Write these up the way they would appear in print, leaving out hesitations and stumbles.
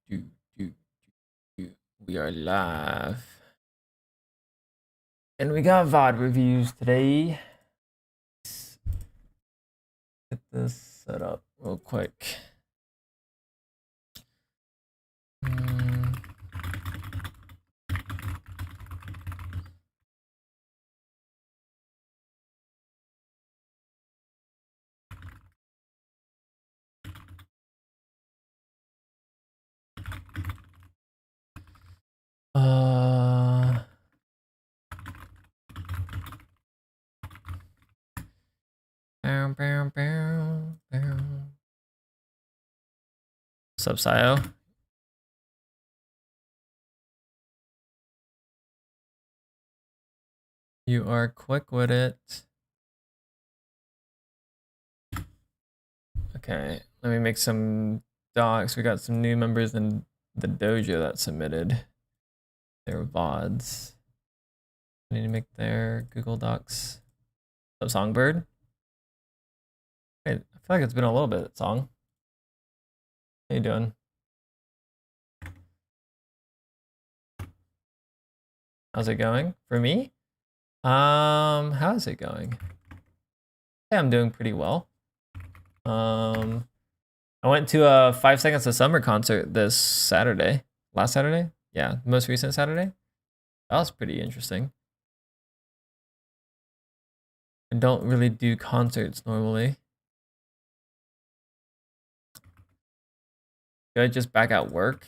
do, do, do. We are live. And we got VOD reviews today. Get this set up real quick. What's up, Sayo? You are quick with it. Okay, let me make some docs. We got some new members in the dojo that submitted their VODs. I need to make their Google Docs. What's up, Songbird? Hey, I feel like it's been a little bit, Song. How you doing? How's it going? For me? How is it going? Yeah, I'm doing pretty well. I went to a 5 Seconds of Summer concert this Saturday. Last Saturday? Yeah, most recent Saturday. That was pretty interesting. I don't really do concerts normally. Do I just back out work?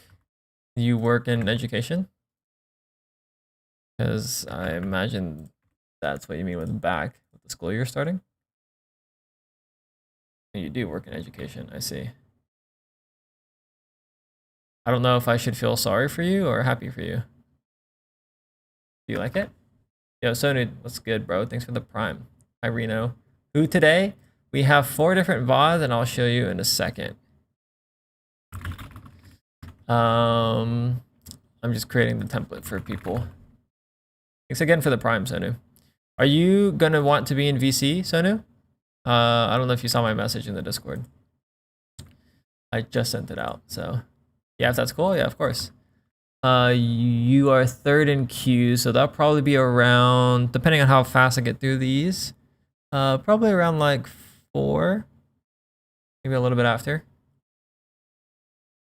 Do you work in education? Because I imagine that's what you mean with back, with the school year starting. You do work in education, I see. I don't know if I should feel sorry for you or happy for you. Do you like it? Yo, Sonu, what's good, bro? Thanks for the prime. Hi, Reno. Who today? We have 4 different VODs, and I'll show you in a second. I'm just creating the template for people. Thanks again for the prime, Sonu. Are you gonna want to be in VC, Sonu? I don't know if you saw my message in the Discord. I just sent it out, so yeah, if that's cool, yeah, of course. You are 3rd in queue, so that'll probably be around, depending on how fast I get through these, probably around like 4, maybe a little bit after.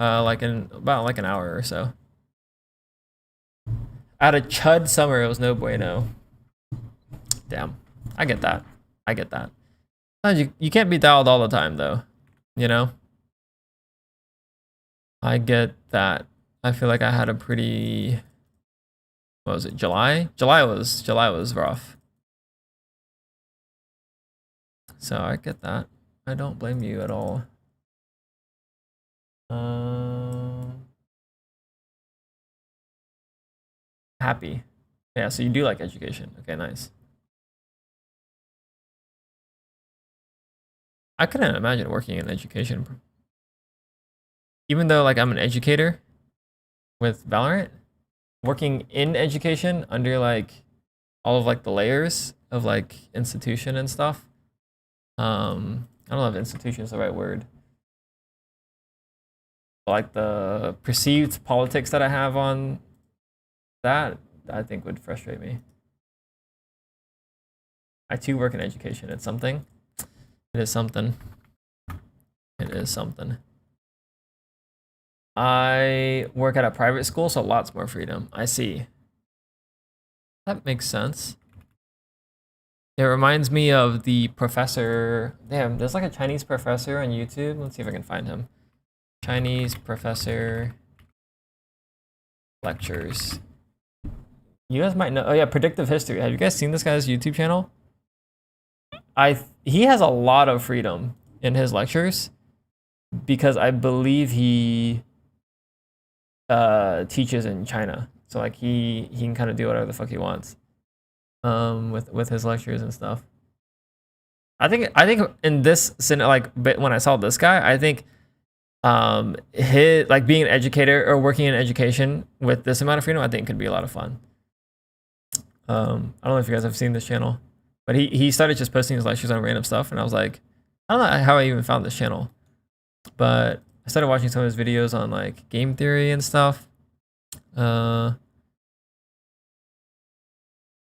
Like in about like an hour or so. At a chud summer, it was no bueno. Damn, I get that. I get that. You can't be dialed all the time, though. You know. I get that. I feel like I had a pretty. What was it? July. July was rough. So I get that. I don't blame you at all. Happy. Yeah, so you do like education. Okay, nice. I couldn't imagine working in education. Even though like I'm an educator with Valorant, working in education under like all of like the layers of like institution and stuff. I don't know if institution is the right word. But like the perceived politics that I have on that, I think would frustrate me. I too work in education. It's something. It is something. It is something. I work at a private school, so lots more freedom. I see. That makes sense. It reminds me of the professor. Damn, there's like a Chinese professor on YouTube. Let's see if I can find him. Chinese professor lectures. You guys might know. Oh yeah, predictive history. Have you guys seen this guy's YouTube channel? He has a lot of freedom in his lectures because I believe he teaches in China. So like he can kind of do whatever the fuck he wants with his lectures and stuff. I think in this like when I saw this guy, I think his like being an educator or working in education with this amount of freedom, I think could be a lot of fun. I don't know if you guys have seen this channel, but he started just posting his lectures on random stuff, and I was like, I don't know how I even found this channel, but I started watching some of his videos on like game theory and stuff.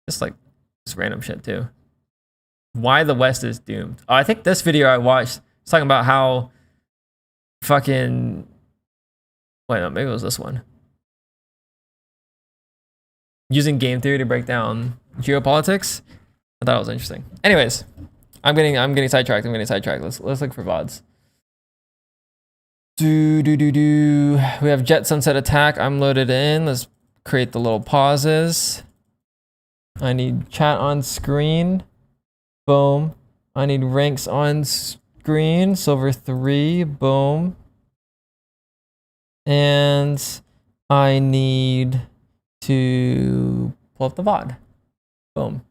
Just like just random shit too. Why the West is doomed. Oh, I think this video I watched is talking about how fucking wait, no, maybe it was this one. Using game theory to break down geopolitics. I thought it was interesting. Anyways, I'm getting sidetracked. Let's look for VODs. We have Jet Sunset Attack. I'm loaded in. Let's create the little pauses. I need chat on screen. Boom. I need ranks on screen. Silver 3. Boom. And I need to pull up the VOD. Boom.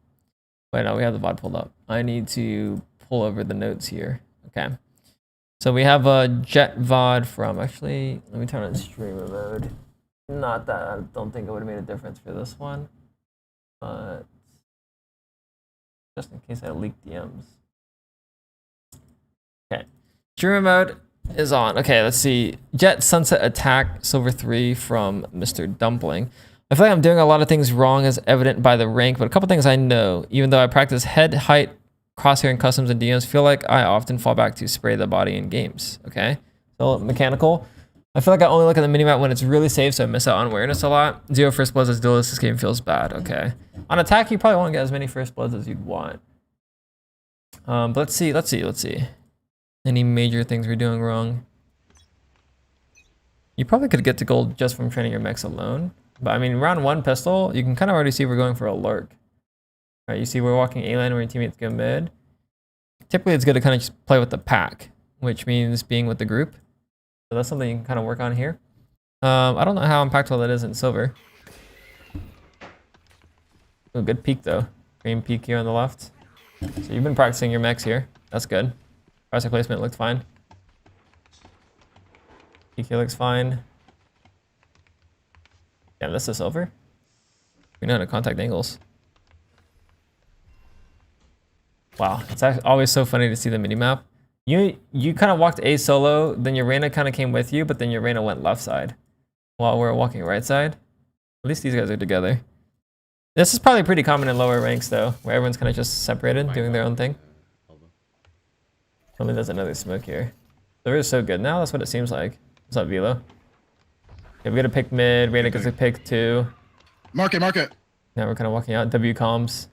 Wait, no, we have the VOD pulled up. I need to pull over the notes here. Okay. So we have a Jet VOD from, actually, let me turn on streamer mode. Not that, I don't think it would have made a difference for this one. But just in case I leak DMs. Okay. Streamer mode is on. Okay, let's see. Jet Sunset Attack, Silver 3 from Mr. Dumpling. I feel like I'm doing a lot of things wrong as evident by the rank, but a couple things I know. Even though I practice head, height, crosshair, and customs and DMs, feel like I often fall back to spray the body in games. Okay, so mechanical. I feel like I only look at the minimap when it's really safe, so I miss out on awareness a lot. 0 first bloods as duelist. This game feels bad. Okay. On attack, you probably won't get as many first bloods as you'd want. But let's see. Any major things we're doing wrong? You probably could get to gold just from training your mechs alone. But I mean, round 1 pistol, you can kind of already see we're going for a lurk. All right, you see we're walking A lane where your teammates go mid. Typically, it's good to kind of just play with the pack, which means being with the group. So that's something you can kind of work on here. I don't know how impactful that is in silver. Oh, good peek though. Green peek here on the left. So you've been practicing your mechs here. That's good. Crosshair placement looked fine. Peek here looks fine. Yeah, this is silver. We know how to contact angles. Wow, it's always so funny to see the minimap. You kind of walked A solo, then your Reyna kind of came with you, but then your Reyna went left side while we're walking right side. At least these guys are together. This is probably pretty common in lower ranks though, where everyone's kind of just separated, doing their own thing. Only there's another smoke here. Silver is so good now, that's what it seems like. What's up, Velo? Okay, we gotta pick mid, Reyna gets to pick 2. Market. Now we're kind of walking out, W comms.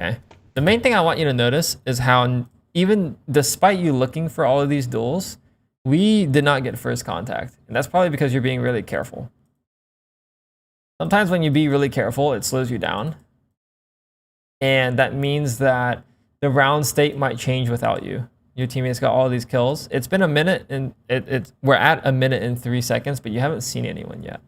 Okay. The main thing I want you to notice is how even despite you looking for all of these duels, we did not get first contact. And that's probably because you're being really careful. Sometimes when you be really careful, it slows you down. And that means that the round state might change without you. Your teammates got all these kills. It's been a minute and we're at a minute and 3 seconds, but you haven't seen anyone yet.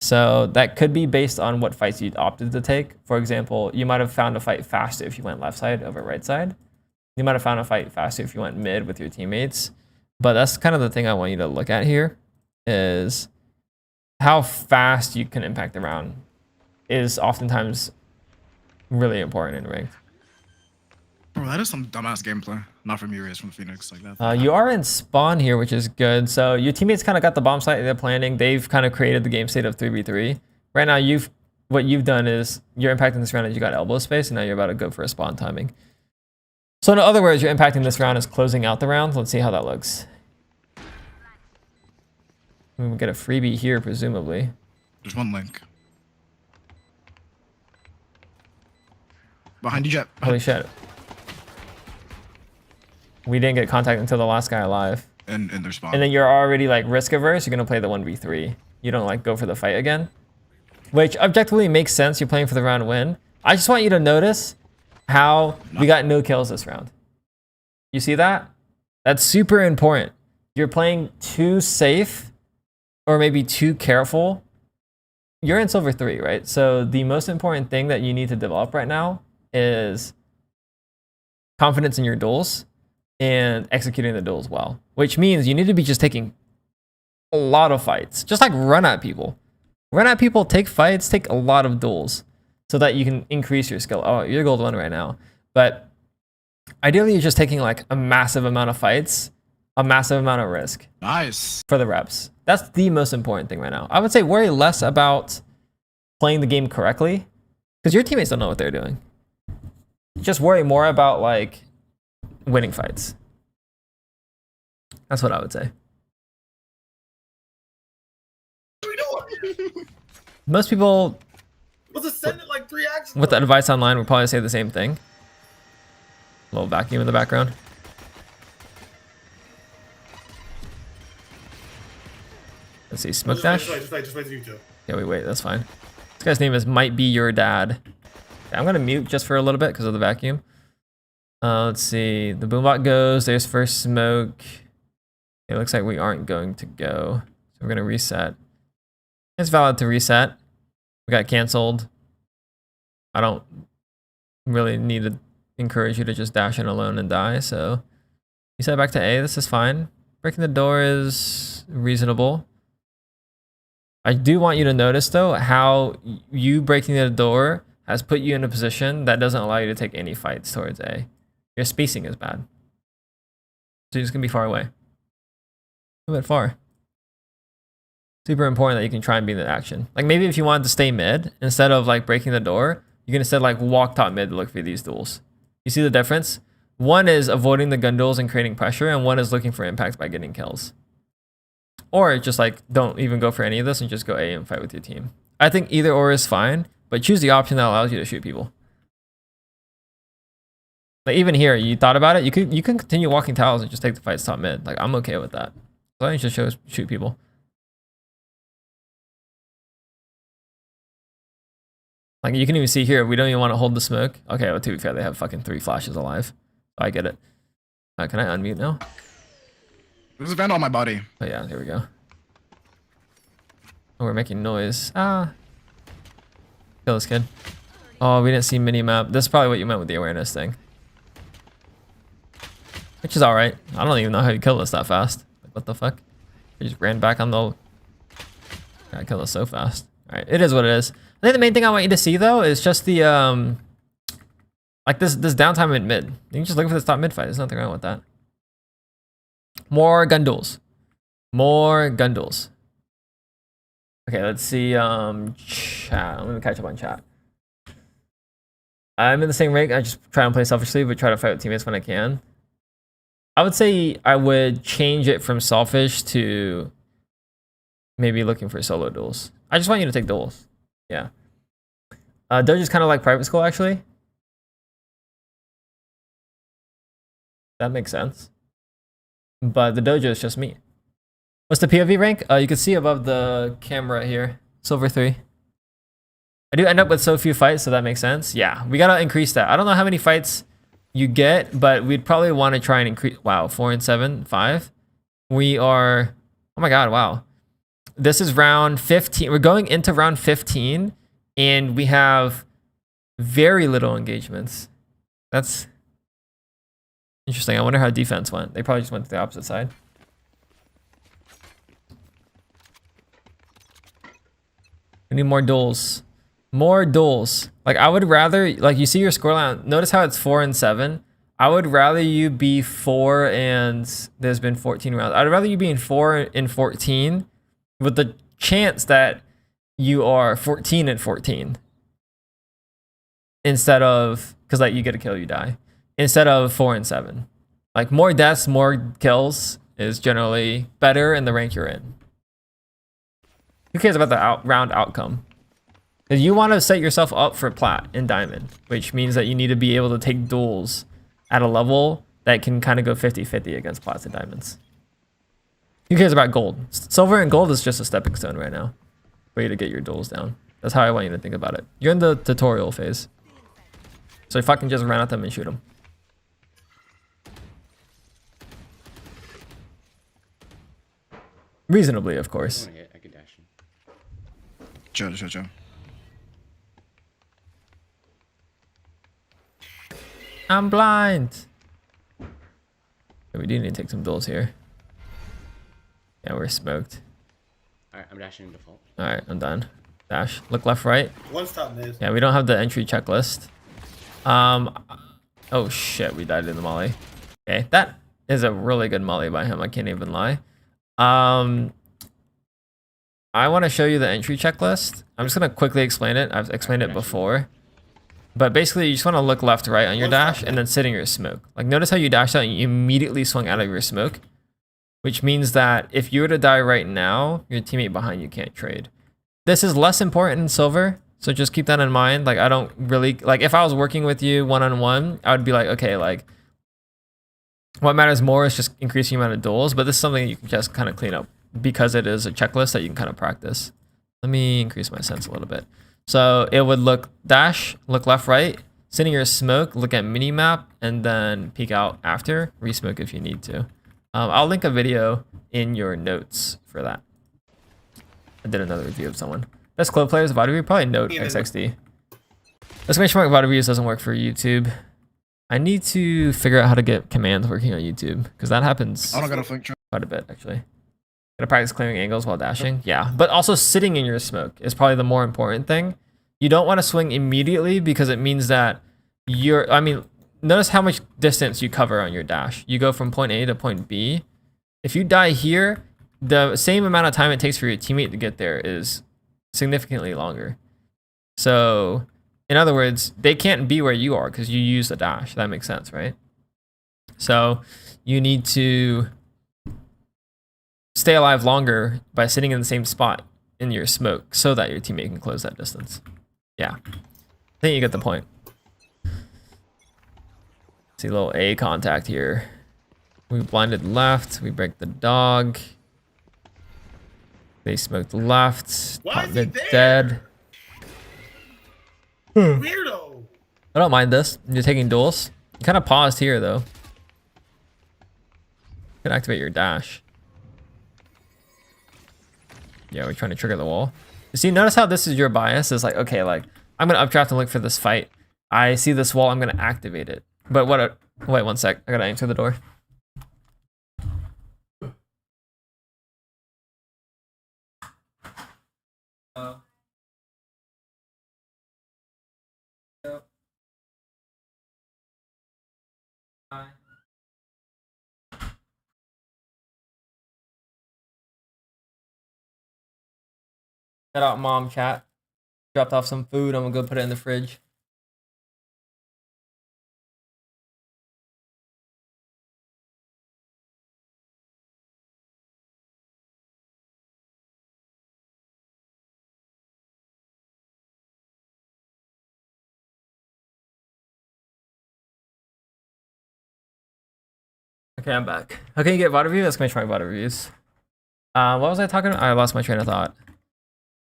So that could be based on what fights you opted to take. For example, you might have found a fight faster if you went left side over right side. You might have found a fight faster if you went mid with your teammates. But that's kind of the thing I want you to look at here is how fast you can impact the round is oftentimes really important in ranked. Bro, that is some dumbass gameplay. Not from you, it's from Phoenix like that. You are in spawn here, which is good. So your teammates kind of got the bomb site they're planning. They've kind of created the game state of 3v3. Right now, what you've done is you're impacting this round as you got elbow space, and now you're about to go for a spawn timing. So in other words, you're impacting this round as closing out the round. Let's see how that looks. We get a freebie here, presumably. There's one link. Behind you, Jet. Holy shit. We didn't get contact until the last guy alive. In their spawn. And then you're already like risk averse. You're gonna play the 1v3. You don't like go for the fight again, which objectively makes sense. You're playing for the round win. I just want you to notice how we got no kills this round. You see that? That's super important. You're playing too safe or maybe too careful. You're in silver 3, right? So the most important thing that you need to develop right now is confidence in your duels and executing the duels well, which means you need to be just taking a lot of fights. Just like run at people. Run at people, take fights, take a lot of duels so that you can increase your skill. Oh, you're gold 1 right now. But ideally, you're just taking like a massive amount of fights a massive amount of risk. Nice. For the reps. That's the most important thing right now. I would say worry less about playing the game correctly, because your teammates don't know what they're doing. Just worry more about like winning fights. That's what I would say. Most people with the advice online would probably say the same thing. A little vacuum in the background. Let's see, smoke dash. Yeah, wait, that's fine. This guy's name is Might Be Your Dad. Okay, I'm gonna mute just for a little bit because of the vacuum. Let's see, the boombot goes, there's first smoke. It looks like we aren't going to go. So we're gonna reset. It's valid to reset. We got canceled. I don't really need to encourage you to just dash in alone and die, so reset back to A, this is fine. Breaking the door is reasonable. I do want you to notice though how you breaking the door has put you in a position that doesn't allow you to take any fights towards A. Your spacing is bad. So you're just gonna be far away. A bit far. Super important that you can try and be in the action. Like maybe if you wanted to stay mid, instead of like breaking the door, you can instead like walk top mid to look for these duels. You see the difference? One is avoiding the gun duels and creating pressure, and one is looking for impact by getting kills. Or just like don't even go for any of this and just go A and fight with your team. I think either or is fine, but choose the option that allows you to shoot people. Like even here, you thought about it, you can continue walking towers and just take the fights top mid. Like I'm okay with that. As long as you just shoot people. Like you can even see here, we don't even want to hold the smoke. Okay, well to be fair, they have fucking 3 flashes alive. So I get it. Can I unmute now? There's a vent on my body. Oh yeah, here we go. Oh, we're making noise. Ah. Kill this kid. Oh, we didn't see mini-map. This is probably what you meant with the awareness thing. Which is alright. I don't even know how you kill us that fast. Like, what the fuck? I just ran back on the... I killed us so fast. Alright, it is what it is. I think the main thing I want you to see though is just the like this downtime in mid. You can just look for this top mid fight. There's nothing wrong with that. More gun duels. More gun duels. Okay, let's see chat. I'm gonna catch up on chat. I'm in the same rank. I just try and play selfishly, but try to fight with teammates when I can. I would say I would change it from selfish to maybe looking for solo duels. I just want you to take duels. Yeah. Dojo's kind of like private school, actually. That makes sense. But the dojo is just me. What's the POV rank? You can see above the camera here. Silver 3. I do end up with so few fights, so that makes sense. Yeah, we gotta increase that. I don't know how many fights you get, but we'd probably want to try and increase. Wow, 4 and 7, 5. We are... Oh my god, wow. This is round 15. We're going into round 15, and we have very little engagements. That's interesting. I wonder how defense went. They probably just went to the opposite side. We need more duels. More duels. Like, I would rather, like, you see your scoreline. Notice how it's 4 and 7. I would rather you be 4 and there's been 14 rounds. I'd rather you be in 4 and 14 with the chance that you are 14 and 14 instead of, because like you get a kill, you die, instead of 4 and 7. Like more deaths, more kills is generally better in the rank you're in. Who cares about the round outcome? Because you want to set yourself up for plat and diamond, which means that you need to be able to take duels at a level that can kind of go 50-50 against plats and diamonds. Who cares about gold? Silver and gold is just a stepping stone right now for you to get your duels down. That's how I want you to think about it. You're in the tutorial phase. So you fucking just run at them and shoot them. Reasonably, of course. I could dash him. Joe. I'm blind. Yeah, we do need to take some duels here. Yeah, we're smoked. Alright, I'm dashing in default. Alright, I'm done. Dash. Look left, right. One stop mid. Yeah, we don't have the entry checklist. Oh shit, we died in the molly. Okay, that is a really good molly by him. I can't even lie. I want to show you the entry checklist. I'm just gonna quickly explain it. I've explained it before. But basically, you just want to look left, right on your dash, and then sit in your smoke. Like, notice how you dashed out and you immediately swung out of your smoke, which means that if you were to die right now, your teammate behind you can't trade. This is less important in silver, so just keep that in mind. Like, I don't really, like, if I was working with you one-on-one, I would be like, okay, like, what matters more is just increasing the amount of duels, but this is something you can just kind of clean up because it is a checklist that you can kind of practice. Let me increase my sense a little bit. So it would look dash, look left, right, sit in your smoke, look at mini map, and then peek out after, re-smoke if you need to. I'll link a video in your notes for that. I did another review of someone. Best club players, vodreview, probably Note XXD. Exclamation mark vodreviews doesn't work for YouTube. I need to figure out how to get commands working on YouTube, because that happens quite a bit, actually. Gotta practice clearing angles while dashing. Yeah, but also sitting in your smoke is probably the more important thing. You don't want to swing immediately because it means that I mean, notice how much distance you cover on your dash. You go from point A to point B. If you die here, the same amount of time it takes for your teammate to get there is significantly longer. So, in other words, they can't be where you are because you use the dash. That makes sense, right? So, you need to stay alive longer by sitting in the same spot in your smoke so that your teammate can close that distance. Yeah, I think you get the point. See a little A contact here. We blinded left, we break the dog. They smoked left, top mid dead. Weirdo. I don't mind this. You're taking duels. You kind of paused here though. You can activate your dash. Yeah, we're trying to trigger the wall. You see, notice how this is your bias. It's like, okay, like, I'm going to updraft and look for this fight. I see this wall, I'm going to activate it. But wait 1 sec. I got to answer the door. Shout out mom chat. Dropped off some food. I'm gonna go put it in the fridge. Okay, I'm back. How can you get VOD review? Let's try VOD reviews. What was I talking about? I lost my train of thought.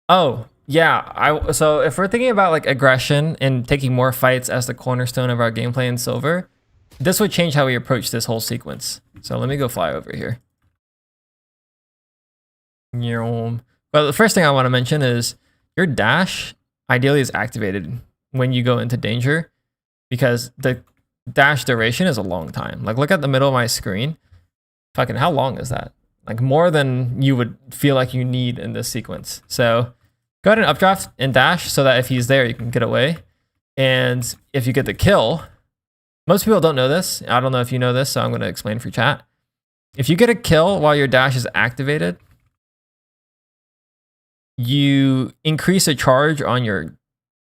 Oh, yeah. So if we're thinking about like aggression and taking more fights as the cornerstone of our gameplay in silver, this would change how we approach this whole sequence. So let me go fly over here. But the first thing I want to mention is your dash ideally is activated when you go into danger because the dash duration is a long time. Like look at the middle of my screen. Fucking how long is that? Like more than you would feel like you need in this sequence. So go ahead and updraft and dash so that if he's there, you can get away. And if you get the kill, most people don't know this. I don't know if you know this, so I'm going to explain for chat. If you get a kill while your dash is activated, you increase a charge on your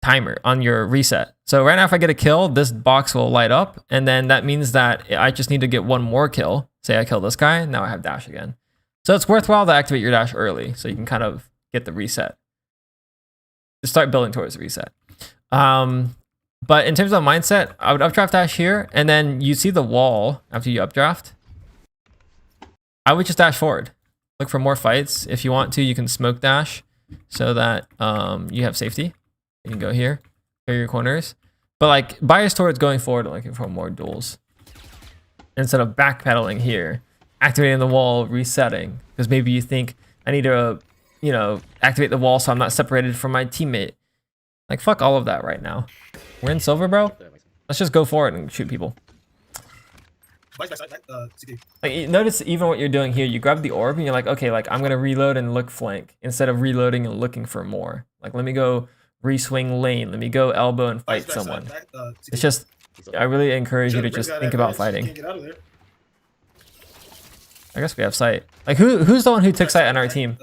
timer, on your reset. So right now, if I get a kill, this box will light up. And then that means that I just need to get one more kill. Say I kill this guy, now I have dash again. So it's worthwhile to activate your dash early so you can kind of get the reset. Just start building towards the reset. But in terms of mindset, I would updraft dash here, and then you see the wall after you updraft. I would just dash forward. Look for more fights. If you want to, you can smoke dash so that you have safety. You can go here, clear your corners. But like bias towards going forward and looking for more duels. Instead of backpedaling here, activating the wall, resetting. Because maybe you think I need to, you know, activate the wall so I'm not separated from my teammate. Like fuck all of that right now. We're in silver, bro. Let's just go for it and shoot people. Like notice even what you're doing here. You grab the orb and you're like, okay, like I'm gonna reload and look flank instead of reloading and looking for more. Like let me go re-swing lane. Let me go elbow and fight someone. It's just, I really encourage you to just think about fighting. I guess we have site. Like who's the one who took site on our team?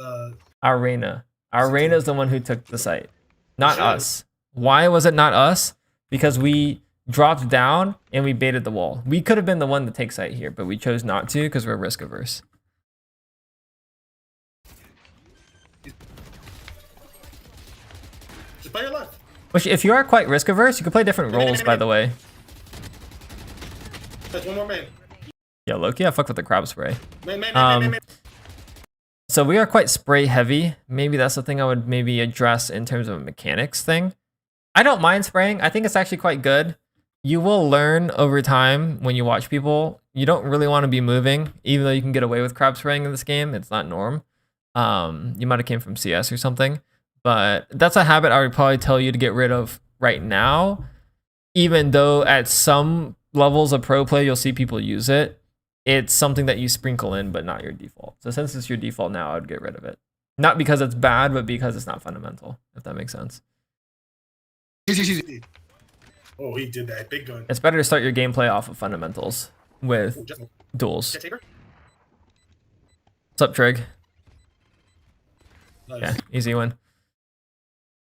Our Reyna. Our Reyna is the one who took the site, not us. Why was it not us? Because we dropped down and we baited the wall. We could have been the one to take site here, but we chose not to because we're risk averse. Just by your left. Which, if you are quite risk averse, you can play different roles, by the way. Touch one more man. Yeah, Loki, I fuck with the crab spray. Man. So we are quite spray heavy. Maybe that's the thing I would maybe address in terms of a mechanics thing. I don't mind spraying. I think it's actually quite good. You will learn over time when you watch people. You don't really want to be moving, even though you can get away with crab spraying in this game. It's not norm. You might have came from CS or something, but that's a habit I would probably tell you to get rid of right now. Even though at some levels of pro play, you'll see people use it. It's something that you sprinkle in, but not your default. So since it's your default now, I would get rid of it. Not because it's bad, but because it's not fundamental, if that makes sense. Oh, he did that. Big gun. It's better to start your gameplay off of fundamentals with duels. What's up, Trig? Nice. Yeah, easy one.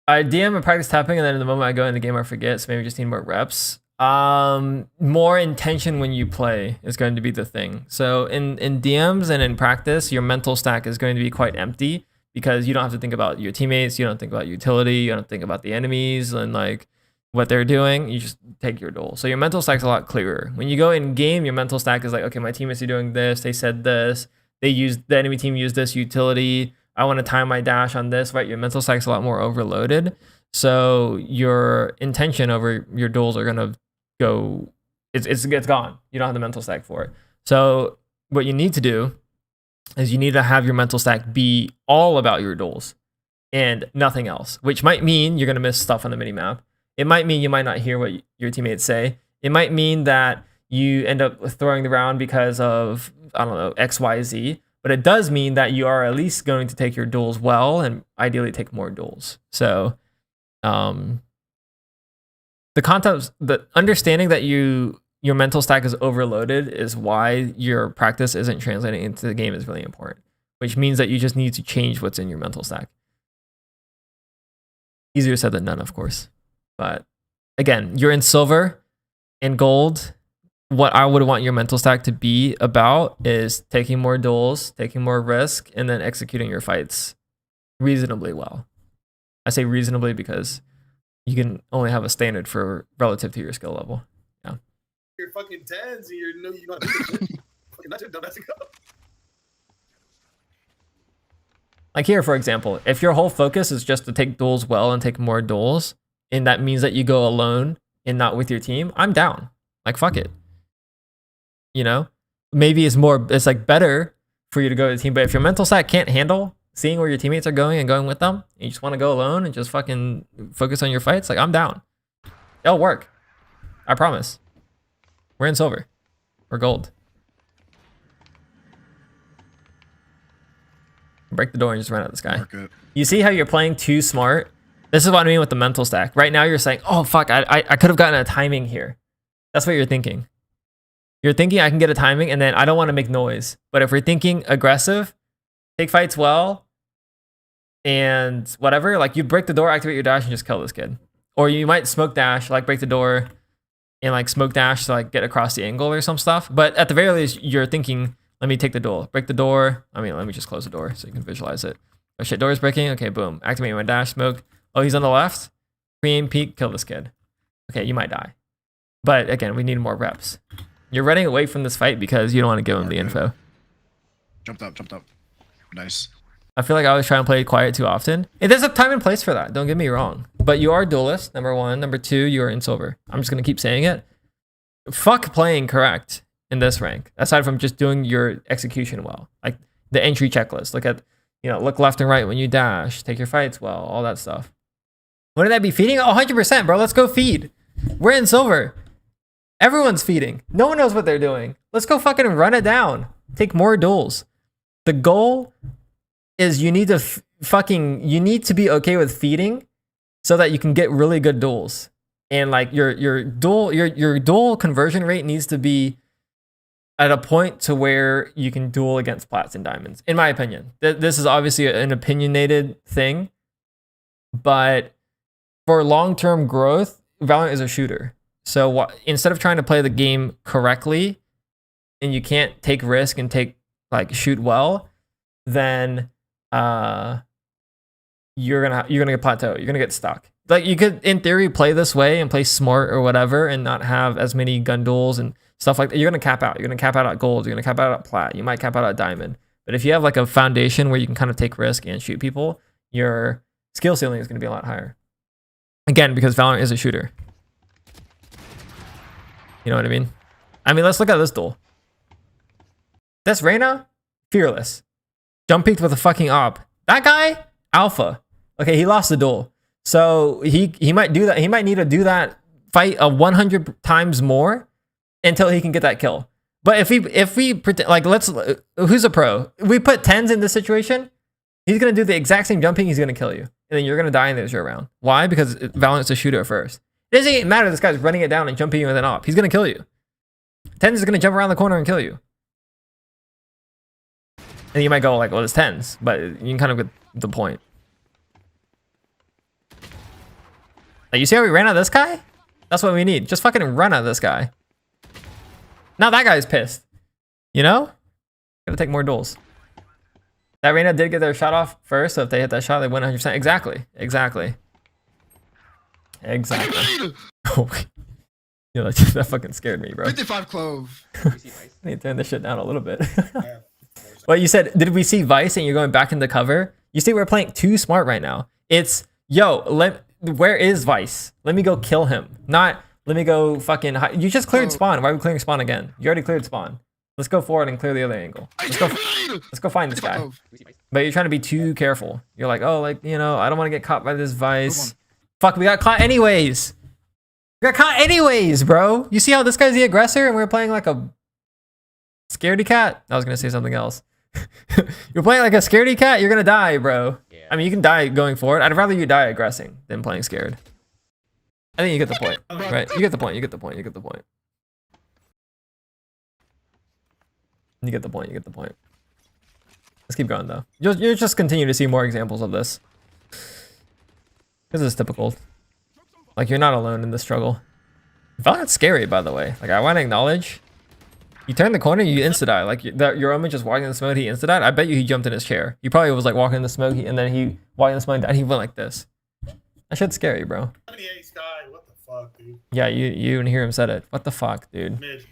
I DM and practice tapping, and then the moment I go in the game, I forget. So maybe just need more reps. More intention when you play is going to be the thing. So in DMs and in practice, your mental stack is going to be quite empty because you don't have to think about your teammates, you don't think about utility, you don't think about the enemies and like what they're doing. You just take your duel. So your mental stack's a lot clearer. When you go in game, your mental stack is like, okay, my teammates are doing this, they said this, the enemy team used this utility, I want to time my dash on this, right? Your mental stack's a lot more overloaded. So your intention over your duels are gonna go, it's gone. You don't have the mental stack for it. So what you need to do is you need to have your mental stack be all about your duels and nothing else, which might mean you're gonna miss stuff on the mini map. It might mean you might not hear what your teammates say. It might mean that you end up throwing the round because of, I don't know, X, Y, Z. But it does mean that you are at least going to take your duels well and ideally take more duels. So the concept, the understanding that your mental stack is overloaded is why your practice isn't translating into the game is really important, which means that you just need to change what's in your mental stack. Easier said than done, of course. But again, you're in silver and gold. What I would want your mental stack to be about is taking more duels, taking more risk, and then executing your fights reasonably well. I say reasonably because you can only have a standard for relative to your skill level. Yeah. You're fucking tens and you're not fucking that's your dumbass go. Like here, for example, if your whole focus is just to take duels well and take more duels, and that means that you go alone and not with your team, I'm down. Like, fuck it. You know, maybe it's like better for you to go to the team, but if your mental stack can't handle seeing where your teammates are going and going with them, and you just want to go alone and just fucking focus on your fights, like, I'm down. It'll work. I promise. We're in silver. We're gold. Break the door and just run at this guy. You see how you're playing too smart? This is what I mean with the mental stack. Right now you're saying, oh fuck, I could have gotten a timing here. That's what you're thinking. You're thinking I can get a timing and then I don't want to make noise. But if we're thinking aggressive, take fights well, and whatever, like you break the door, activate your dash and just kill this kid. Or you might smoke dash, like break the door and like smoke dash to like get across the angle or some stuff. But at the very least, you're thinking, let me take the duel. Break the door. I mean, let me just close the door so you can visualize it. Oh shit, door is breaking. Okay, boom. Activate my dash, smoke. Oh, he's on the left. Pre-aim, peek, kill this kid. Okay, you might die. But again, we need more reps. You're running away from this fight because you don't want to give him the info. Jumped up. Nice. I feel like I always try and play quiet too often. And there's a time and place for that, don't get me wrong. But you are duelist, number one. Number two, you are in silver. I'm just going to keep saying it. Fuck playing correct in this rank, aside from just doing your execution well. Like the entry checklist. Look left and right when you dash, take your fights well, all that stuff. Wouldn't that be feeding? Oh, 100%, bro. Let's go feed. We're in silver. Everyone's feeding. No one knows what they're doing. Let's go fucking run it down. Take more duels. The goal is you need to be okay with feeding so that you can get really good duels. And like your duel conversion rate needs to be at a point to where you can duel against plats and diamonds, in my opinion. This is obviously an opinionated thing, but for long-term growth, Valorant is a shooter. So instead of trying to play the game correctly, and you can't take risk and shoot well, then you're gonna get plateau. You're gonna get stuck. Like, you could, in theory, play this way and play smart or whatever, and not have as many gun duels and stuff like that. You're gonna cap out. You're gonna cap out at gold. You're gonna cap out at plat. You might cap out at diamond. But if you have like a foundation where you can kind of take risk and shoot people, your skill ceiling is gonna be a lot higher. Again, because Valorant is a shooter. You know what I mean? I mean, let's look at this duel. This Reyna, fearless. Jump peeked with a fucking op. That guy, alpha. Okay, he lost the duel. So he might do that. He might need to do that fight 100 times more until he can get that kill. But if we pretend, like, who's a pro? We put 10s in this situation. He's gonna do the exact same jumping. He's gonna kill you, and then you're gonna die in this round. Why? Because Valorant's a shooter at first. It doesn't even matter. This guy's running it down and jumping you with an op. He's gonna kill you. 10s is gonna jump around the corner and kill you. And you might go like, well, it's 10s, but you can kind of get the point. Like, you see how we ran at this guy? That's what we need. Just fucking run at this guy. Now that guy's pissed. You know? Gotta take more duels. That Reyna did get their shot off first, so if they hit that shot, they win 100%. Exactly. Exactly. Exactly. Oh, you know, that fucking scared me, bro. 55 clove. I need to turn this shit down a little bit. Well, you said, did we see Vice and you're going back into cover? You see, we're playing too smart right now. It's, yo, where is Vice? Let me go kill him. Not, let me go fucking hide. You just cleared spawn. Why are we clearing spawn again? You already cleared spawn. Let's go forward and clear the other angle. Let's go find this guy. But you're trying to be too careful. You're like, oh, like, you know, I don't want to get caught by this Vice. Fuck, we got caught anyways. We got caught anyways, bro. You see how this guy's the aggressor and we're playing like a scaredy cat? I was going to say something else. You're playing like a scaredy cat, you're going to die, bro. Yeah. I mean, you can die going forward. I'd rather you die aggressing than playing scared. I think you get the point, right? You get the point, you get the point, you get the point. You get the point, you get the point. Let's keep going, though. You'll just continue to see more examples of this. This is typical. Like, you're not alone in this struggle. Valorant's scary, by the way. Like, I want to acknowledge, you turn the corner, you insta-die. Like, your omen just walking in the smoke, he insta-died. I bet you he jumped in his chair. He probably was like walking in the smoke, and then he walked in the smoke, and he went like this. That shit's scary, bro. 78 Sky, what the fuck, dude? Yeah, you and hear him said it. What the fuck, dude? Mid.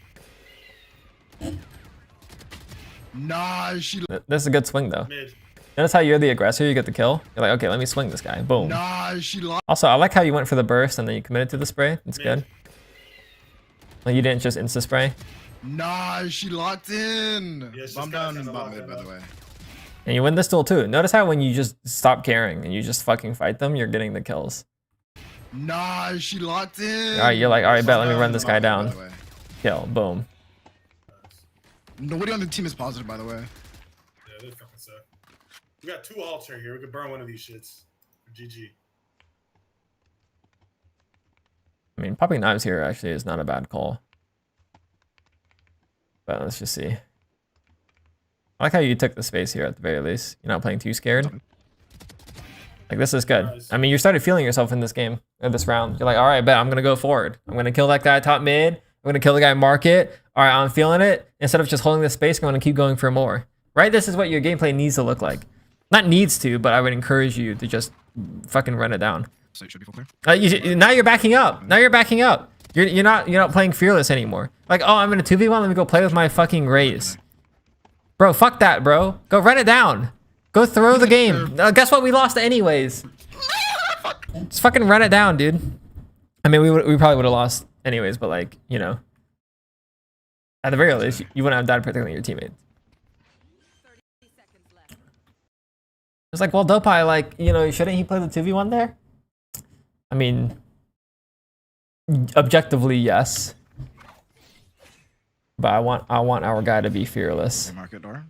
Nah, she. This is a good swing, though. Mid. Notice how you're the aggressor, you get the kill. You're like, okay, let me swing this guy. Boom. Nah, she. Also, I like how you went for the burst and then you committed to the spray. It's good. Like, you didn't just insta spray. Nah, she locked in. Yeah, she's I'm got down in some bot lock mid, in by the now. way. And you win this duel too. Notice how when you just stop caring and you just fucking fight them, you're getting the kills. Nah, she locked in. Alright, you're like, alright, bet, let me run this guy By down. the way. Kill. Boom. Nobody on the team is positive, by the way. Yeah, they fucking suck. We got 2 ults right here. We could burn one of these shits. GG. I mean, popping knives here actually is not a bad call. But let's just see. I like how you took the space here at the very least. You're not playing too scared. Like, this is good. I mean, you started feeling yourself in this game, or this round. You're like, all right, bet, I'm going to go forward. I'm going to kill that guy top mid. I'm going to kill the guy market. All right, I'm feeling it. Instead of just holding the space, I'm going to keep going for more. Right? This is what your gameplay needs to look like. Not needs to, but I would encourage you to just fucking run it down. So it should be full clear. Now you're backing up. Now you're backing up. You're not playing fearless anymore. Like, oh, I'm in a 2v1. Let me go play with my fucking raise. Bro, fuck that, bro. Go run it down. Go throw the game. Guess what? We lost anyways. Just fucking run it down, dude. I mean, we probably would have lost anyways, but like, you know, at the very least, you wouldn't have died protecting your teammates. It's like, well, Dopai, like, you know, shouldn't he play the 2v1 there? I mean, objectively, yes. But I want our guy to be fearless. Market door.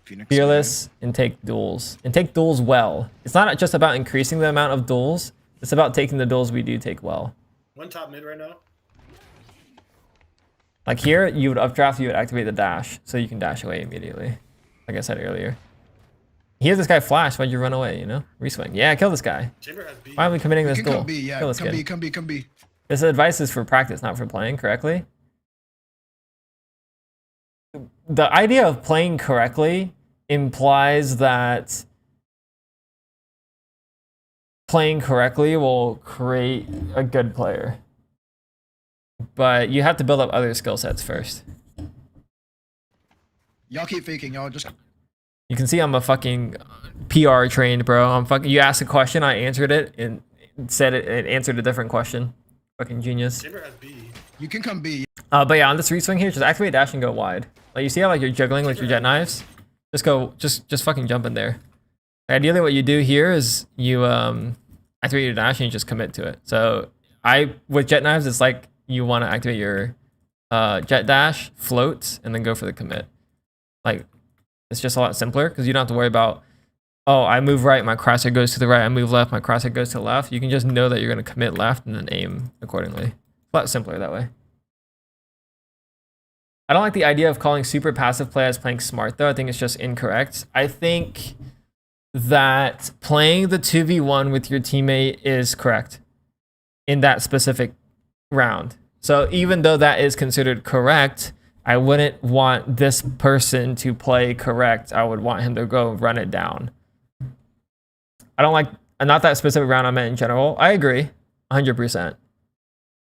Phoenix Fearless and take duels. And take duels well. It's not just about increasing the amount of duels. It's about taking the duels we do take well. One top mid right now. Like here, you would updraft, you would activate the dash, so you can dash away immediately. Like I said earlier. Here's this guy flash, why'd you run away, you know? Reswing. Yeah, kill this guy. Chamber has B. Why are we committing You this can duel? come B, yeah. Kill this Come kid. B, come B, come B. This advice is for practice, not for playing correctly. The idea of playing correctly implies that playing correctly will create a good player. But you have to build up other skill sets first. Y'all keep faking, y'all just You can see I'm a fucking PR trained, bro. I'm fucking. You asked a question, I answered it, and said it and answered a different question. Fucking genius. Chamber has B. you can come B. But yeah, on this reswing here, just activate dash and go wide. Like you see how like you're juggling with your jet knives? Just go, just fucking jump in there. Ideally, what you do here is you activate your dash and you just commit to it. So with jet knives, it's like you want to activate your jet dash, float, and then go for the commit. Like it's just a lot simpler because you don't have to worry about, oh, I move right, my crosshair goes to the right, I move left, my crosshair goes to the left. You can just know that you're going to commit left and then aim accordingly. A lot simpler that way. I don't like the idea of calling super passive play as playing smart, though. I think it's just incorrect. I think that playing the 2v1 with your teammate is correct in that specific round. So even though that is considered correct, I wouldn't want this person to play correct. I would want him to go run it down. I don't like, not that specific round, I meant in general. I agree, 100%.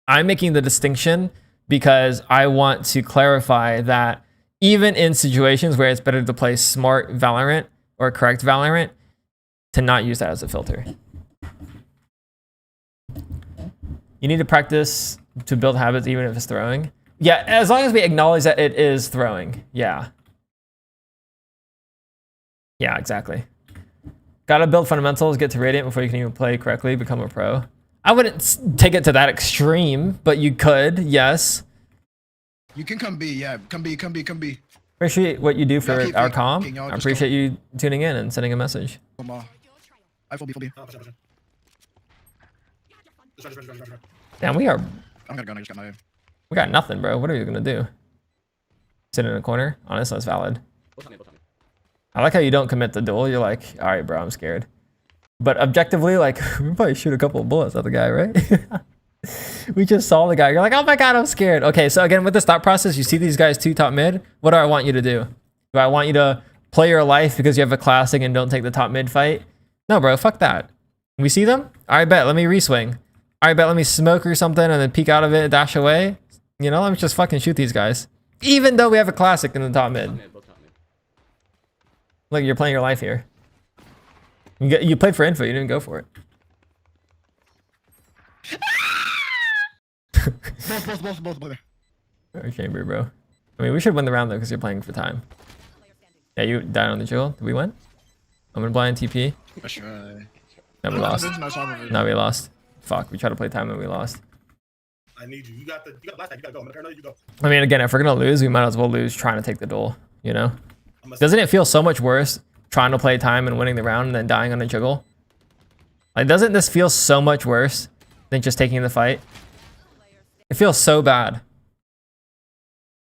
I'm making the distinction because I want to clarify that even in situations where it's better to play smart Valorant or correct Valorant, to not use that as a filter. You need to practice to build habits even if it's throwing. Yeah, as long as we acknowledge that it is throwing. Yeah. Yeah, exactly. Gotta build fundamentals, get to Radiant before you can even play correctly, become a pro. I wouldn't take it to that extreme, but you could, yes. You can come B, yeah. Come B, come B, come B. Appreciate what you do for keep our faking, comm. y'all I just appreciate you tuning in and sending a message. Come on. I full B, full B. Oh, push it. Just run. Damn, we I'm gonna go and I just got my... got nothing, bro. What are you gonna do? Sit in a corner? Honestly, that's valid. Both on me, both on me. I like how you don't commit the duel. You're like, all right, bro, I'm scared. But objectively, like, we probably shoot a couple of bullets at the guy, right? We just saw the guy. You're like, oh my God, I'm scared. Okay, so again, with this thought process, you see these guys 2 top mid. What do I want you to do? Do I want you to play your life because you have a classic and don't take the top mid fight? No, bro, fuck that. We see them? All right, bet, let me reswing. All right, bet, let me smoke or something and then peek out of it, dash away. You know, let me just fucking shoot these guys. Even though we have a classic in the top mid. Both on me. Look, you're playing your life here. You played for info, you didn't go for it. Both. Or chamber, bro. I mean, we should win the round though, because you're playing for time. Yeah, you died on the jewel. Did we win? I'm gonna blind TP. Let's try. No, we lost. No, we lost. Fuck, we tried to play time and we lost. I need you. You got last time. You gotta go. I'm gonna turn on you go. I mean, again, if we're gonna lose, we might as well lose trying to take the duel, you know? Doesn't it feel so much worse trying to play time and winning the round and then dying on a juggle? Like, doesn't this feel so much worse than just taking the fight? It feels so bad.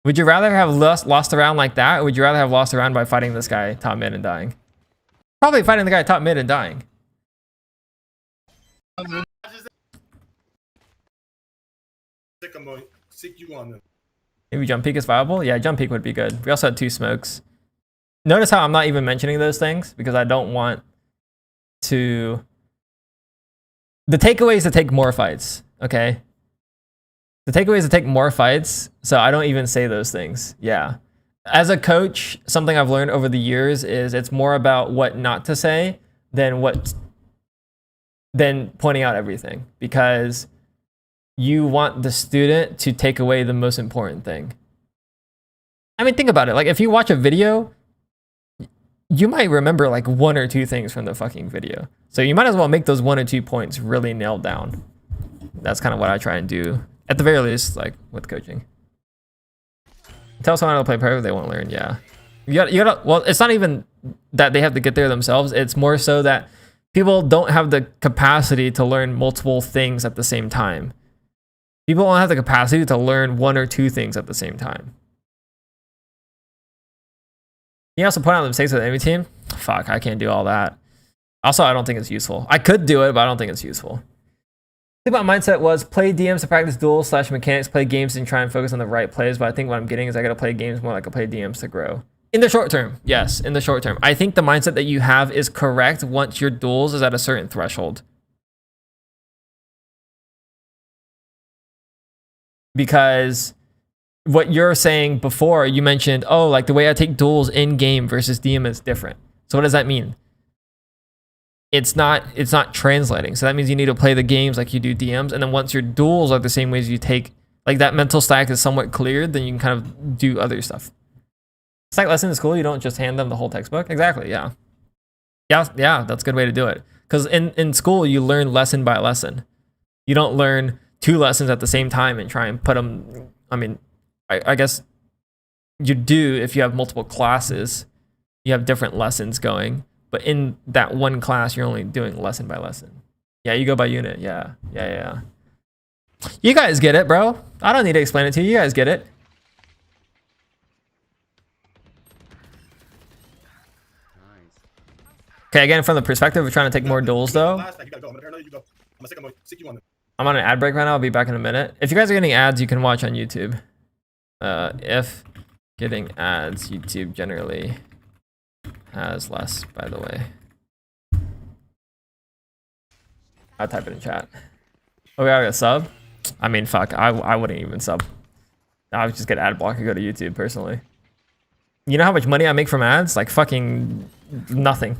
Would you rather have lost a round like that, or would you rather have lost a round by fighting this guy top mid and dying? Probably fighting the guy top mid and dying. Sick you on them. Maybe jump peek is viable? Yeah, jump peek would be good. We also had 2 smokes. Notice how I'm not even mentioning those things because I don't want to... The takeaway is to take more fights, okay? The takeaway is to take more fights, so I don't even say those things. Yeah. As a coach, something I've learned over the years is it's more about what not to say than pointing out everything, because you want the student to take away the most important thing. I mean, think about it. Like, if you watch a video, you might remember like 1 or 2 things from the fucking video. So you might as well make those 1 or 2 points really nailed down. That's kind of what I try and do, at the very least, like with coaching. Tell someone how to play pro, they won't learn. Yeah, you gotta. Well, it's not even that they have to get there themselves. It's more so that people don't have the capacity to learn multiple things at the same time. People don't have the capacity to learn one or two things at the same time. You also point out the mistakes of the enemy team. Fuck, I can't do all that. Also, I don't think it's useful. I could do it, but I don't think it's useful. I think my mindset was play DMs to practice duels / mechanics, play games and try and focus on the right plays. But I think what I'm getting is I gotta play games more like I play DMs to grow. In the short term, yes, in the short term. I think the mindset that you have is correct once your duels is at a certain threshold. Because what you're saying before, you mentioned, oh, like the way I take duels in game versus DM is different. So what does that mean? It's not translating. So that means you need to play the games like you do DMs, and then once your duels are the same ways you take, like that mental stack is somewhat cleared, then you can kind of do other stuff. It's like lesson in school, you don't just hand them the whole textbook. Exactly, yeah. Yeah, that's a good way to do it. Because in school, you learn lesson by lesson. You don't learn 2 lessons at the same time and try and put them, I mean, I guess you do if you have multiple classes, you have different lessons going. But in that one class, you're only doing lesson by lesson. Yeah, you go by unit. Yeah. You guys get it, bro. I don't need to explain it to you. You guys get it. Okay, again, from the perspective of trying to take more duels, though. I'm on an ad break right now. I'll be back in a minute. If you guys are getting ads, you can watch on YouTube. If getting ads, YouTube generally has less, by the way. I'll type it in chat. Oh, we got a sub? I mean, fuck. I wouldn't even sub. I would just get ad block and go to YouTube, personally. You know how much money I make from ads? Like, fucking nothing.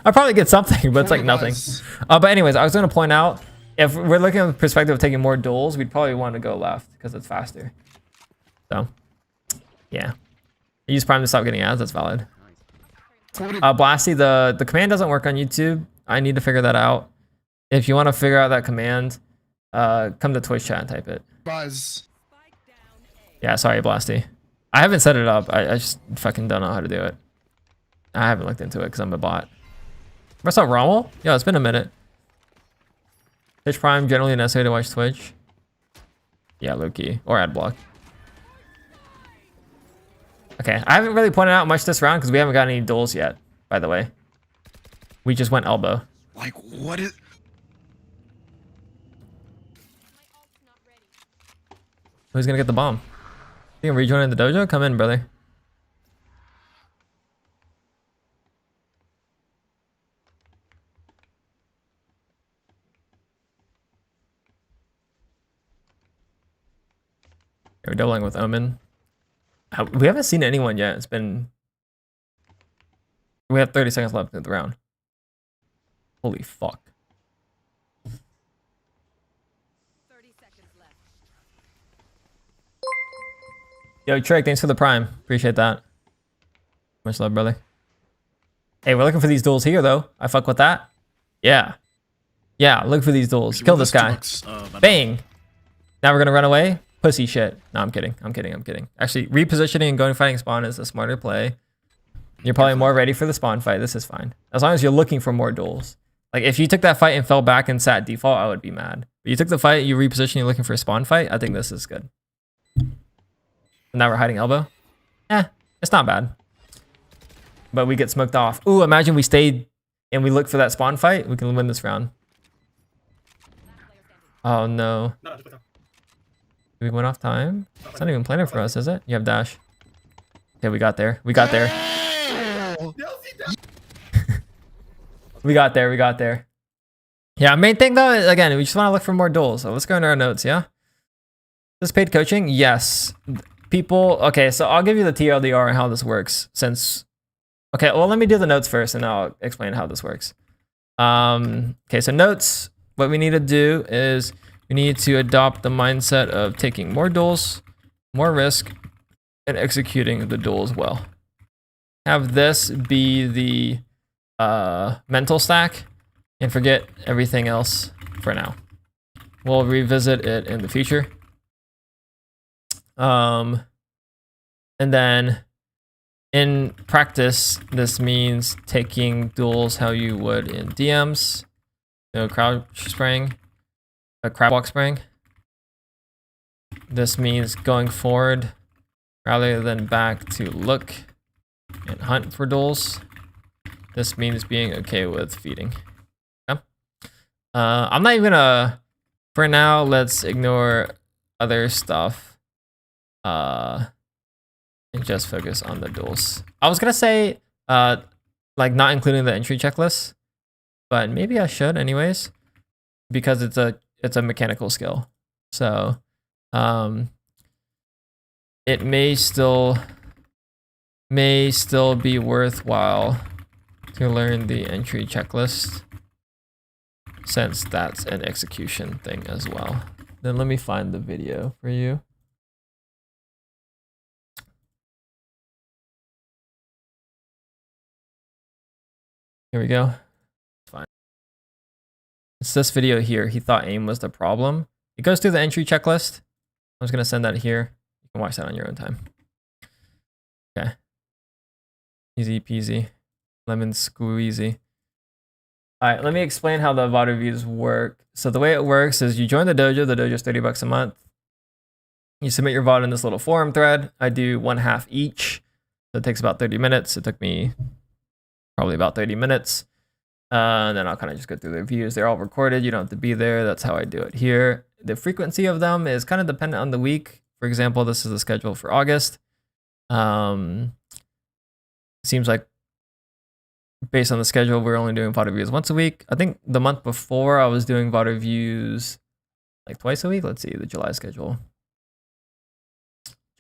I'll probably get something, but it's like nothing. But anyways, I was going to point out, if we're looking at the perspective of taking more duels, we'd probably want to go left because it's faster. So, yeah. Use Prime to stop getting ads. That's valid. Blasty, the command doesn't work on YouTube. I need to figure that out. If you want to figure out that command, come to Twitch chat and type it. Buzz. Yeah, sorry, Blasty. I haven't set it up. I just fucking don't know how to do it. I haven't looked into it because I'm a bot. What's up, Rommel? Yo, it's been a minute. Twitch Prime generally necessary to watch Twitch. Yeah, Loki or Adblock. Okay, I haven't really pointed out much this round because we haven't got any duels yet. By the way, we just went elbow. Like what is? Who's gonna get the bomb? You can rejoin the dojo? Come in, brother. We're doubling with Omen. We haven't seen anyone yet. It's been... We have 30 seconds left in the round. Holy fuck. 30 seconds left. Yo, Trick, thanks for the prime. Appreciate that. Much love, brother. Hey, we're looking for these duels here, though. I fuck with that. Yeah. Yeah, look for these duels. Kill this guy. Bang! Now we're gonna run away? Pussy shit. No, I'm kidding. I'm kidding. I'm kidding. Actually, repositioning and going fighting spawn is a smarter play. You're probably more ready for the spawn fight. This is fine. As long as you're looking for more duels. Like, if you took that fight and fell back and sat default, I would be mad. But you took the fight, you reposition, you're looking for a spawn fight, I think this is good. And now we're hiding elbow. It's not bad. But we get smoked off. Ooh, imagine we stayed and we look for that spawn fight. We can win this round. Oh, no. We went off time? It's not even planning for us, is it? You have dash. Okay, we got there. We got there. We got there. We got there. Yeah, main thing though, again, we just want to look for more duels. So let's go into our notes, yeah? This paid coaching? Yes. People, okay, so I'll give you the TLDR and how this works since... Okay, well, let me do the notes first and I'll explain how this works. Okay, so notes, what we need to do is we need to adopt the mindset of taking more duels, more risk, and executing the duels well. Have this be the mental stack and forget everything else for now. We'll revisit it in the future. And then in practice, this means taking duels how you would in DMs. No crouch spraying, a crab walk spraying. This means going forward rather than back to look and hunt for duels. This means being okay with feeding. Yeah. I'm not even gonna, for now, let's ignore other stuff. And just focus on the duels. I was gonna say, like not including the entry checklist, but maybe I should anyways, because it's a mechanical skill. So, it may still be worthwhile to learn the entry checklist, since that's an execution thing as well. Then let me find the video for you. Here we go. It's fine. It's this video here. He thought aim was the problem. It goes through the entry checklist. I'm just gonna send that here. You can watch that on your own time. Okay. Easy peasy. Lemon squeezy. All right, let me explain how the VOD reviews work. So the way it works is you join the dojo's $30 a month. You submit your VOD in this little forum thread. I do 1/2 each. So it takes about 30 minutes. It took me probably about 30 minutes. And then I'll kind of just go through the reviews. They're all recorded. You don't have to be there. That's how I do it here. The frequency of them is kind of dependent on the week. For example, this is the schedule for August. Seems like based on the schedule, we're only doing VOD reviews once a week. I think the month before I was doing VOD reviews like twice a week. Let's see the July schedule.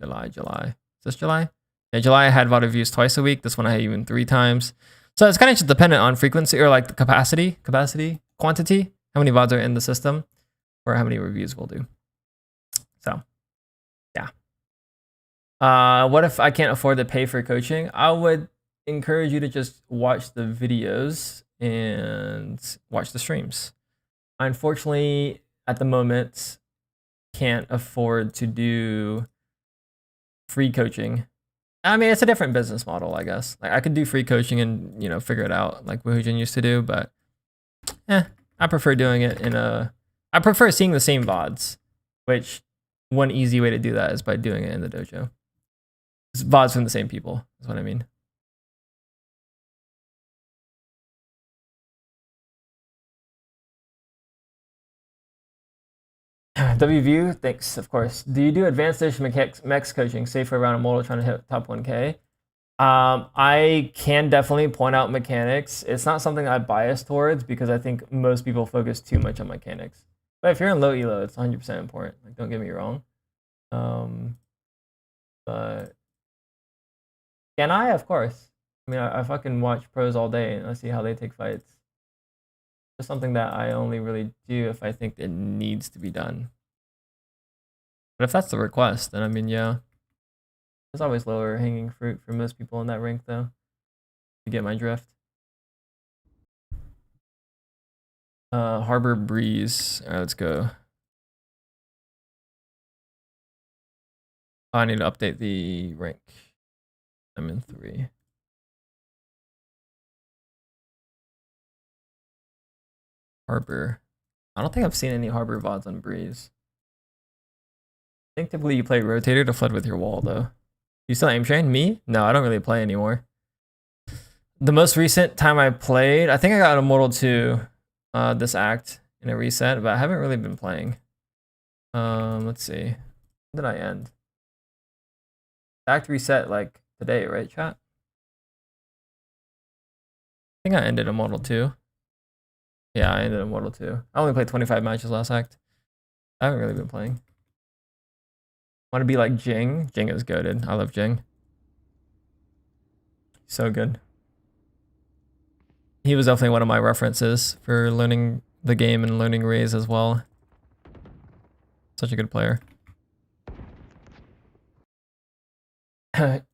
July. Is this July? Yeah, July I had VOD reviews twice a week. This one I had even 3 times. So it's kind of just dependent on frequency, or like the quantity, how many VODs are in the system, or how many reviews we'll do. So, yeah. What if I can't afford to pay for coaching? I would encourage you to just watch the videos and watch the streams. I unfortunately, at the moment, can't afford to do free coaching. I mean, it's a different business model, I guess. Like, I could do free coaching and, you know, figure it out like Woohoojin used to do, but I prefer doing it I prefer seeing the same VODs, which one easy way to do that is by doing it in the dojo. It's VODs from the same people, is what I mean. WView, thanks, of course. Do you do advanced dish mechs coaching, say for around a modal trying to hit top 1K? I can definitely point out mechanics. It's not something I bias towards because I think most people focus too much on mechanics. But if you're in low elo, it's 100% important. Like, don't get me wrong. But can I? Of course. I mean, I fucking watch pros all day and I see how they take fights. It's something that I only really do if I think it needs to be done. But if that's the request, then I mean, yeah. There's always lower hanging fruit for most people in that rank, though. You get my drift. Harbor Breeze. All right, let's go. Oh, I need to update the rank. I'm in 3. Harbor. I don't think I've seen any Harbor VODs on Breeze. I think typically you play Rotator to flood with your wall, though. You still aim train? Me? No, I don't really play anymore. The most recent time I played, I think I got Immortal 2 this act in a reset, but I haven't really been playing. Let's see. When did I end? Act reset like today, right, chat? I think I ended Immortal 2. Yeah, I ended Immortal 2. I only played 25 matches last act. I haven't really been playing. Want to be like Jing? Jing is goated. I love Jing. So good. He was definitely one of my references for learning the game and learning Raze as well. Such a good player.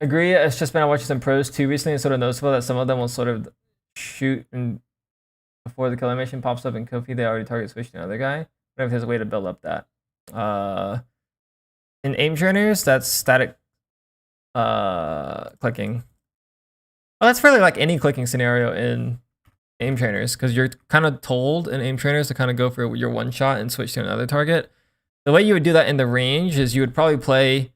Agree. It's just been I watching some pros too recently. It's sort of noticeable that some of them will sort of shoot and before the kill animation pops up in Kofi, they already target switch to another guy. But if there's a way to build up that. In aim trainers, that's static clicking. Well, that's really like any clicking scenario in aim trainers, because you're kind of told in aim trainers to kind of go for your one shot and switch to another target. The way you would do that in the range is you would probably play.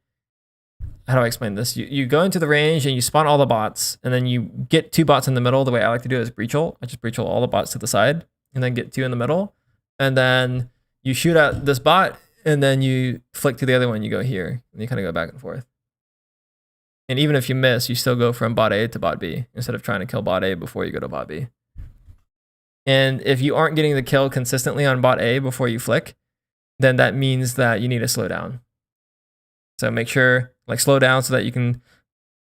How do I explain this? You go into the range and you spawn all the bots, and then you get 2 bots in the middle. The way I like to do it is breach ult. I just breach ult all the bots to the side, and then get 2 in the middle, and then you shoot at this bot, and then you flick to the other one. You go here, and you kind of go back and forth. And even if you miss, you still go from bot A to bot B instead of trying to kill bot A before you go to bot B. And if you aren't getting the kill consistently on bot A before you flick, then that means that you need to slow down. So make sure, like, slow down so that you can,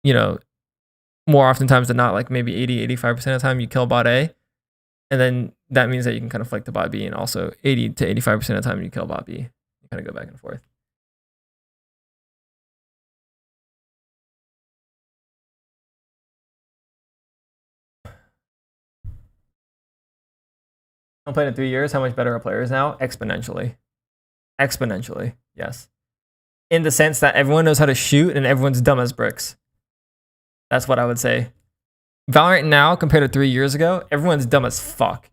you know, more oftentimes than not, like maybe 80-85% of the time you kill bot A. And then that means that you can kind of flick to bot B, and also 80 to 85% of the time you kill bot B. You kind of go back and forth. I played in 3 years. How much better are players now? Exponentially. Exponentially, yes. In the sense that everyone knows how to shoot and everyone's dumb as bricks. That's what I would say. Valorant now, compared to 3 years ago, everyone's dumb as fuck.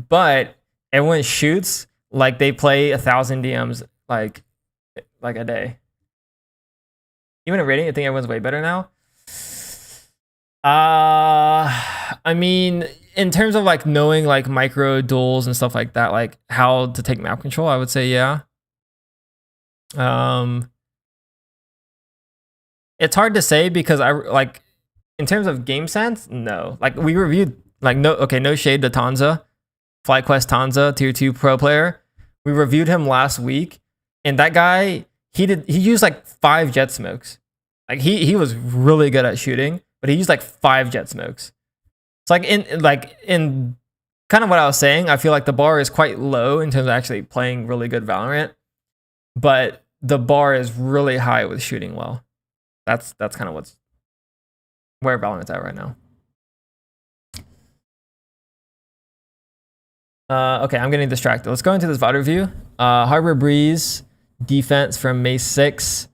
But everyone shoots like they play 1,000 DMs like a day. Even in rating, I think everyone's way better now. I mean, in terms of like knowing like micro duels and stuff like that, like how to take map control, I would say yeah. It's hard to say because I like in terms of game sense, no. Like we reviewed like no shade to Tanza, FlyQuest Tanza, tier 2 pro player. We reviewed him last week, and that guy he used like 5 jet smokes. Like he was really good at shooting, but he used like 5 jet smokes. It's like in kind of what I was saying, I feel like the bar is quite low in terms of actually playing really good Valorant, but the bar is really high with shooting well. That's kind of where Valorant's at right now. Okay, I'm getting distracted. Let's go into this VOD review. Harbor Breeze defense from May 6.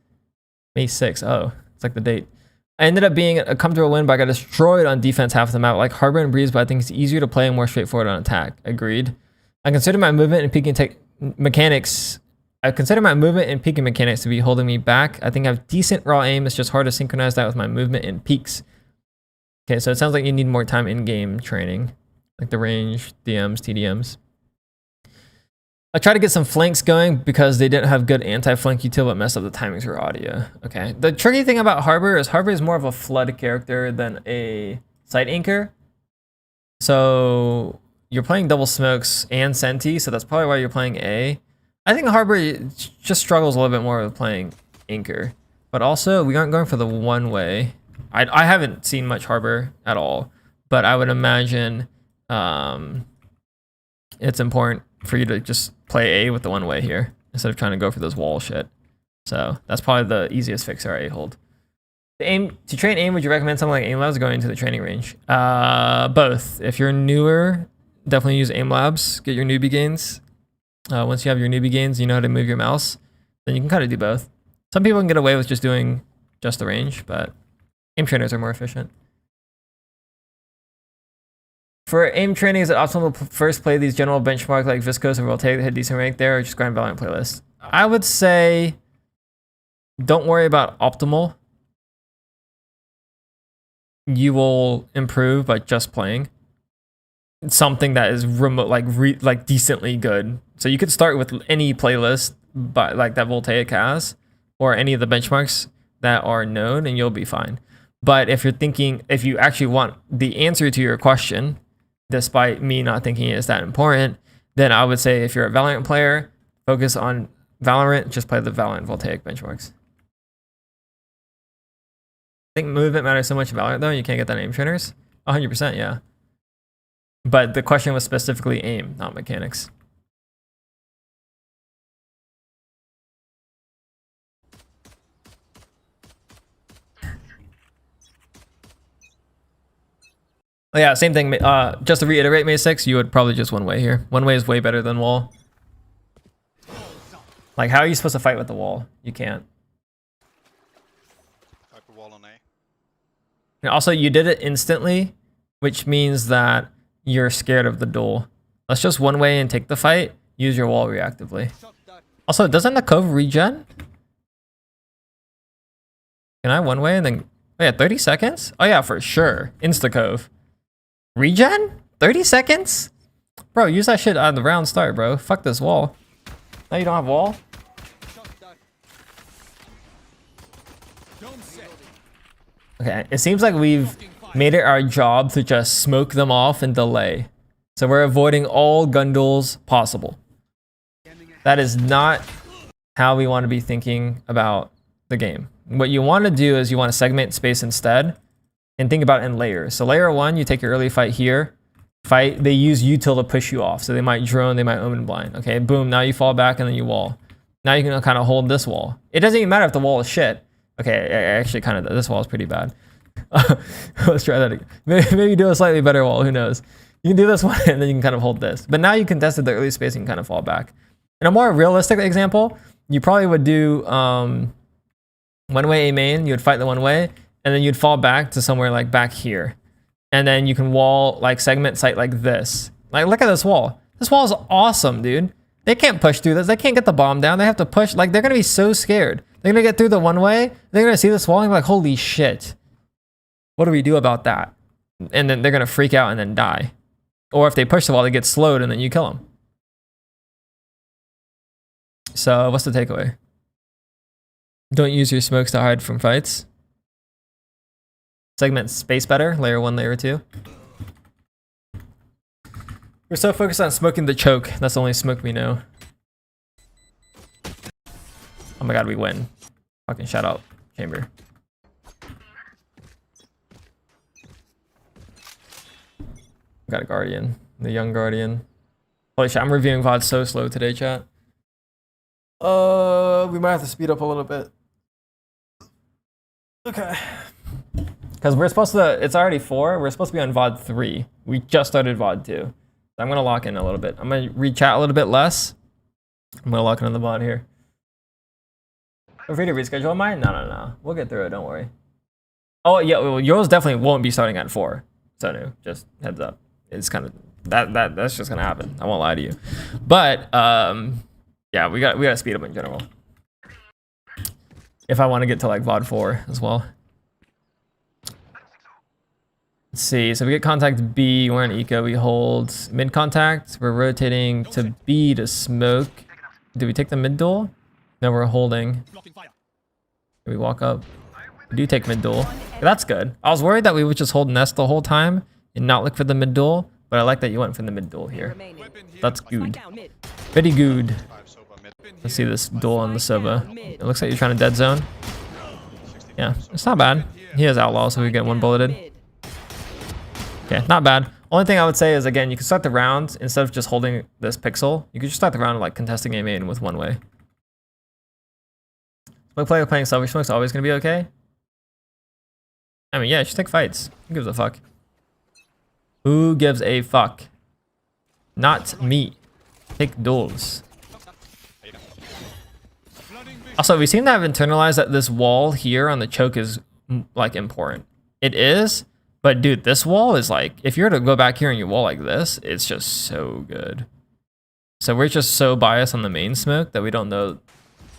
May 6. Oh, it's like the date. I ended up being a comfortable win, but I got destroyed on defense half the map. Like Harbor and Breeze, but I think it's easier to play and more straightforward on attack. Agreed. I consider my movement and peeking mechanics. I consider my movement and peeking mechanics to be holding me back. I think I have decent raw aim. It's just hard to synchronize that with my movement and peaks. Okay, so it sounds like you need more time in-game training, like the range, DMs, TDMs. I tried to get some flanks going because they didn't have good anti-flank util, but messed up the timings for audio. Okay. The tricky thing about Harbor is more of a flood character than a site anchor. So you're playing double smokes and Senti, so that's probably why you're playing A. I think Harbor just struggles a little bit more with playing anchor. But also, we aren't going for the one way. I haven't seen much Harbor at all, but I would imagine it's important for you to just play A with the one way here instead of trying to go for this wall shit. So that's probably the easiest fix our A hold. To train aim, would you recommend something like aim labs or going into the training range? Both. If you're newer, definitely use aim labs. Get your newbie gains. Once you have your newbie gains, you know how to move your mouse, then you can kind of do both. Some people can get away with just doing just the range, but aim trainers are more efficient. For aim training, is it optimal to first play these general benchmark like Viscos and Voltaic that hit decent rank there, or just grind Valiant playlist? I would say don't worry about optimal. You will improve by just playing something that is remote, like decently good. So you could start with any playlist, but like that Voltaic has, or any of the benchmarks that are known, and you'll be fine. But if you actually want the answer to your question, despite me not thinking it is that important, then I would say if you're a Valorant player, focus on Valorant, just play the Valorant Voltaic benchmarks. I think movement matters so much in Valorant though, you can't get that in aim trainers. 100%, yeah. But the question was specifically aim, not mechanics. Oh, yeah, same thing. Just to reiterate, May 6, you would probably just one way here. One way is way better than wall. Like, how are you supposed to fight with the wall? You can't. Type of wall on A. And also, you did it instantly, which means that you're scared of the duel. Let's just one way and take the fight. Use your wall reactively. Also, doesn't the cove regen? Can I one way and then... Oh yeah, 30 seconds? Oh yeah, for sure. Insta cove. Regen? 30 seconds? Bro, use that shit on the round start, bro. Fuck this wall. Now you don't have wall? Okay, it seems like we've made it our job to just smoke them off and delay. So we're avoiding all gun duels possible. That is not how we want to be thinking about the game. What you want to do is you want to segment space instead and think about it in layers. So layer 1, you take your early fight here. They use util to push you off. So they might drone, they might omen blind. Okay, boom, now you fall back and then you wall. Now you can kind of hold this wall. It doesn't even matter if the wall is shit. Okay, actually kind of, this wall is pretty bad. Let's try that again. Maybe do a slightly better wall, who knows. You can do this one and then you can kind of hold this. But now you contested the early space and you can kind of fall back. In a more realistic example, you probably would do one-way A main, you would fight the one way, and then you'd fall back to somewhere like back here. And then you can wall, like segment site like this. Like, look at this wall. This wall is awesome, dude. They can't push through this. They can't get the bomb down. They have to push. Like, they're going to be so scared. They're going to get through the one way. They're going to see this wall and be like, holy shit. What do we do about that? And then they're going to freak out and then die. Or if they push the wall, they get slowed and then you kill them. So what's the takeaway? Don't use your smokes to hide from fights. Segment space better, layer 1, layer 2. We're so focused on smoking the choke. That's the only smoke we know. Oh my god, we win. Fucking shout out, chamber. Got a guardian, the young guardian. Holy shit, I'm reviewing VOD so slow today, chat. We might have to speed up a little bit. Okay. Because we're supposed to, it's already 4, we're supposed to be on VOD 3. We just started VOD 2. So I'm going to lock in a little bit. I'm going to read chat a little bit less. I'm going to lock in on the VOD here. Feel free to reschedule mine? No. We'll get through it, don't worry. Oh, yeah, well, yours definitely won't be starting at 4. So, just heads up. It's kind of, that's just going to happen. I won't lie to you. But, yeah, we got to speed up in general. If I want to get to like VOD 4 as well. Let's see, so we get contact B, we're in eco, we hold mid contact, we're rotating to B to smoke. Do we take the mid duel? No, we're holding. Do we walk up? We do take mid duel. That's good. I was worried that we would just hold nest the whole time and not look for the mid duel, but I like that you went for the mid duel here. That's good. Very good. Let's see this duel on the Sova. It looks like you're trying to dead zone. Yeah, it's not bad. He has outlaw, so we get one bulleted. Okay, not bad. Only thing I would say is, again, you can start the round, instead of just holding this pixel, you could just start the round like contesting A main with one way. Smoke player playing Selfish Smoke's always going to be okay? I mean, yeah, just take fights. Who gives a fuck? Who gives a fuck? Not me. Take duels. Also, we seem to have internalized that this wall here on the choke is like important. It is. But dude, this wall is like, if you were to go back here and you wall like this, it's just so good. So we're just so biased on the main smoke that we don't know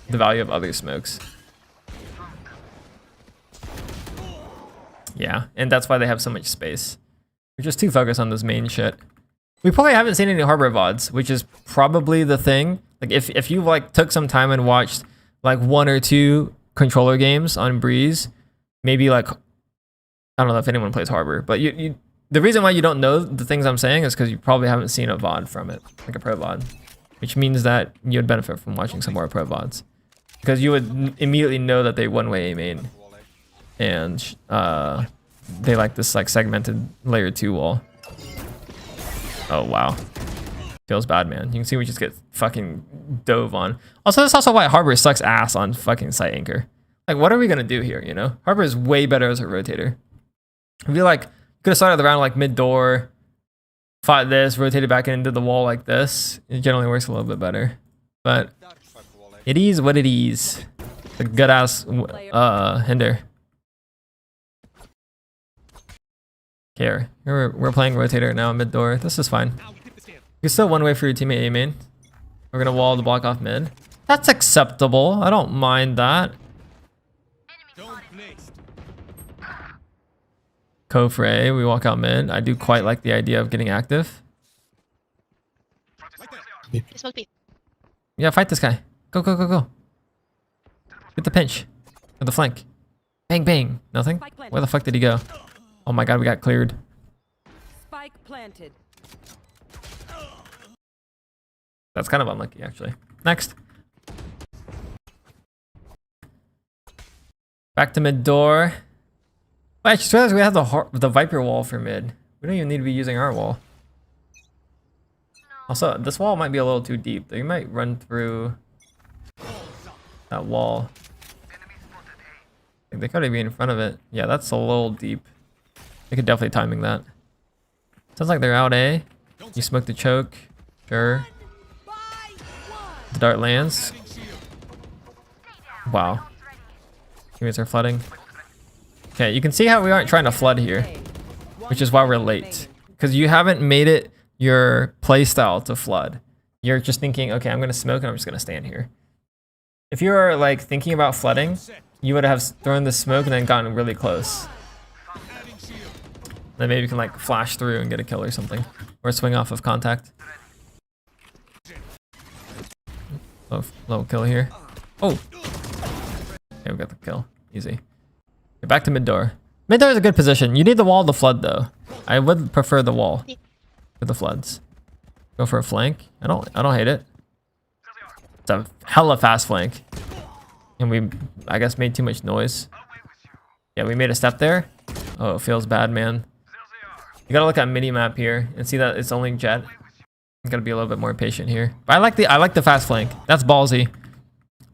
the value of other smokes. Yeah, and that's why they have so much space. We're just too focused on this main shit. We probably haven't seen any harbor VODs, which is probably the thing. Like if you like took some time and watched like 1 or 2 controller games on Breeze, maybe like, I don't know if anyone plays Harbor, but the reason why you don't know the things I'm saying is because you probably haven't seen a VOD from it, like a pro VOD, which means that you would benefit from watching some more pro VODs, because you would immediately know that they one-way A main, and they like this like segmented layer 2 wall. Oh wow, feels bad, man. You can see we just get fucking dove on. Also, that's also why Harbor sucks ass on fucking site anchor. Like, what are we gonna do here? You know, Harbor is way better as a rotator. I feel like you could have started the round like mid door, fought this, rotated back into the wall like this. It generally works a little bit better, but it is what it is. A good ass hinder. Here, we're playing rotator now mid door. This is fine. You can still one way for your teammate A main. We're gonna wall the block off mid. That's acceptable. I don't mind that. Kofre, we walk out mid. I do quite like the idea of getting active. Smoke B. Yeah, fight this guy. Go, go, go, go. Get the pinch. With the flank. Bang, bang. Nothing? Where the fuck did he go? Oh my god, we got cleared. Spike planted. That's kind of unlucky, actually. Next. Back to mid door. Well, I just realized we have the Viper wall for mid. We don't even need to be using our wall. Also, this wall might be a little too deep. They might run through that wall. I think they could be in front of it. Yeah, that's a little deep. They could definitely timing that. Sounds like they're out A. You smoke the choke. Sure. The dart lands. Wow. Teammates are flooding. Okay, you can see how we aren't trying to flood here, which is why we're late. Because you haven't made it your playstyle to flood. You're just thinking, okay, I'm going to smoke and I'm just going to stand here. If you were like thinking about flooding, you would have thrown the smoke and then gotten really close. Then maybe you can like flash through and get a kill or something. Or swing off of contact. Oh, low kill here. Oh! Okay, we got the kill. Easy. Okay, back to mid door. Mid door is a good position. You need the wall to flood though. I would prefer the wall for the floods. Go for a flank. I don't hate it. It's a hella fast flank. And we, I guess, made too much noise. Yeah, we made a step there. Oh, it feels bad, man. You gotta look at mini map here and see that it's only jet. You gotta be a little bit more patient here. But I like the fast flank. That's ballsy.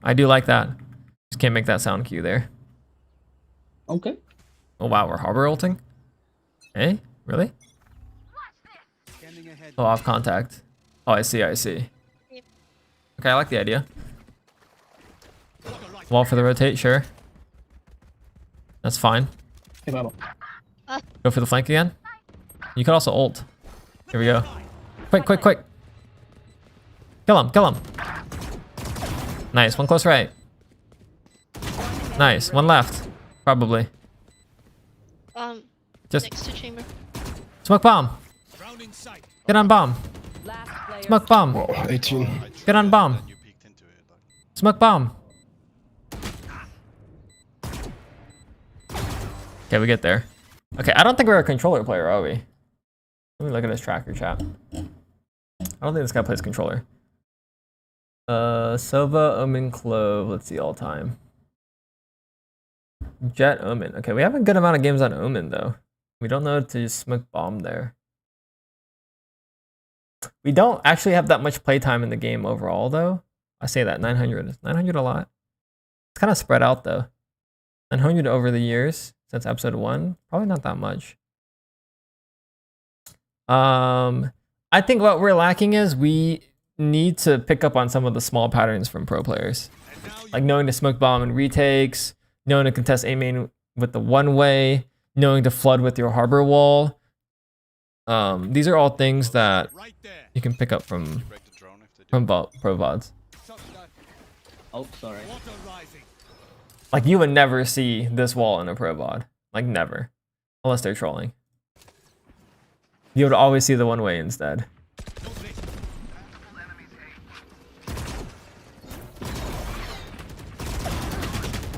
I do like that. Just can't make that sound cue there. Okay. Oh wow, we're harbor ulting? Hey, really? Oh, off contact. Oh, I see, I see. Okay, I like the idea. Wall for the rotate, sure. That's fine. Hey, Baba. Go for the flank again. You could also ult. Here we go. Quick, quick, quick. Kill him, kill him. Nice, one close right. Nice, one left. Probably. Just Next to chamber. smoke bomb. Get on bomb. Last player. Smoke bomb. Whoa, 18. Get on bomb. Smoke bomb. Okay, we get there. Okay, I don't think we're a controller player, are we? Let me look at his tracker chat. I don't think this guy plays controller. Sova, Omen, Clove. Let's see, all time. Jet, Omen. Okay, we have a good amount of games on Omen, though. We don't know to smoke bomb there. We don't actually have that much playtime in the game overall, though. I say that, 900. 900 a lot. It's kind of spread out, though. 900 over the years since episode 1. Probably not that much. I think what we're lacking is we need to pick up on some of the small patterns from pro players. Like knowing to smoke bomb and retakes, knowing to contest A main with the one way, knowing to flood with your harbor wall. These are all things that you can pick up from pro VODs. Oh, sorry. Like you would never see this wall in a pro VOD. Like never. Unless they're trolling. You would always see the one way instead.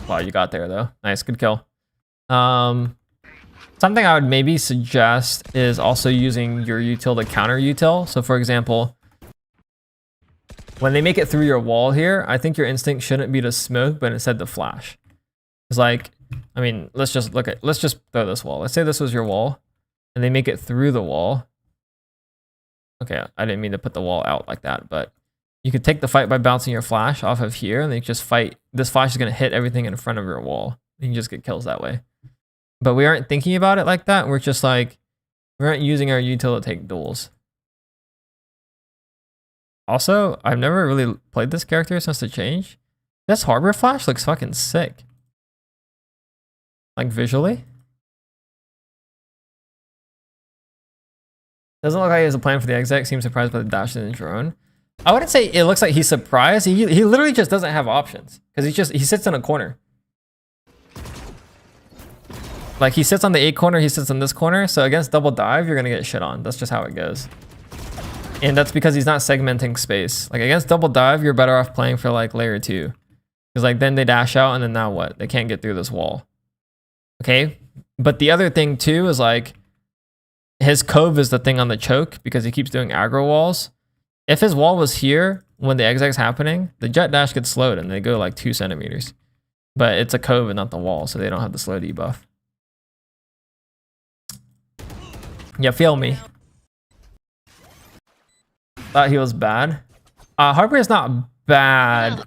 Wow, you got there though. Nice, good kill. Something I would maybe suggest is also using your util to counter util. So for example, when they make it through your wall here, I think your instinct shouldn't be to smoke, but instead to flash. It's like, I mean, let's just throw this wall. Let's say this was your wall and they make it through the wall. Okay, I didn't mean to put the wall out like that, but you could take the fight by bouncing your flash off of here and they just fight. This flash is going to hit everything in front of your wall. You can just get kills that way. But we aren't thinking about it like that. We're just like, we aren't using our util to take duels. Also, I've never really played this character since the change. This harbor flash looks fucking sick. Like visually. Doesn't look like he has a plan for the exec. Seems surprised by the dash in the drone. I wouldn't say it looks like he's surprised. He literally just doesn't have options because he sits in a corner. Like he sits on the A corner, he sits in this corner. So against double dive, you're gonna get shit on. That's just how it goes. And that's because he's not segmenting space. Like against double dive, you're better off playing for like layer 2. Because like then they dash out and then now what? They can't get through this wall. Okay? But the other thing too is like his cove is the thing on the choke because he keeps doing aggro walls. If his wall was here when the exec's happening, the jet dash gets slowed and they go like 2 centimeters. But it's a cove and not the wall, so they don't have the slow debuff. Yeah, feel me. Thought he was bad. Harbor is not bad.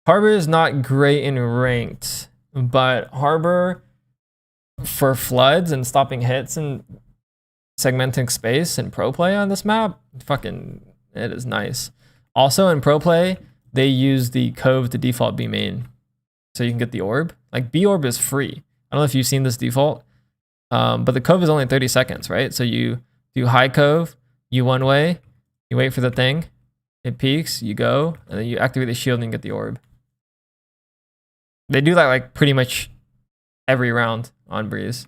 Harbor is not great in ranked, but Harbor for floods and stopping hits and segmenting space and pro play on this map, fucking, it is nice. Also in pro play, they use the cove to default B main, so you can get the orb. Like B orb is free. I don't know if you've seen this default, but the cove is only 30 seconds, right? So you do high cove, you one way, you wait for the thing, it peaks, you go, and then you activate the shield and you get the orb. They do that like pretty much every round on Breeze.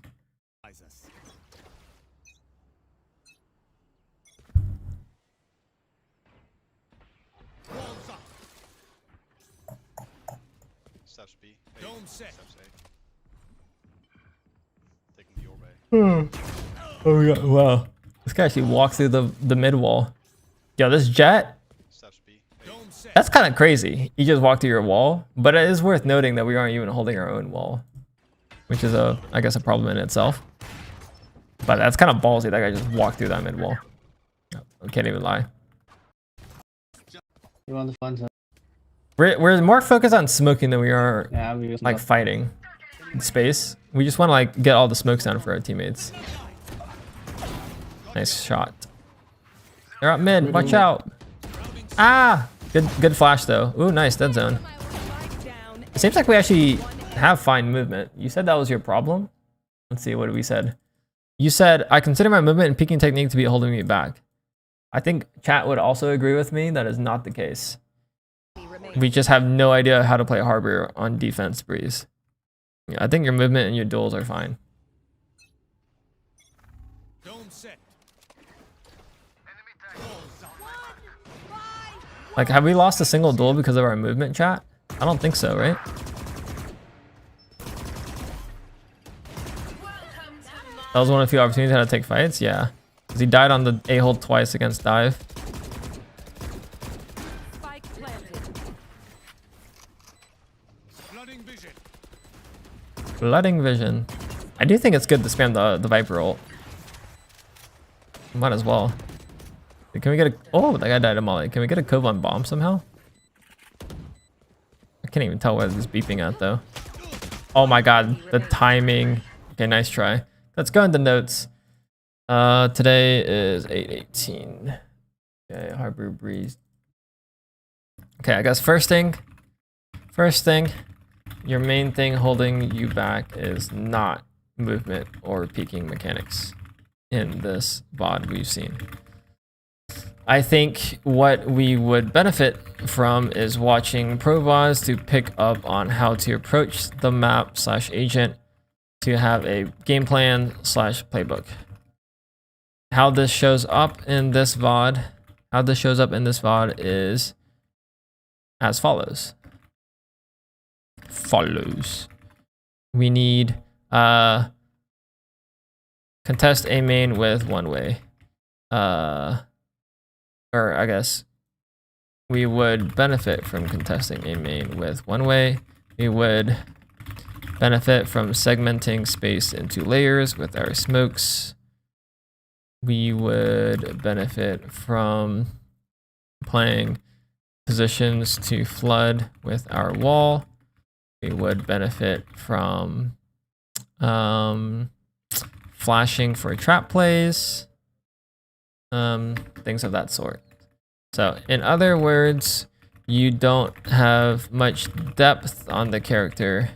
Steps B. Dome set. Steps A. Taking the orb A. Oh yeah, wow. This guy actually walked through the mid wall. Yo, this jet, Steps B. that's kind of crazy. You just walked through your wall, but it is worth noting that we aren't even holding our own wall, which is I guess a problem in itself. But that's kind of ballsy. That guy just walked through that mid wall. I can't even lie. You want the fun side? We're more focused on smoking than we are Yeah, we just like fighting in space. We just want to like get all the smokes down for our teammates. Nice shot. They're up mid. Watch out. Ah, good flash though. Ooh, nice dead zone. It seems like we actually have fine movement. You said that was your problem. Let's see, what did we said? You said I consider my movement and peeking technique to be holding me back. I think chat would also agree with me. That is not the case. We just have no idea how to play Harbor on defense, Breeze. Yeah, I think your movement and your duels are fine. Like, have we lost a single duel because of our movement, chat? I don't think so, right? That was one of the few opportunities how to take fights, yeah. Because he died on the A-hold twice against dive. Flooding vision. I do think it's good to spam the Viper ult. Might as well. Can we get a... Oh, that guy died of molly. Can we get a cove on bomb somehow? I can't even tell what it's beeping at though. Oh my god, the timing. Okay, nice try. Let's go into notes. Today is 8/18. Okay, Harbor Breeze. Okay, I guess first thing, your main thing holding you back is not movement or peaking mechanics in this VOD we've seen. I think what we would benefit from is watching pro VODs to pick up on how to approach the map / agent to have a game plan / playbook. How this shows up in this VOD, is as follows. We need contest A main with one way. Or I guess we would benefit from contesting A main with one way. We would benefit from segmenting space into layers with our smokes. We would benefit from playing positions to flood with our wall. We would benefit from flashing for trap plays. Things of that sort. So in other words, you don't have much depth on the character,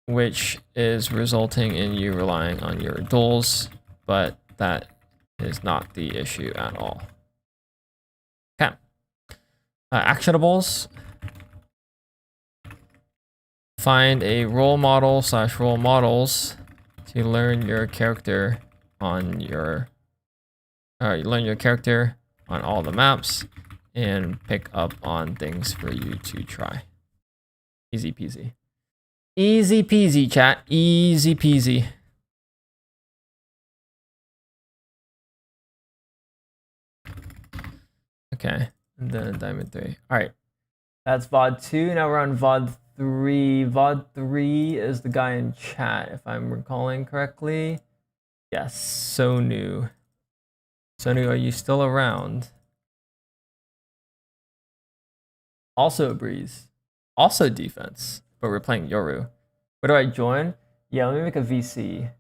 which is resulting in you relying on your duels, but that is not the issue at all. Actionables. Find a role model / role models to learn your character on your. You learn your character on all the maps and pick up on things for you to try. Easy peasy. Easy peasy, chat. Easy peasy. Okay, and then Diamond 3. All right, that's VOD 2. Now we're on VOD 3. VOD 3 is the guy in chat, if I'm recalling correctly. Yes, Sonu. Sonu, are you still around? Also Breeze. Also defense, but we're playing Yoru. Where do I join? Yeah, let me make a VC.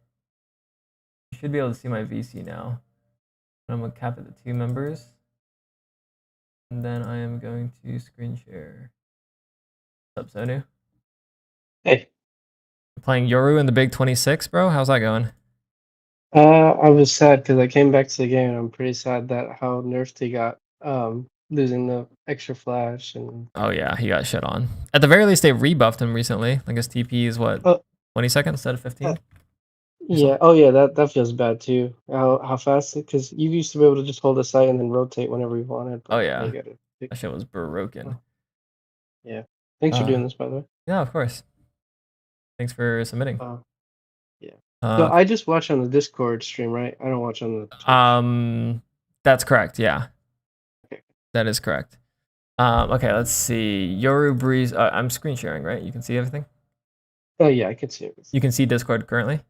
You should be able to see my VC now. I'm gonna cap it to 2 members. And then I am going to screen share. What's up, Sonu? Hey. Playing Yoru in the Big 26, bro? How's that going? I was sad because I came back to the game and I'm pretty sad that how nerfed he got, losing the extra flash and. Oh yeah, he got shit on. At the very least, they rebuffed him recently. Like his TP is what, 20 seconds instead of 15? Yeah. Oh yeah, that feels bad too. How fast? Because you used to be able to just hold a site and then rotate whenever you wanted. Oh yeah, you gotta that shit was broken. Yeah. Thanks for doing this, by the way. Yeah, of course. Thanks for submitting. Yeah. So I just watch on the Discord stream, right? I don't watch on the Twitch. That's correct. Yeah. Okay. That is correct. Okay, let's see. Yoru Breeze. I'm screen sharing, right? You can see everything. Oh yeah, I can see it. You can see Discord currently.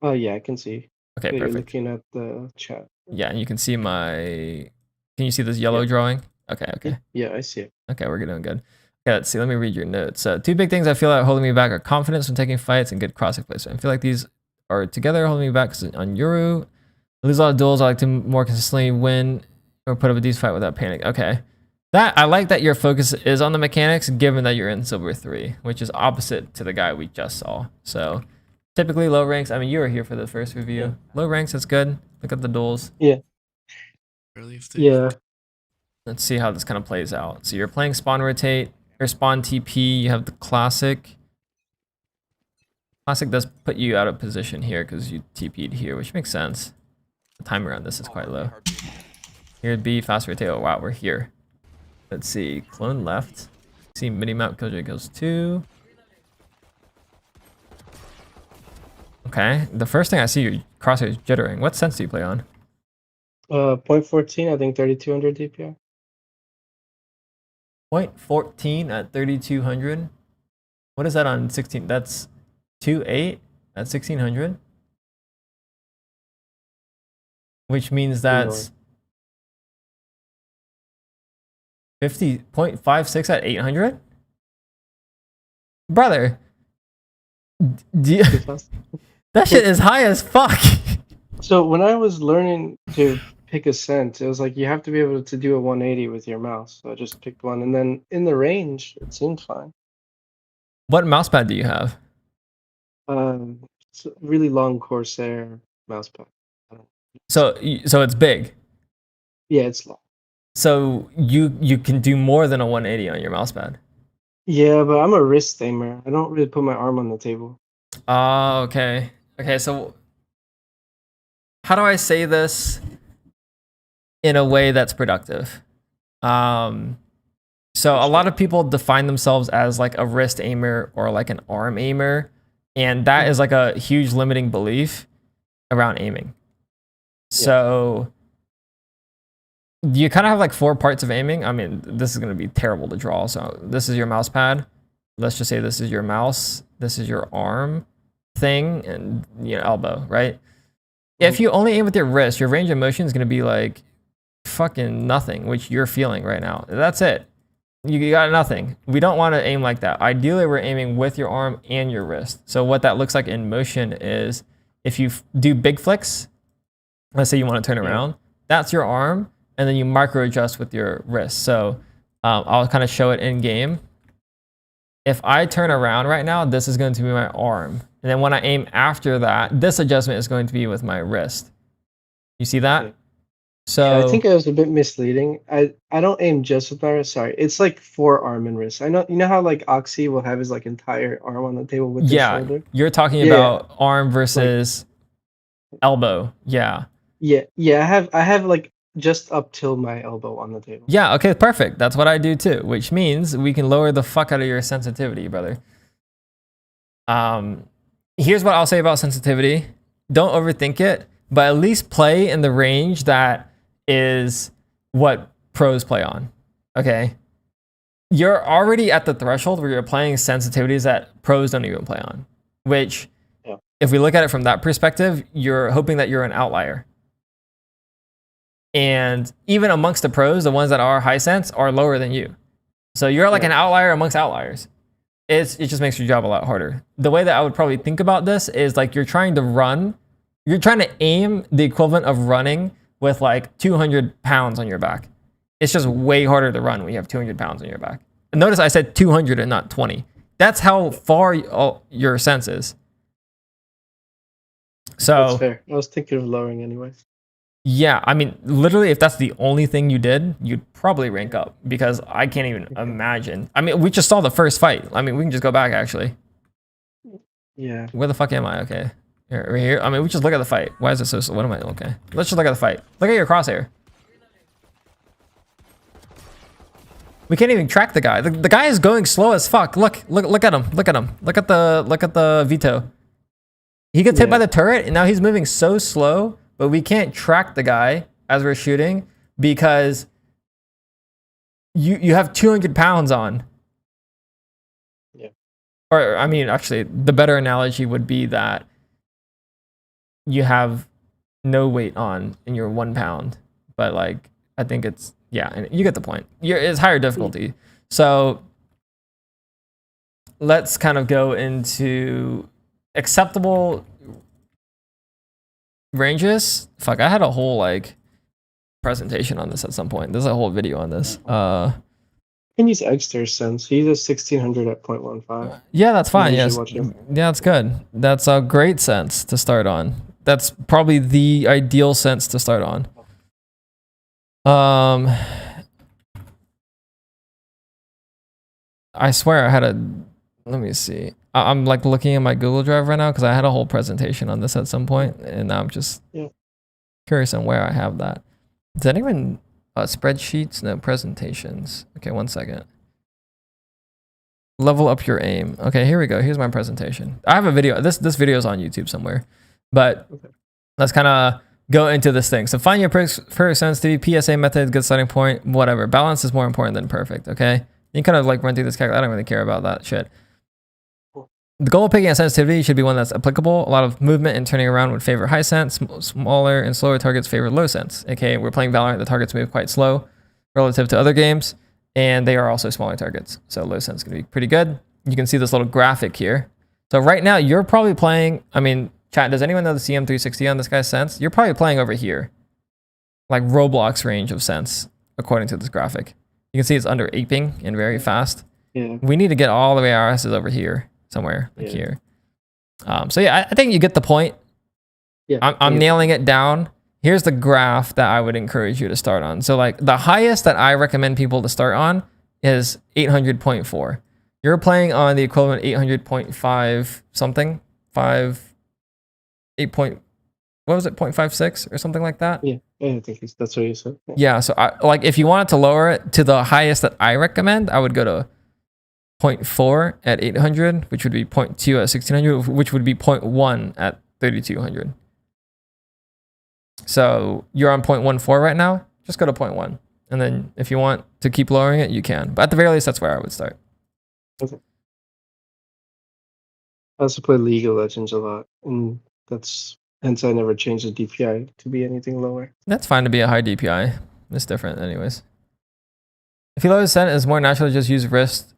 Oh yeah, I can see. Okay, So you're perfect. looking at the chat. Yeah, and you can see my. Can you see this yellow drawing? Okay. Okay. Yeah, I see it. Okay, we're doing good. Okay, let's see. Let me read your notes. 2 big things I feel like holding me back are confidence when taking fights and good crossing placement. I feel like these are together holding me back because on Yoru, I lose a lot of duels. I like to more consistently win or put up a decent fight without panic. Okay. I like that your focus is on the mechanics given that you're in Silver 3, which is opposite to the guy we just saw. So typically low ranks, I mean, you were here for the first review. Yeah. Low ranks, that's good. Look at the duels. Yeah. Yeah. Let's see how this kind of plays out. So you're playing spawn rotate or spawn TP. You have the classic. Classic does put you out of position here because you TP'd here, which makes sense. The timer on this is quite low. Here B, fast rotate. Oh wow, we're here. Let's see. Clone left. See minimap Killjoy goes 2. Okay. The first thing I see your crosshairs jittering. What sense do you play on? 0.14, I think 3200 DPI. 0.14 at 3200. What is that on 16? That's 2.8 at 1600. Which means that's 50.56 at 800. Brother, that shit is high as fuck. So when I was learning to pick a scent, it was like you have to be able to do a 180 with your mouse. So I just picked one, and then in the range, it seemed fine. What mousepad do you have? It's a really long Corsair mousepad. So it's big. Yeah, it's long. So you can do more than a 180 on your mousepad. Yeah, but I'm a wrist aimer. I don't really put my arm on the table. Oh, okay. Okay, so how do I say this in a way that's productive? So a lot of people define themselves as like a wrist aimer or like an arm aimer, and that is like a huge limiting belief around aiming. So you kind of have like 4 parts of aiming. I mean, this is going to be terrible to draw. So this is your mouse pad. Let's just say this is your mouse. This is your arm thing and elbow, right? If you only aim with your wrist, your range of motion is going to be like fucking nothing, which you're feeling right now. That's it. You got nothing. We don't want to aim like that. Ideally, we're aiming with your arm and your wrist. So what that looks like in motion is if you do big flicks, let's say you want to turn around, that's your arm, and then you micro adjust with your wrist. So I'll kind of show it in game. If I turn around right now, this is going to be my arm. And then when I aim after that, this adjustment is going to be with my wrist. You see that? So Yeah, I think it was a bit misleading. I don't aim just with my wrist. Sorry, it's like forearm and wrist. I know you know how like Oxy will have his like entire arm on the table with his yeah, shoulder. you're talking Yeah, about arm versus elbow. Yeah. yeah. I have like just up till my elbow on the table. Yeah, okay, perfect. That's what I do too, which means we can lower the fuck out of your sensitivity, brother. Here's what I'll say about sensitivity. Don't overthink it, but at least play in the range that is what pros play on. Okay? You're already at the threshold where you're playing sensitivities that pros don't even play on, which Yeah. if we look at it from that perspective, you're hoping that you're an outlier. And even amongst the pros, the ones that are high sense are lower than you. So you're like Yeah. an outlier amongst outliers. It just makes your job a lot harder. The way that I would probably think about this is like you're trying to aim the equivalent of running with like 200 pounds on your back. It's just way harder to run when you have 200 pounds on your back. And notice I said 200 and not 20. That's how far your sense is. That's So fair. I was thinking of lowering anyways. yeah, I mean, literally, if that's the only thing you did, you'd probably rank up because I can't even imagine. I mean, we just saw the first fight. I mean, we can just go back actually. Yeah. Where the fuck am I? Okay. Here, right here. I mean, we just look at the fight. Why is it so slow? What am I? Okay. Let's just look at the fight. Look at your crosshair. We can't even track the guy. The guy is going slow as fuck. Look at him. Look at him. Look at the veto. He gets hit by the turret and now he's moving so slow, but we can't track the guy as we're shooting because you have 200 pounds on. Yeah. Or I mean, actually, the better analogy would be that you have no weight on and you're 1 pound, but like I think it's yeah, and you get the point. It's higher difficulty. So let's kind of go into acceptable ranges. Fuck, I had a whole like presentation on this at some point. There's a whole video on this. You can use Exter's sense. He uses 1600 at 0.15. Yeah, that's fine. Yes. Usually watch Yeah, that's good. That's a great sense to start on. That's probably the ideal sense to start on. I swear I had a, let me see. I'm like looking at my Google Drive right now because I had a whole presentation on this at some point, and now I'm just curious on where I have that. Does anyone spreadsheets? No, presentations. Okay, 1 second. Level up your aim. Okay, here we go. Here's my presentation. I have a video. This video is on YouTube somewhere, but let's kind of go into this thing. So find your perfect sensitivity, PSA method, good starting point, whatever. Balance is more important than perfect, okay? You kind of like run through this calculation. I don't really care about that shit. The goal of picking a sensitivity should be one that's applicable. A lot of movement and turning around would favor high sense. Smaller and slower targets favor low sense. Okay, we're playing Valorant. The targets move quite slow relative to other games, and they are also smaller targets. So low sense is going to be pretty good. You can see this little graphic here. So right now, you're probably playing, I mean, chat, does anyone know the CM360 on this guy's sense? You're probably playing over here. Like Roblox range of sense, according to this graphic. You can see it's under aping and very fast. Yeah. We need to get all the way our asses over here, somewhere like here. So yeah, I think you get the point. Yeah. I'm nailing it down. Here's the graph that I would encourage you to start on. So like the highest that I recommend people to start on is 800.4. You're playing on the equivalent 800.5 something, 8 point, what was it, 0.56 or something like that? Yeah, I think that's what you said. Yeah, so like if you wanted to lower it to the highest that I recommend, I would go to 0.4 at 800, which would be 0.2 at 1600, which would be 0.1 at 3200. So you're on 0.14 right now, just go to 0.1. And then if you want to keep lowering it, you can. But at the very least, that's where I would start. Okay. I also play League of Legends a lot, and that's hence I never changed the DPI to be anything lower. That's fine to be a high DPI. It's different anyways. If you lower the set, it's more natural to just use wrist.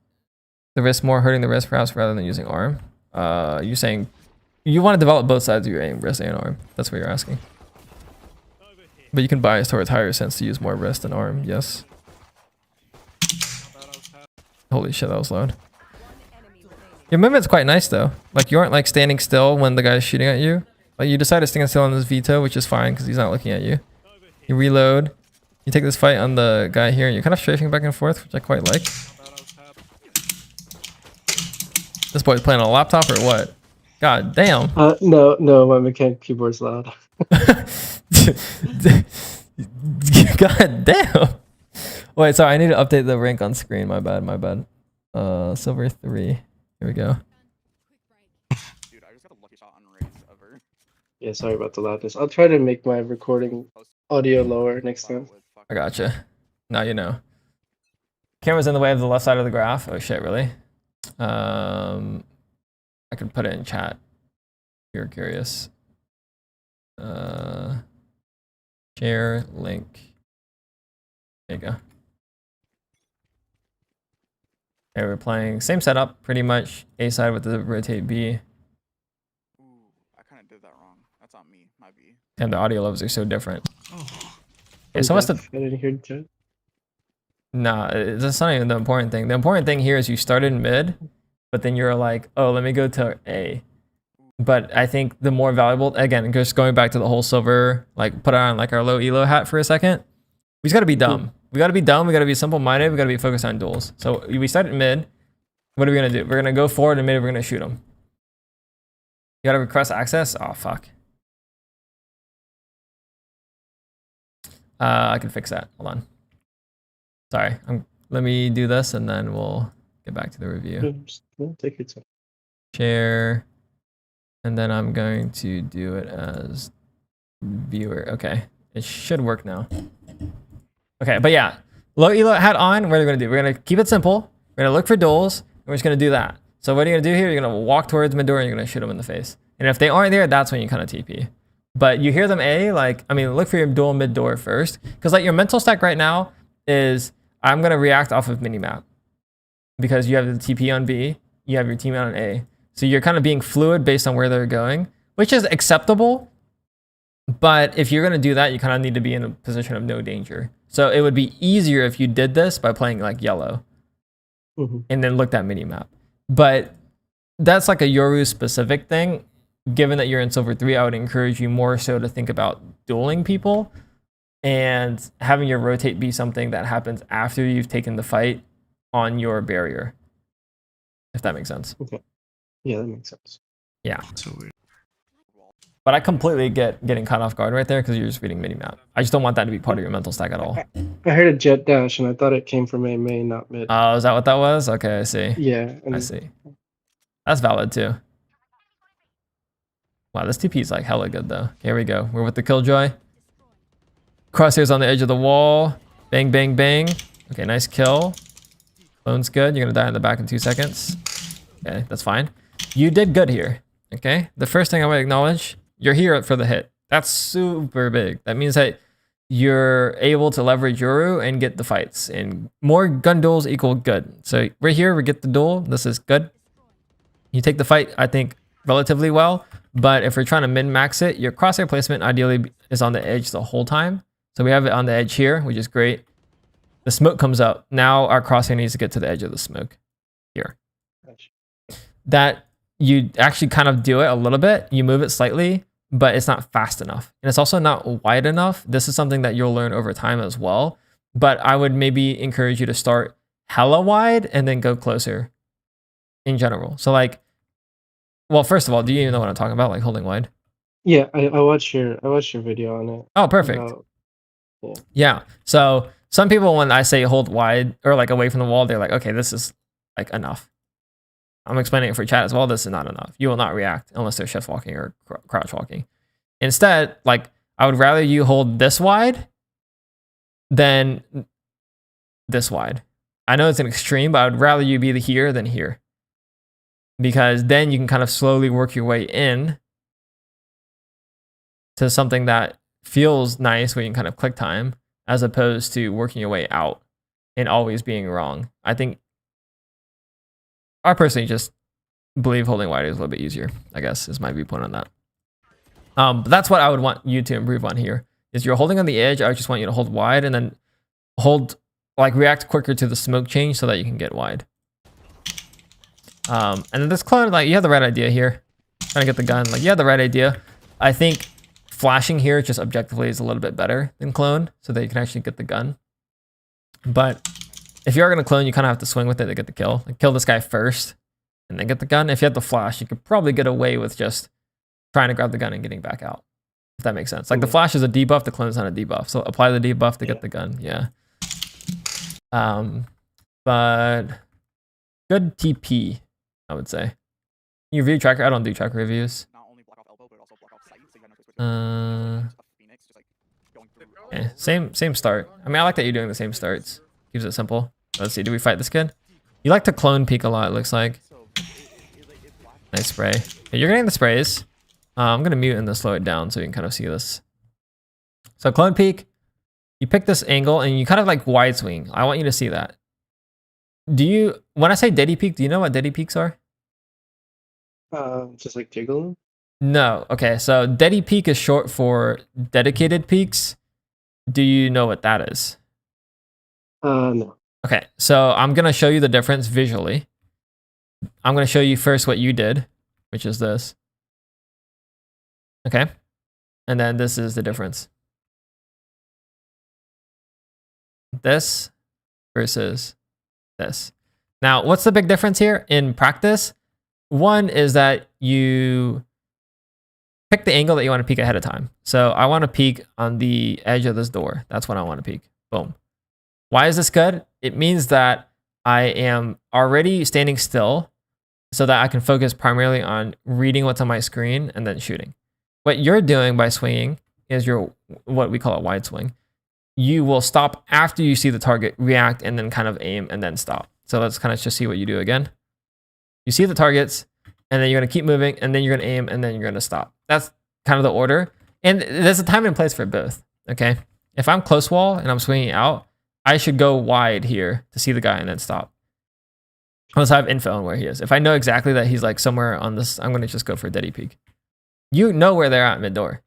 The wrist more hurting the wrist perhaps rather than using arm. You're saying you want to develop both sides of your aim, wrist and arm. That's what you're asking. But you can bias towards higher sense to use more wrist than arm, yes. Holy shit, that was loud. Your movement's quite nice though. Like you aren't like standing still when the guy's shooting at you. Like you decide to stand still on this veto, which is fine because he's not looking at you. You reload. You take this fight on the guy here. You're kind of strafing back and forth, which I quite like. This boy's playing on a laptop or what? God damn. No, my mechanic keyboard's loud. God damn. Wait, sorry, I need to update the rank on screen. My bad. Silver 3. Here we go. Dude, I just got a lucky shot on raise ever. Yeah, sorry about the loudness. I'll try to make my recording audio lower next time. I gotcha. Now you know. Camera's in the way of the left side of the graph. Oh shit, really? I could put it in chat if you're curious. Share link. There you go. Okay, we're playing same setup, pretty much. A side with the rotate B. Ooh, I kind of did that wrong. That's on me, my B. And the audio levels are so different. Oh, Okay, so what's the... I didn't hear the chat. Nah, that's not even the important thing. The important thing here is you started mid, but then you're like, oh, let me go to A. But I think the more valuable, again, just going back to the whole silver, like put on like our low elo hat for a second. We just gotta be dumb. We gotta be dumb. We gotta be simple-minded. We gotta be focused on duels. So we started mid. What are we gonna do? We're gonna go forward and mid. We're gonna shoot them. You gotta request access. Oh fuck. I can fix that. Hold on. Sorry. Let me do this and then we'll get back to the review. Take your time. Share. And then I'm going to do it as viewer. Okay. It should work now. Okay, but yeah. Low elo hat on. What are we going to do? We're going to keep it simple. We're going to look for duels. And we're just going to do that. So what are you going to do here? You're going to walk towards mid door and you're going to shoot them in the face. And if they aren't there, that's when you kind of TP. But you hear them A, like, I mean, look for your duel mid door first. Because like your mental stack right now is, I'm going to react off of minimap. Because you have the TP on B, you have your teammate on A. So you're kind of being fluid based on where they're going, which is acceptable. But if you're going to do that, you kind of need to be in a position of no danger. So it would be easier if you did this by playing like yellow and then looked at minimap. But that's like a Yoru specific thing. Given that you're in silver 3, I would encourage you more so to think about dueling people and having your rotate be something that happens after you've taken the fight on your barrier. If that makes sense. Okay. Yeah, that makes sense. Yeah. so weird. But I completely get getting caught off guard right there because you're just reading minimap. I just don't want that to be part of your mental stack at all. I heard a jet dash and I thought it came from A main, not mid. Oh, is that what that was? Okay, I see. Yeah. I see. That's valid too. Wow, this TP is like hella good though. Here we go. We're with the Killjoy. Crosshairs on the edge of the wall. Bang, bang, bang. Okay, nice kill. Clone's good. You're gonna die in the back in 2 seconds. Okay, that's fine. You did good here. Okay, the first thing I want to acknowledge, you're here for the hit. That's super big. That means that you're able to leverage Yoru and get the fights. And more gun duels equal good. So we're here, we get the duel. This is good. You take the fight, I think, relatively well. But if we're trying to min-max it, your crosshair placement ideally is on the edge the whole time. So we have it on the edge here, which is great. The smoke comes up. Now our crosshair needs to get to the edge of the smoke here. That you actually kind of do it a little bit. You move it slightly, but it's not fast enough. And it's also not wide enough. This is something that you'll learn over time as well. But I would maybe encourage you to start hella wide and then go closer in general. So like, well, first of all, do you even know what I'm talking about? Like holding wide? Yeah, I watched your video on it. Oh, perfect. Yeah. So some people, when I say hold wide or like away from the wall, they're like, okay, this is like enough. I'm explaining it for chat as well. This is not enough. You will not react unless they're shift walking or crouch walking. Instead, like I would rather you hold this wide than this wide. I know it's an extreme, but I would rather you be here than here. Because then you can kind of slowly work your way in to something that feels nice where you can kind of click time as opposed to working your way out and always being wrong. I think I personally just believe holding wide is a little bit easier, I guess, is my viewpoint on that. But that's what I would want you to improve on here. Is you're holding on the edge, I just want you to hold wide and then hold, like react quicker to the smoke change so that you can get wide. And then this clone, like you have the right idea here. Trying to get the gun, like you have the right idea. I think flashing here just objectively is a little bit better than clone, so that you can actually get the gun. But if you are going to clone, you kind of have to swing with it to get the kill. Like, kill this guy first and then get the gun. If you have the flash, you could probably get away with just trying to grab the gun and getting back out. If that makes sense. Like, the flash is a debuff, the clone is not a debuff. So apply the debuff to get the gun. Yeah. But good TP, I would say. You review tracker? I don't do tracker reviews. Not only block off elbow, but also block off sight, so you have no switch with Phoenix, just like going through. Okay, same start. I mean, I like that you're doing the same starts. Keeps it simple. Let's see, do we fight this kid? You like to clone peek a lot, it looks like. Nice spray. Okay, you're getting the sprays. I'm gonna mute and then slow it down so you can kind of see this. So clone peek, you pick this angle and you kind of like wide swing. I want you to see that. When I say deady peek, do you know what deady peeks are? Just like jiggling. No. Okay, so deady peek is short for dedicated peeks. Do you know what that is? No. Okay, so I'm gonna show you the difference visually. I'm gonna show you first what you did, which is this. Okay, and then this is the difference. This versus this. Now, what's the big difference here in practice? One is that you pick the angle that you want to peek ahead of time. So I want to peek on the edge of this door. That's what I want to peek. Boom. Why is this good? It means that I am already standing still so that I can focus primarily on reading what's on my screen and then shooting. What you're doing by swinging is what we call a wide swing. You will stop after you see the target, react, and then kind of aim and then stop. So let's kind of just see what you do again. You see the targets, and then you're going to keep moving, and then you're going to aim, and then you're going to stop. That's kind of the order. And there's a time and place for both, okay? If I'm close wall and I'm swinging out, I should go wide here to see the guy and then stop. Unless I have info on where he is. If I know exactly that he's like somewhere on this, I'm going to just go for a deady peek. You know where they're at mid-door.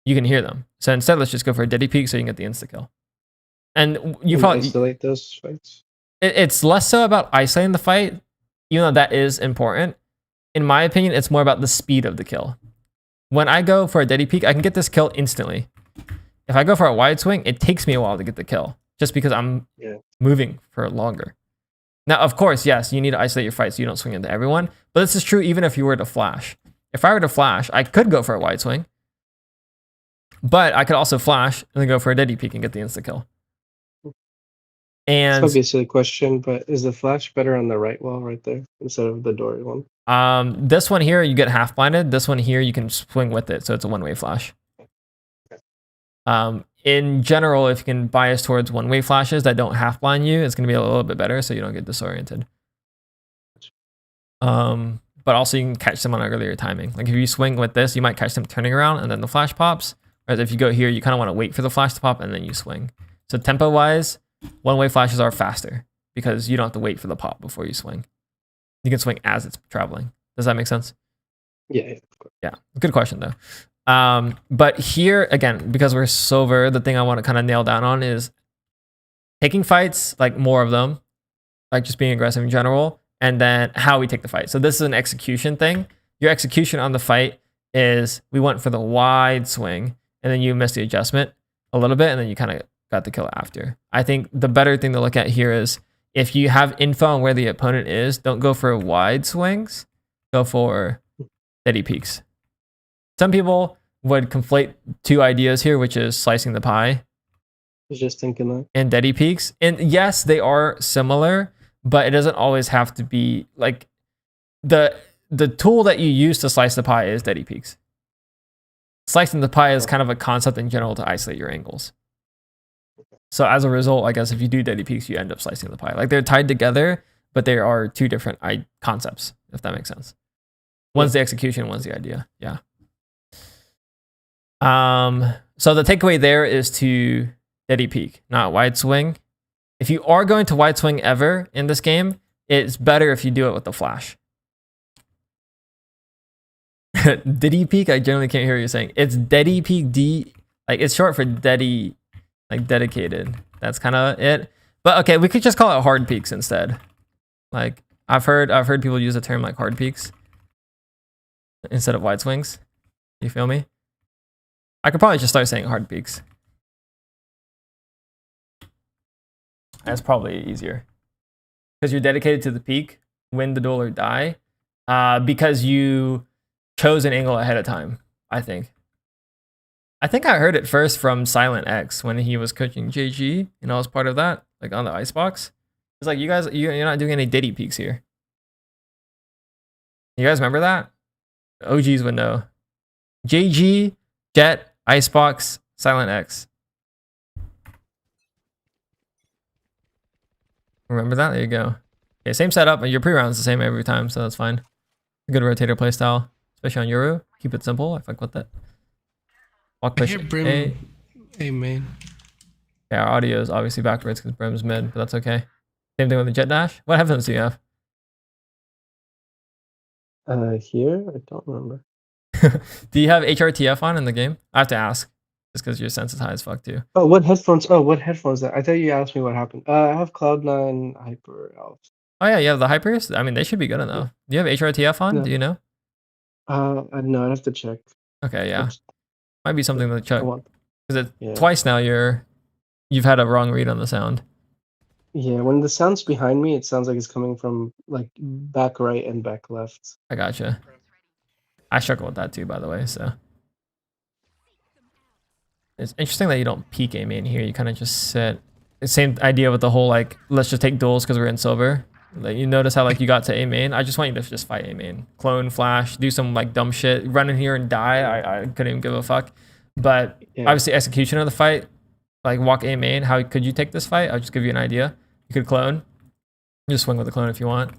You can hear them. So instead, let's just go for a deady peek so you can get the insta-kill. And you probably... isolate those fights? It's less so about isolating the fight, even though that is important. In my opinion, it's more about the speed of the kill. When I go for a deady peek, I can get this kill instantly. If I go for a wide swing, it takes me a while to get the kill, just because I'm moving for longer. Now, of course, yes, you need to isolate your fight so you don't swing into everyone, but this is true even if you were to flash. If I were to flash, I could go for a wide swing, but I could also flash and then go for a deady peek and get the insta-kill. And it's obviously a question, but is the flash better on the right wall right there instead of the door one? This one here, you get half blinded. This one here, you can swing with it, so it's a one-way flash. In general, if you can bias towards one-way flashes that don't half blind you, it's going to be a little bit better, so you don't get disoriented. But also you can catch them on earlier timing. Like if you swing with this, you might catch them turning around and then the flash pops. Whereas if you go here, you kind of want to wait for the flash to pop and then you swing. So tempo-wise, one-way flashes are faster because you don't have to wait for the pop before you swing. You can swing as it's traveling. Does that make sense? Yeah. Yeah. Good question though. But here again, because we're silver, the thing I want to kind of nail down on is taking fights, like more of them, like just being aggressive in general, and then how we take the fight. So this is an execution thing. Your execution on the fight is we went for the wide swing and then you missed the adjustment a little bit and then you kind of got the kill after. I think the better thing to look at here is if you have info on where the opponent is, don't go for wide swings, go for steady peaks. Some people would conflate two ideas here, which is slicing the pie. I was just thinking that. And deady peaks. And yes, they are similar, but it doesn't always have to be like the tool that you use to slice the pie is deady peaks. Slicing the pie is kind of a concept in general to isolate your angles. So as a result, I guess if you do deady peaks, you end up slicing the pie. Like they're tied together, but they are two different concepts, if that makes sense. One's the execution, one's the idea. Yeah. So the takeaway there is to deady peak, not wide swing. If you are going to wide swing ever in this game, it's better if you do it with the flash. Deady peak, I generally can't hear what you're saying. It's deady peak, like it's short for deady, like dedicated. That's kind of it. But okay, we could just call it hard peaks instead. Like I've heard people use the term like hard peaks instead of wide swings. You feel me? I could probably just start saying hard peaks. That's probably easier. Because you're dedicated to the peak, win the duel or die. Because you chose an angle ahead of time, I think. I think I heard it first from Silent X when he was coaching JG, and I was part of that, like on the icebox. It's like, you guys, you're not doing any Diddy peaks here. You guys remember that? OGs would know. JG, Jet, Icebox, Silent X. Remember that? There you go. Okay, same setup. Your pre-round's the same every time, so that's fine. A good rotator playstyle, especially on Euro. Keep it simple. I fuck with that. Walk push A. Hey, man. Yeah, our audio is obviously backwards because Brim's mid, but that's okay. Same thing with the jet dash. What headphones do you have? Here? I don't remember. Do you have HRTF on in the game? I have to ask, just because your sense is high as fuck too. Oh, what headphones? Oh, what headphones? I thought you asked me what happened. I have Cloud9 Hyper Elf. Oh yeah, you have the hypers? I mean, they should be good enough. Do you have HRTF on? No. Do you know? No, I'd have to check. Okay, yeah. Oops. Might be something to I check. want. Because Yeah. twice now you've had a wrong read on the sound. Yeah, when the sound's behind me, it sounds like it's coming from like back right and back left. I gotcha. I struggle with that too, by the way, so. It's interesting that you don't peek A main here. You kind of just sit. The same idea with the whole, like, let's just take duels because we're in silver. Like, you notice how, like, you got to A main. I just want you to just fight A main. Clone, flash, do some, like, dumb shit. Run in here and die. I couldn't even give a fuck. But Yeah. obviously execution of the fight, like, walk A main. How could you take this fight? I'll just give you an idea. You could clone. Just swing with the clone if you want.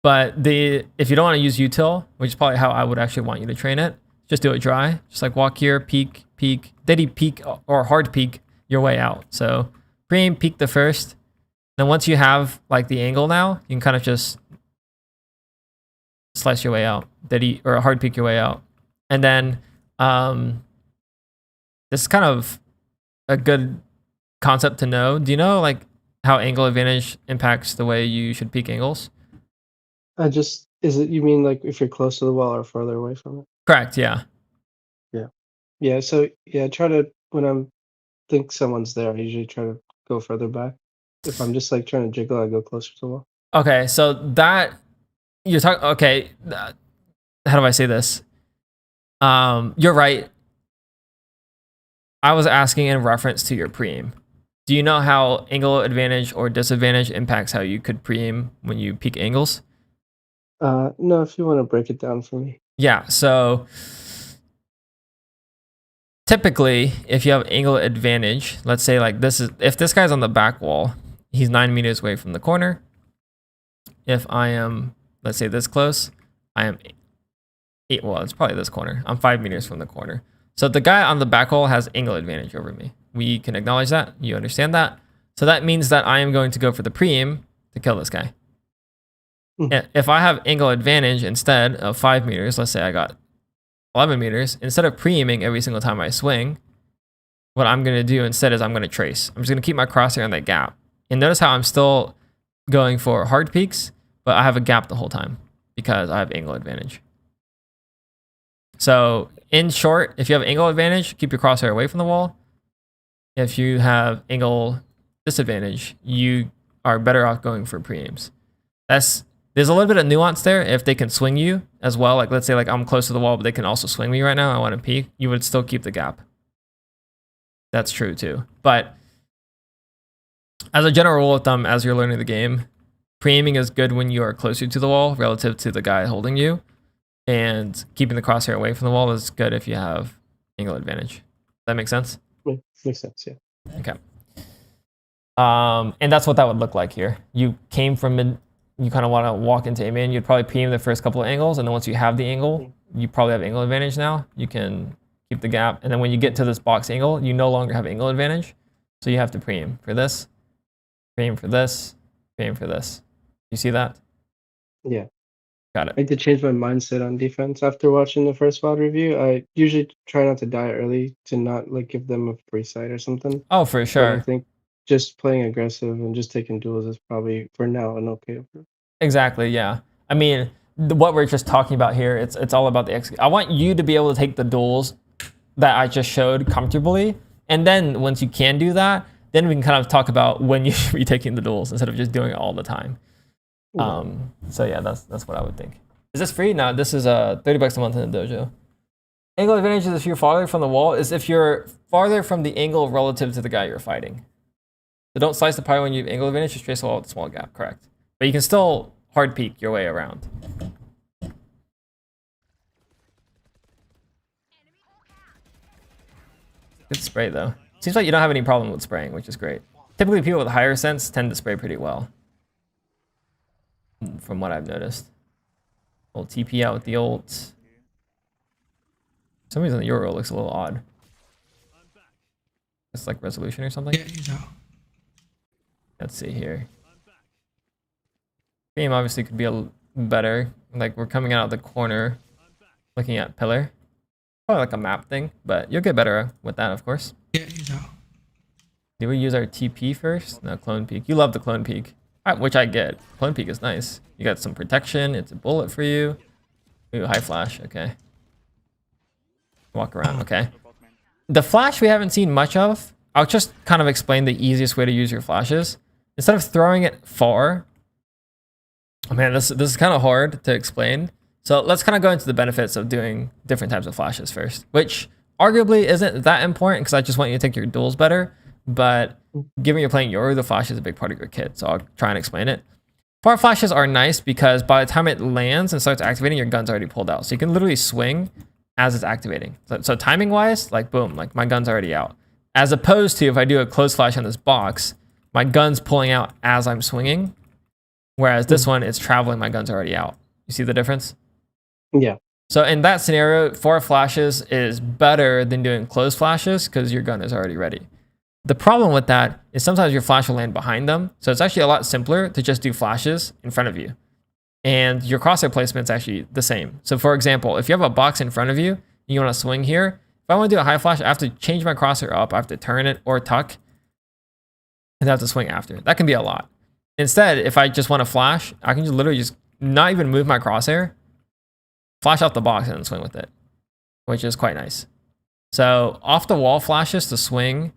But if you don't want to use util, which is probably how I would actually want you to train it, just do it dry. Just like walk here, peek, peek, Diddy peek or hard peek your way out. So pre-aim, peek the first. Then once you have like the angle now, you can kind of just slice your way out. Diddy or hard peek your way out. And then this is kind of a good concept to know. Do you know like how angle advantage impacts the way you should peek angles? You mean like if you're close to the wall or farther away from it? Correct, yeah. Yeah, so yeah, when I'm think someone's there, I usually try to go further back. If I'm just like trying to jiggle, I go closer to the wall. Okay, so that you're talking. Okay, how do I say this? You're right. I was asking in reference to your pre-aim. Do you know how angle advantage or disadvantage impacts how you could pre-aim when you peek angles? No, if you want to break it down for me. Yeah, so typically, if you have angle advantage, let's say like if this guy's on the back wall, he's 9 meters away from the corner. If I am, let's say this close, I am well, it's probably this corner. I'm 5 meters from the corner. So the guy on the back wall has angle advantage over me. We can acknowledge that. You understand that. So that means that I am going to go for the pre-aim to kill this guy. If I have angle advantage instead of 5 meters, let's say I got 11 meters, instead of pre-aiming every single time I swing, what I'm going to do instead is I'm going to trace. I'm just going to keep my crosshair on that gap. And notice how I'm still going for hard peaks, but I have a gap the whole time because I have angle advantage. So in short, if you have angle advantage, keep your crosshair away from the wall. If you have angle disadvantage, you are better off going for pre-aims. There's a little bit of nuance there. If they can swing you as well, like let's say like I'm close to the wall, but they can also swing me right now, I want to peek, you would still keep the gap. That's true too. But as a general rule of thumb, as you're learning the game, pre-aiming is good when you are closer to the wall relative to the guy holding you. And keeping the crosshair away from the wall is good if you have angle advantage. Does that make sense? Makes sense, yeah. Okay. And that's what that would look like here. You came from mid, you kind of want to walk into A main, you'd probably pre-aim the first couple of angles, and then once you have the angle, you probably have angle advantage now. You can keep the gap, and then when you get to this box angle, you no longer have angle advantage, so you have to pre-aim for this, pre-aim for this, pre-aim for this. You see that? Yeah. Got it. I did change my mindset on defense after watching the first VOD review. I usually try not to die early to not like give them a free sight or something. Oh, for But I sure. think just playing aggressive and just taking duels is probably for now an okay approach. Exactly, yeah. I mean, what we're just talking about here, it's all about the execution. I want you to be able to take the duels that I just showed comfortably. And then once you can do that, then we can kind of talk about when you should be taking the duels instead of just doing it all the time. So yeah, that's what I would think. Is this free? No, this is $30 a month in the dojo. Angle advantage is if you're farther from the wall, is if you're farther from the angle relative to the guy you're fighting. So don't slice the pie when you have angle advantage, just trace the wall with a small gap, correct. But you can still hard peek your way around. Good spray though. Seems like you don't have any problem with spraying, which is great. Typically people with higher sense tend to spray pretty well. From what I've noticed. Old TP out with the ult. For some reason your ult looks a little odd. It's like resolution or something? Yeah, he's out. Let's see here. Game obviously could be a little better. Like we're coming out of the corner, looking at pillar. Probably like a map thing, but you'll get better with that, of course. Yeah, he's out. Did we use our TP first? No, clone peek. You love the clone peek, which I get. Clone peek is nice. You got some protection. It's a bullet for you. Ooh, high flash. Okay. Walk around. Okay. The flash we haven't seen much of. I'll just kind of explain the easiest way to use your flashes. Instead of throwing it far. Oh man, this is kind of hard to explain. So let's kind of go into the benefits of doing different types of flashes first, which arguably isn't that important because I just want you to take your duels better. But given you're playing Yoru, the flash is a big part of your kit. So I'll try and explain it. Far flashes are nice because by the time it lands and starts activating, your gun's already pulled out. So you can literally swing as it's activating. So timing wise, like boom, like my gun's already out. As opposed to if I do a close flash on this box, my gun's pulling out as I'm swinging. Whereas this one, it's traveling, my gun's already out. You see the difference? Yeah. So in that scenario, far flashes is better than doing close flashes because your gun is already ready. The problem with that is sometimes your flash will land behind them. So it's actually a lot simpler to just do flashes in front of you. And your crosshair placement's actually the same. So for example, if you have a box in front of you, and you want to swing here, if I want to do a high flash, I have to change my crosshair up, I have to turn it or tuck, and I have to swing after. That can be a lot. Instead, if I just want to flash, I can just literally just not even move my crosshair, flash out the box and then swing with it, which is quite nice. So off the wall flashes to swing,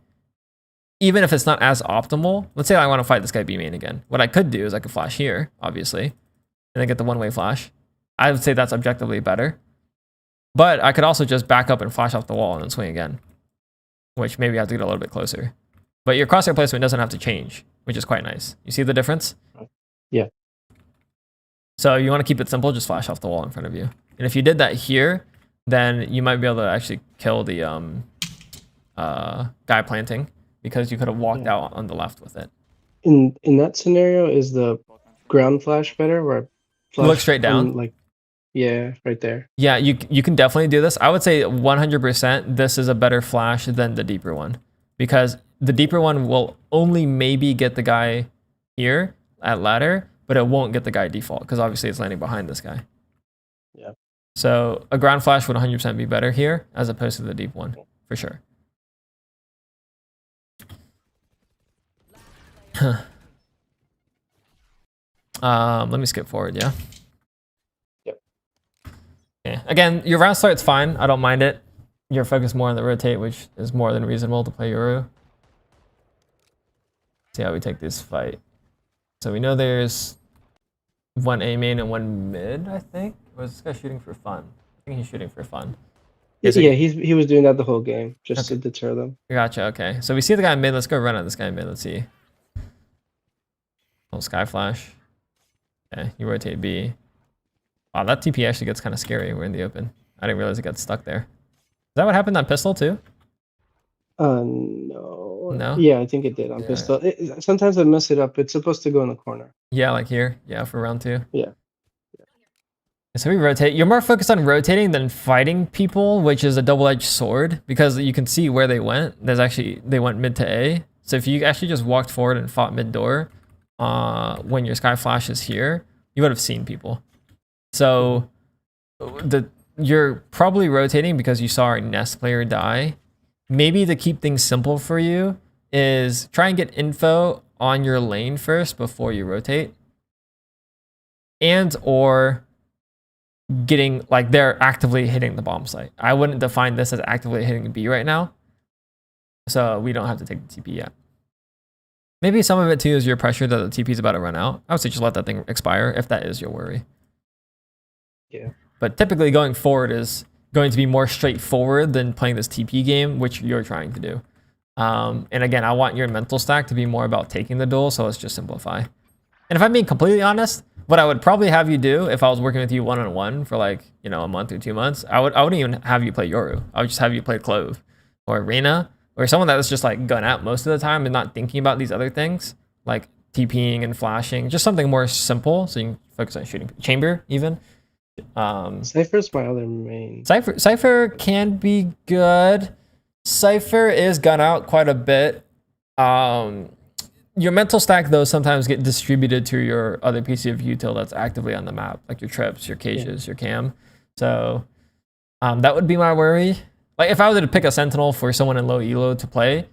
even if it's not as optimal, let's say I want to fight this guy B main again. What I could do is I could flash here, obviously, and then get the one-way flash. I would say that's objectively better. But I could also just back up and flash off the wall and then swing again, which maybe I have to get a little bit closer. But your crosshair placement doesn't have to change, which is quite nice. You see the difference? Yeah. So you want to keep it simple, just flash off the wall in front of you. And if you did that here, then you might be able to actually kill the guy planting because you could have walked out on the left with it. In that scenario, is the ground flash better? Where I Look straight down? like, yeah, right there. Yeah, you can definitely do this. I would say 100% this is a better flash than the deeper one because the deeper one will only maybe get the guy here at ladder, but it won't get the guy default because obviously it's landing behind this guy. Yeah. So a ground flash would 100% be better here as opposed to the deep one, for sure. Let me skip forward, yeah? Yep. Yeah. Again, your round start's fine. I don't mind it. You're focused more on the rotate, which is more than reasonable to play Yoru. See how we take this fight. So we know there's one A main and one mid, I think. Or is this guy shooting for fun? I think he's shooting for fun. Yeah, he was doing that the whole game just to deter them. Gotcha, okay. So we see the guy in mid. Let's go run at this guy in mid. Let's see. Little sky flash. Okay, you rotate B. Wow, that TP actually gets kind of scary. We're in the open. I didn't realize it got stuck there. Is that what happened on pistol too? No. No? Yeah, I think it did on pistol. Sometimes I mess it up. It's supposed to go in the corner. Yeah, like here. Yeah, for round 2. Yeah. So we rotate. You're more focused on rotating than fighting people, which is a double-edged sword because you can see where they went. They went mid to A. So if you actually just walked forward and fought mid door, when your sky flash is here, you would have seen people. So you're probably rotating because you saw our nest player die. Maybe to keep things simple for you is try and get info on your lane first before you rotate. And or getting like they're actively hitting the bomb site. I wouldn't define this as actively hitting B right now. So we don't have to take the TP yet. Maybe some of it too is your pressure that the TP is about to run out. I would say just let that thing expire if that is your worry. Yeah. But typically going forward is going to be more straightforward than playing this TP game, which you're trying to do. And again, I want your mental stack to be more about taking the duel, so let's just simplify. And if I'm being completely honest, what I would probably have you do if I was working with you one-on-one for like, you know, a month or 2 months, I wouldn't even have you play Yoru. I would just have you play Clove or Reyna or someone that was just like gun out most of the time and not thinking about these other things like TPing and flashing, just something more simple so you can focus on shooting. Chamber even. Cypher's my other main. Cypher can be good. Cypher is gun out quite a bit. Your mental stack though sometimes get distributed to your other piece of util that's actively on the map, like your trips, your cages, your cam. So that would be my worry. Like if I were to pick a sentinel for someone in low elo to play,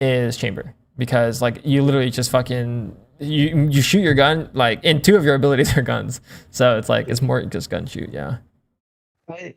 is Chamber, because like you literally just fucking you shoot your gun, like, and 2 of your abilities are guns, so it's like it's more just gun shoot. Yeah.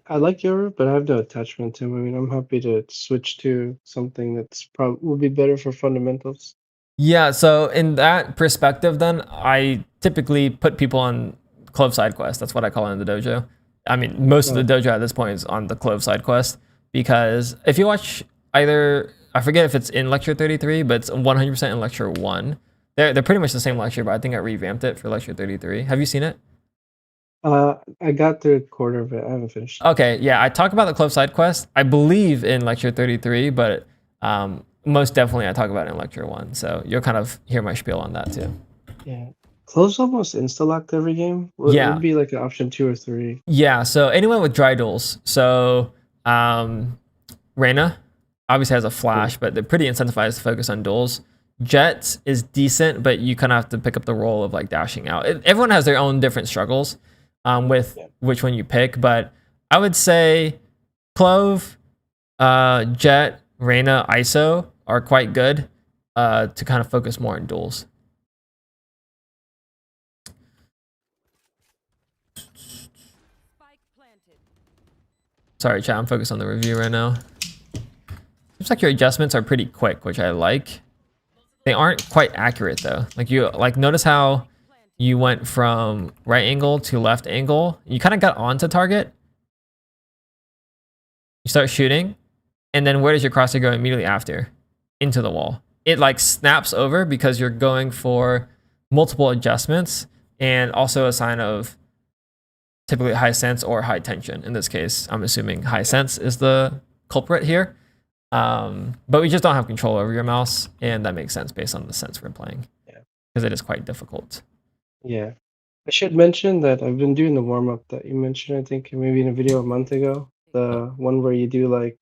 I like Yoru, but I have no attachment to him. I mean, I'm happy to switch to something that's probably will be better for fundamentals. Yeah, so in that perspective, then I typically put people on Clove side quest. That's what I call it in the dojo. I mean, most of the dojo at this point is on the Clove side quest, because if you watch either, I forget if it's in lecture 33, but it's 100% in lecture 1. They're pretty much the same lecture, but I think I revamped it for lecture 33. Have you seen it? I got through a quarter of it. I haven't finished. Okay, yeah, I talk about the Clove side quest, I believe, in lecture 33, but most definitely I talk about it in lecture 1. So you'll kind of hear my spiel on that too. Yeah. Clove's almost insta-locked every game. Yeah. Would be like an option 2 or 3. Yeah, so anyone with dry duels. So Reyna obviously has a flash, but they're pretty incentivized to focus on duels. Jet is decent, but you kind of have to pick up the role of like dashing out. Everyone has their own different struggles with which one you pick, but I would say Clove, Jet, Reyna, ISO are quite good to kind of focus more on duels. Spike planted. Sorry, chat, I'm focused on the review right now. Seems like your adjustments are pretty quick, which I like. They aren't quite accurate though. Like notice how you went from right angle to left angle. You kind of got onto target. You start shooting, and then where does your crosshair go immediately after? Into the wall. It like snaps over because you're going for multiple adjustments, and also a sign of typically high sense or high tension. In this case, I'm assuming high sense is the culprit here. But we just don't have control over your mouse, and that makes sense based on the sense we're playing. Yeah. Because it is quite difficult. Yeah. I should mention that I've been doing the warm-up that you mentioned, I think maybe in a video a month ago. The one where you do like,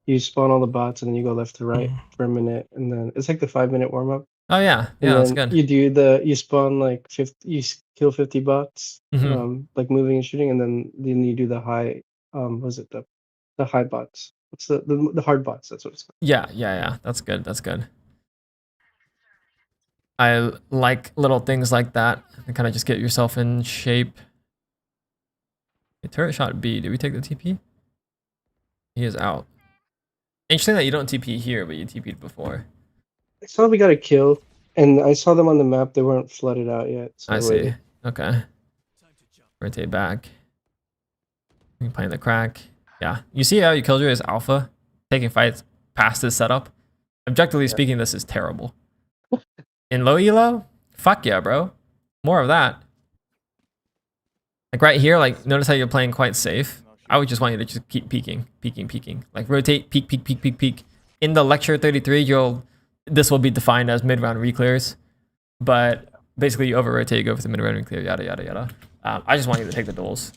you spawn all the bots and then you go left to right for a minute, and then it's like the 5-minute warm-up. Oh yeah, yeah, that's good. You spawn like 50, you kill 50 bots, like moving and shooting, and then you do the high, was it the high bots? What's the hard bots? That's what it's called. Yeah. That's good. That's good. I like little things like that and kind of just get yourself in shape. Turret shot B. Did we take the TP? He is out. Interesting that you don't TP here, but you TP'd before. I saw we got a kill, and I saw them on the map. They weren't flooded out yet. So I see. Okay. Rotate back. You playing the crack. Yeah. You see how you killed her as alpha? Taking fights past this setup? Objectively speaking, this is terrible. In low elo? Fuck yeah, bro. More of that. Like right here, like notice how you're playing quite safe. I would just want you to just keep peeking. Like rotate, peek. In the lecture 33, this will be defined as mid-round reclears. But basically you over-rotate, go for the mid-round reclear, yada. I just want you to take the duels.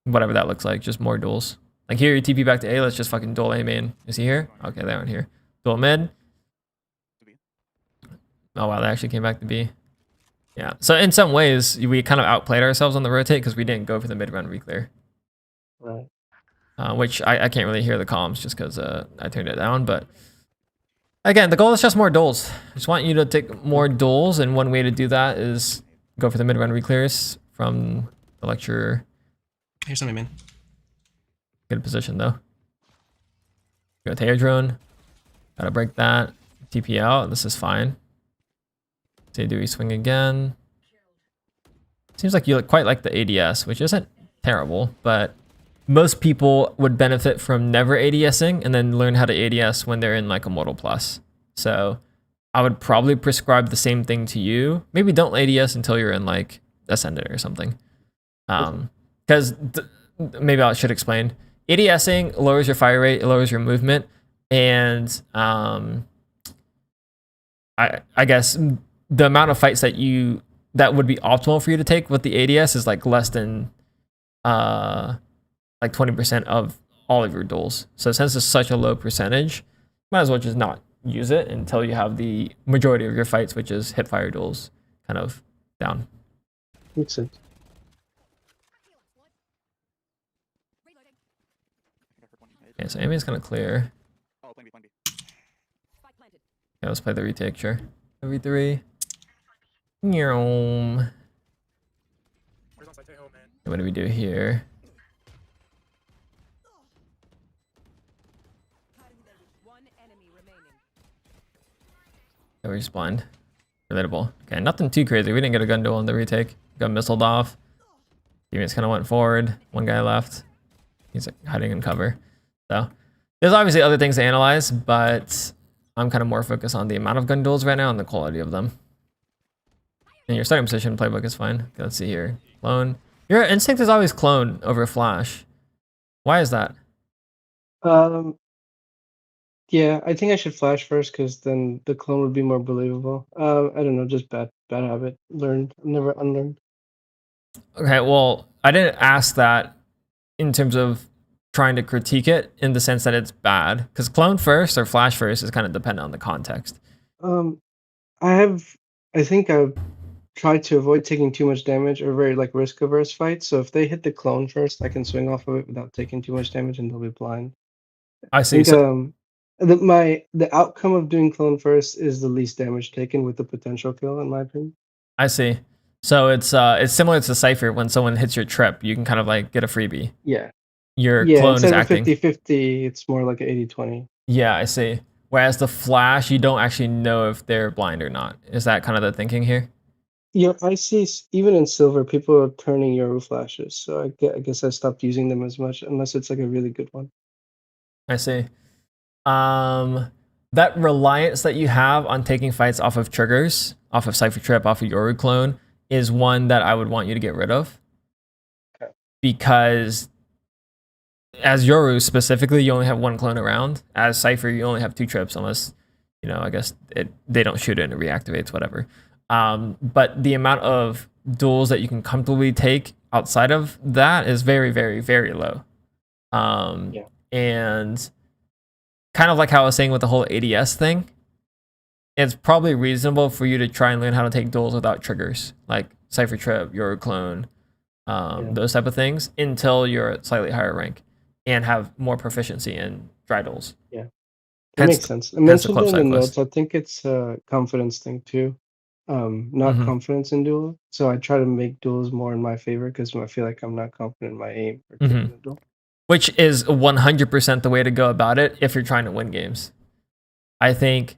Whatever that looks like, just more duels. Like here, you TP back to A, let's just fucking duel A main. Is he here? Okay, they aren't here. Duel mid. Oh wow, they actually came back to B. Yeah, so in some ways, we kind of outplayed ourselves on the rotate because we didn't go for the mid-round reclear. Right. Which I can't really hear the comms just because I turned it down, but again, the goal is just more duels. I just want you to take more duels, and one way to do that is go for the mid-round reclears from the lecture Here's something, man. Good position though. Go to air drone. Gotta break that. TP out. This is fine. Say, do we swing again? Seems like you quite like the ADS, which isn't terrible, but most people would benefit from never ADSing and then learn how to ADS when they're in like a Mortal Plus. So I would probably prescribe the same thing to you. Maybe don't ADS until you're in like Ascendant or something. Because maybe I should explain. ADSing lowers your fire rate, it lowers your movement, and I guess the amount of fights that would be optimal for you to take with the ADS is like less than like 20% of all of your duels. So since it's such a low percentage, might as well just not use it until you have the majority of your fights, which is hip fire duels, kind of down. Makes sense. Okay, so Amy's gonna clear. Oh, plan B. Spike planted. Yeah, let's play the retake, sure. V3. Nyom. What do we do here? One enemy remaining. Oh, we're just blind. Relatable. Okay, nothing too crazy. We didn't get a gun duel on the retake. Got missiled off. Teammates kind of went forward. One guy left. He's like hiding in cover. So there's obviously other things to analyze, but I'm kind of more focused on the amount of gun duels right now and the quality of them. And your starting position playbook is fine. Okay, let's see here. Clone. Your instinct is always clone over flash. Why is that? Yeah, I think I should flash first because then the clone would be more believable. I don't know, just bad habit. Learned, never unlearned. Okay, well, I didn't ask that in terms of trying to critique it in the sense that it's bad, because clone first or flash first is kind of dependent on the context. I think I've tried to avoid taking too much damage or very like risk averse fights. So if they hit the clone first, I can swing off of it without taking too much damage and they'll be blind. I see. I think, the outcome of doing clone first is the least damage taken with the potential kill, in my opinion. I see. So it's similar to Cypher. When someone hits your trip, you can kind of like get a freebie. Yeah. Your Yeah, clone is instead of acting. 50-50, it's more like an 80-20. Yeah, I see. Whereas the flash, you don't actually know if they're blind or not. Is that kind of the thinking here? Yeah, I see. Even in silver, people are turning Yoru flashes, so I guess I stopped using them as much unless it's like a really good one. I see. That reliance that you have on taking fights off of triggers, off of Cypher Trip, off of Yoru clone, is one that I would want you to get rid of. Okay. Because as Yoru specifically, you only have one clone around. As Cypher, you only have 2 trips unless, you know, I guess they don't shoot it and it reactivates, whatever. But the amount of duels that you can comfortably take outside of that is very, very, very low. Yeah. And kind of like how I was saying with the whole ADS thing, it's probably reasonable for you to try and learn how to take duels without triggers, like Cypher Trip, Yoru clone, those type of things, until you're at slightly higher rank and have more proficiency in dry duels. Yeah, that makes sense. I mentioned in the notes, I think it's a confidence thing too. Not confidence in duel. So I try to make duels more in my favor because I feel like I'm not confident in my aim for taking a duel. Which is 100% the way to go about it if you're trying to win games. I think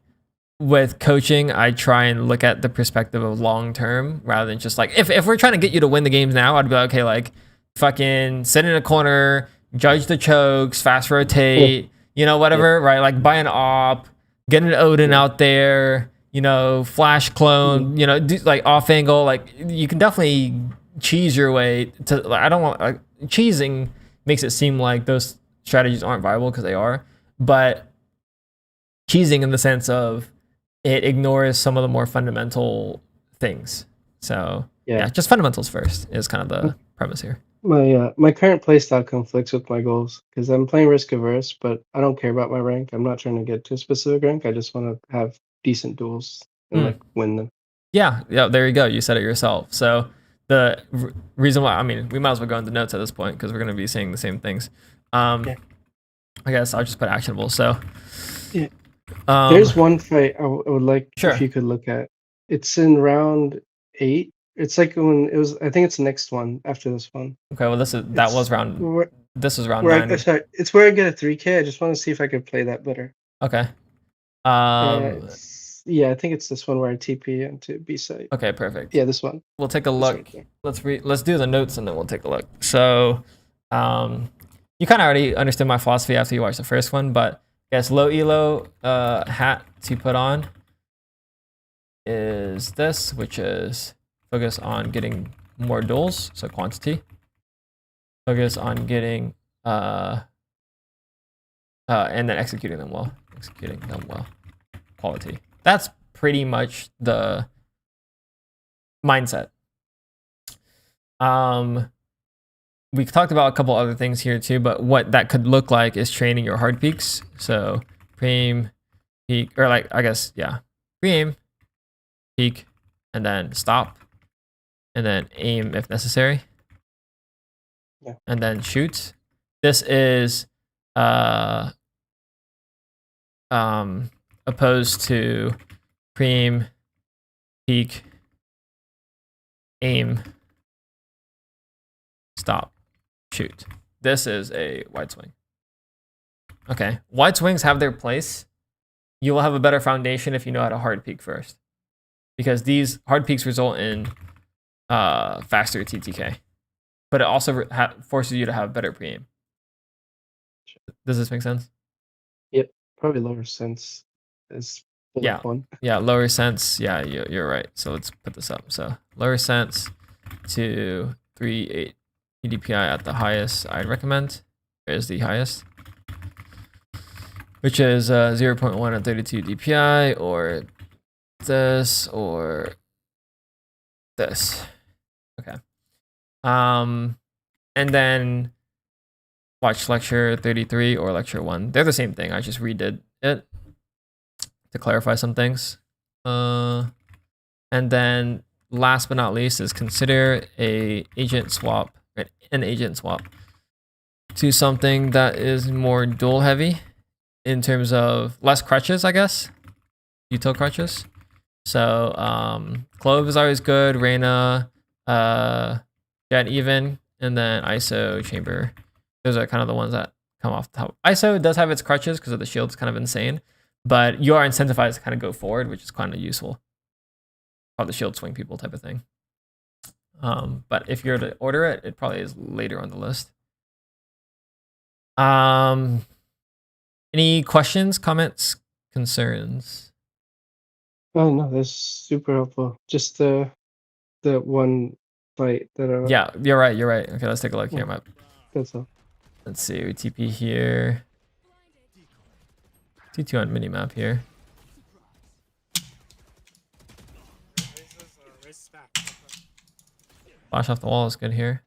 with coaching, I try and look at the perspective of long term rather than just like, if we're trying to get you to win the games now, I'd be like, okay, like fucking sit in a corner, judge the chokes, fast rotate, you know, whatever, right? Like buy an op, get an Odin out there, you know, flash clone, you know, do, like off angle, like you can definitely cheese your way to, like, I don't want, like, cheesing makes it seem like those strategies aren't viable because they are, but cheesing in the sense of it ignores some of the more fundamental things. So yeah, just fundamentals first is kind of the premise here. My current playstyle conflicts with my goals because I'm playing risk averse, but I don't care about my rank. I'm not trying to get to a specific rank. I just want to have decent duels and like win them. Yeah, there you go. You said it yourself. So the reason why, I mean, we might as well go into notes at this point because we're going to be saying the same things. I guess I'll just put actionable. So there's one fight I would like if you could look at. It's in round 8. It's like when it was. I think it's the next one after this one. Okay, well that was round. Where, This was round where 9. sorry, it's where I get a 3K. I just want to see if I could play that better. Okay. Yeah, I think it's this one where I TP into B site. Okay, perfect. Yeah, this one. We'll take a This look. right there. Let's do the notes and then we'll take a look. So, you kind of already understood my philosophy after you watched the first one, but yes, low elo hat to put on is this, which is focus on getting more duels, so quantity. Focus on getting and then executing them well. Quality. That's pretty much the mindset. We talked about a couple other things here too, but what that could look like is training your hard peaks. So pre-aim, peak, or like, I guess, yeah, pre-aim, peak, and then stop, and then aim if necessary, and then shoot. This is opposed to pre-aim, peak, aim, stop, shoot. This is a wide swing. Okay, wide swings have their place. You will have a better foundation if you know how to hard peak first, because these hard peaks result in faster TTK, but it also forces you to have better pre-aim. Does this make sense? Yep, probably lower sense is the Yeah. one. Yeah, lower sense. Yeah, you're right. So let's put this up. So lower sense to 3.8 EDPI at the highest I'd recommend. There's the highest, which is 0.1 at 32 DPI, or this, or this. Okay. And then watch lecture 33 or lecture 1. They're the same thing. I just redid it to clarify some things. And then last but not least is consider an agent swap to something that is more duel heavy in terms of less crutches, I guess. Util crutches. So Clove is always good, Reyna, Jet even, and then ISO Chamber. Those are kind of the ones that come off the top. ISO does have its crutches because of the shield. It's kind of insane, but you are incentivized to kind of go forward, which is kind of useful. How the shield swing people type of thing. But if you're to order it, it probably is later on the list. Any questions, comments, concerns? Oh no, that's super helpful. Just the one fight that Yeah, you're right. Okay, let's take a look here, map. That's all. Let's see, we TP here. T2 on minimap here. Flash off the wall is good here.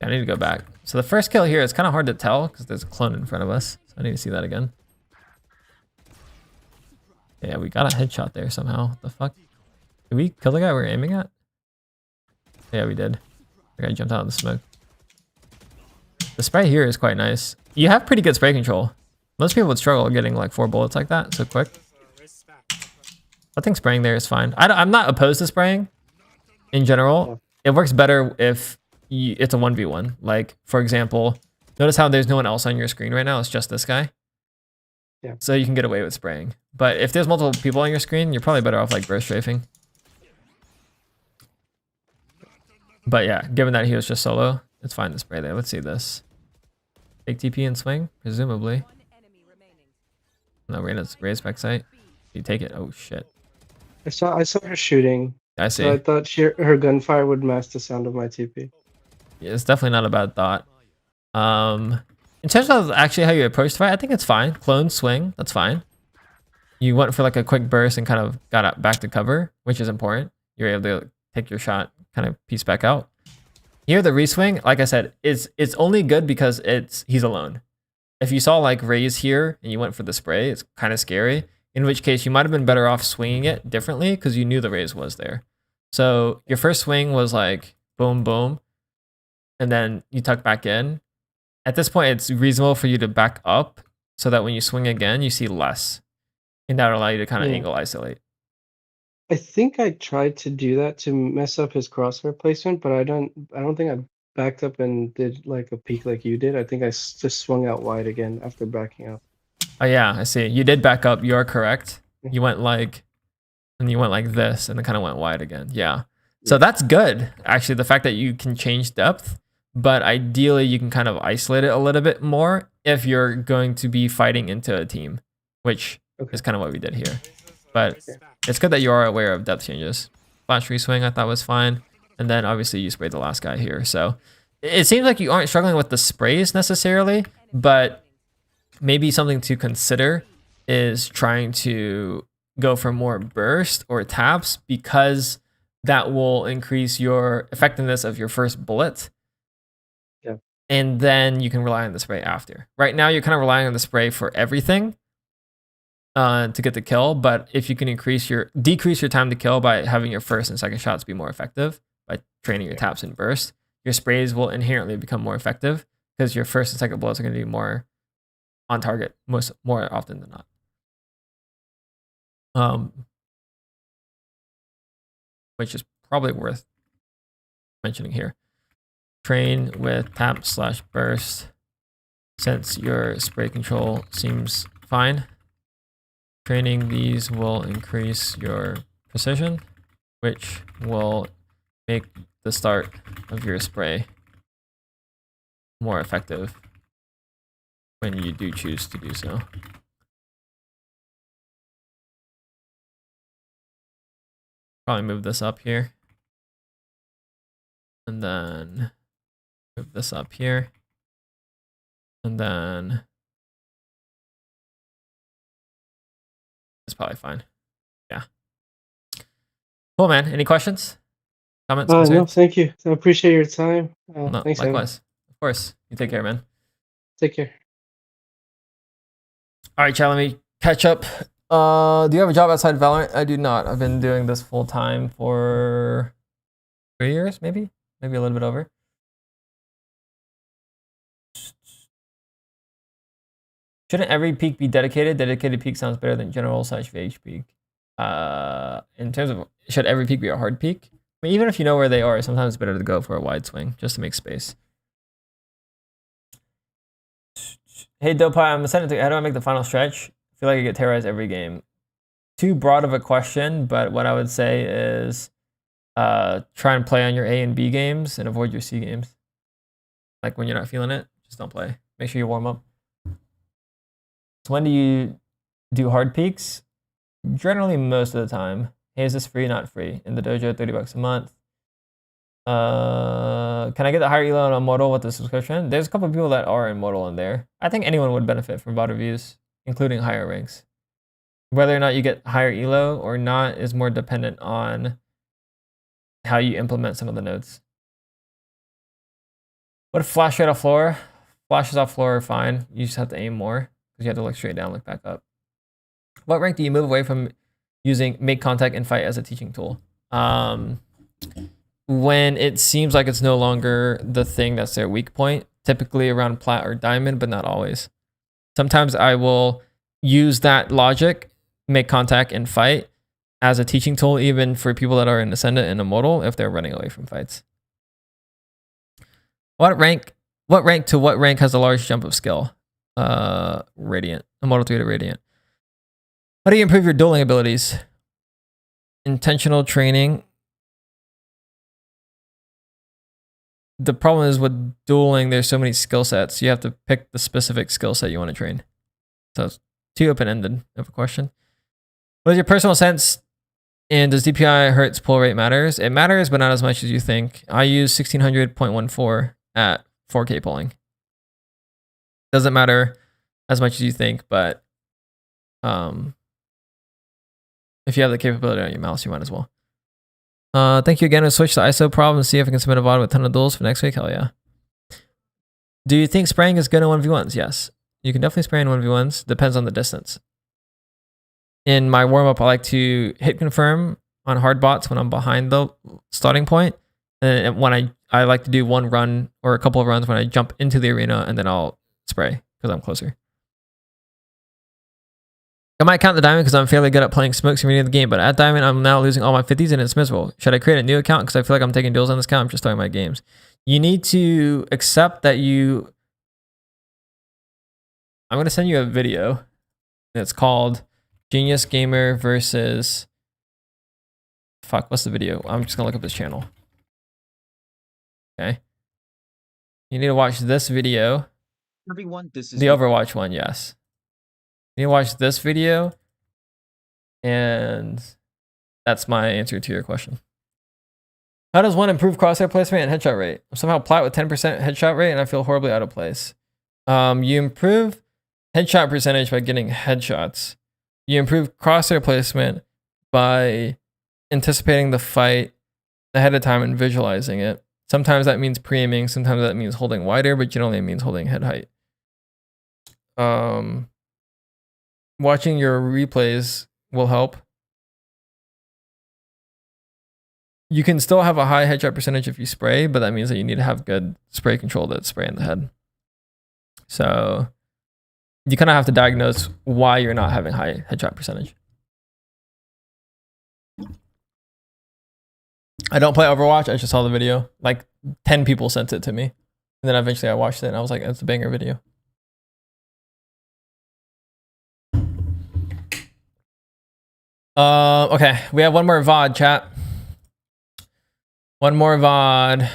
I need to go back. So the first kill here is kind of hard to tell because there's a clone in front of us. So I need to see that again. Yeah, we got a headshot there somehow. What the fuck? Did we kill the guy we were aiming at? Yeah, we did. The guy jumped out of the smoke. The spray here is quite nice. You have pretty good spray control. Most people would struggle getting like 4 bullets like that so quick. I think spraying there is fine. I'm not opposed to spraying in general. It works better if it's a 1v1. Like, for example, notice how there's no one else on your screen right now. It's just this guy. Yeah. So you can get away with spraying. But if there's multiple people on your screen, you're probably better off like burst strafing. But yeah, given that he was just solo, it's fine to spray there. Let's see this. Take TP and swing, presumably. No, Reyna's raised back sight. You take it. Oh shit. I saw her shooting. I see. So I thought her gunfire would mask the sound of my TP. Yeah, it's definitely not a bad thought. In terms of actually how you approach the fight, I think it's fine. Clone swing, that's fine. You went for like a quick burst and kind of got back to cover, which is important. You're able to take your shot, kind of piece back out. Here, the reswing, like I said, it's only good because he's alone. If you saw like Raze here and you went for the spray, it's kind of scary. In which case, you might have been better off swinging it differently because you knew the Raze was there. So your first swing was like boom, boom, and then you tuck back in. At this point, it's reasonable for you to back up so that when you swing again, you see less. And that'll allow you to kind of angle isolate. I think I tried to do that to mess up his crosshair placement, but I don't think I backed up and did like a peek like you did. I think I just swung out wide again after backing up. Oh yeah, I see. You did back up. You are correct. Yeah. You went like, and you went like this, and then kind of went wide again. Yeah. So that's good. Actually, the fact that you can change depth, but ideally you can kind of isolate it a little bit more if you're going to be fighting into a team, which is kind of what we did here. But it's good that you are aware of depth changes. Flash reswing I thought was fine. And then obviously you sprayed the last guy here. So it seems like you aren't struggling with the sprays necessarily, but maybe something to consider is trying to go for more burst or taps, because that will increase your effectiveness of your first bullet. Yeah. And then you can rely on the spray after. Right now, you're kind of relying on the spray for everything to get the kill. But if you can decrease your time to kill by having your first and second shots be more effective by training your taps and burst, your sprays will inherently become more effective because your first and second bullets are going to be more on target more often than not. Which is probably worth mentioning here. Train with tap/burst. Since your spray control seems fine, training these will increase your precision, which will make the start of your spray more effective when you do choose to do so. Probably move this up here. And then move this up here. And then it's probably fine. Yeah. Cool, man. Any questions? Comments? No, Concerns? thank you. I appreciate your time. No, Thanks, Evan. likewise. Of course. You take care, man. Take care. All right, Chad, let me catch up. Do you have a job outside Valorant? I do not. I've been doing this full time for 3 years, maybe a little bit over. Shouldn't every peak be dedicated? Dedicated peak sounds better than general/VH peak. In terms of, should every peak be a hard peak? I mean, even if you know where they are, sometimes it's better to go for a wide swing just to make space. Hey, Dope, I'm sending to you. How do I make the final stretch? I feel like I get terrorized every game. Too broad of a question, but what I would say is try and play on your A and B games and avoid your C games. Like when you're not feeling it, just don't play. Make sure you warm up. So when do you do hard peaks? Generally most of the time. Hey, is this free? Not free. In the dojo, $30 a month. Can I get the higher elo on a modal with the subscription? There's a couple of people that are in modal in there. I think anyone would benefit from vodreviews, including higher ranks. Whether or not you get higher elo or not is more dependent on how you implement some of the nodes. What if flash right off floor? Flashes off floor are fine. You just have to aim more because you have to look straight down, look back up. What rank do you move away from using make contact and fight as a teaching tool? When it seems like it's no longer the thing that's their weak point, typically around plat or diamond, but not always. Sometimes I will use that logic, make contact and fight, as a teaching tool, even for people that are in Ascendant and Immortal, if they're running away from fights. What rank to what rank has a large jump of skill? Radiant. Immortal 3 to Radiant. How do you improve your dueling abilities? Intentional training. The problem is with dueling, there's so many skill sets. You have to pick the specific skill set you want to train. So it's too open-ended of a question. What is your personal sense? And does DPI hertz pull rate matters? It matters, but not as much as you think. I use 1600.14 at 4K pulling. Doesn't matter as much as you think, but if you have the capability on your mouse, you might as well. Thank you again. I'll switch to ISO problem and see if I can submit a VOD with a ton of duels for next week. Hell yeah. Do you think spraying is good in 1v1s? Yes. You can definitely spray in 1v1s. Depends on the distance. In my warm-up, I like to hit confirm on hard bots when I'm behind the starting point. And when I like to do one run or a couple of runs when I jump into the arena, and then I'll spray because I'm closer. I might count the diamond because I'm fairly good at playing smokes and reading the game, but at diamond, I'm now losing all my 50s and it's miserable. Should I create a new account because I feel like I'm taking deals on this account? I'm just starting my games. You need to accept that you... I'm going to send you a video. It's called Genius Gamer versus... Fuck, what's the video? I'm just going to look up his channel. Okay. You need to watch this video. Everyone, this is The Overwatch one, yes. You need to watch this video. And that's my answer to your question. How does one improve crosshair placement and headshot rate? I'm somehow plat with 10% headshot rate and I feel horribly out of place. You improve headshot percentage by getting headshots. You improve crosshair placement by anticipating the fight ahead of time and visualizing it. Sometimes that means pre-aiming, sometimes that means holding wider, but generally it means holding head height. Watching your replays will help. You can still have a high headshot percentage if you spray, but that means that you need to have good spray control that's spray in the head. So you kind of have to diagnose why you're not having high headshot percentage. I don't play Overwatch. I just saw the video. Like 10 people sent it to me. And then eventually I watched it and I was like, it's a banger video. Okay, we have one more VOD, chat. One more VOD.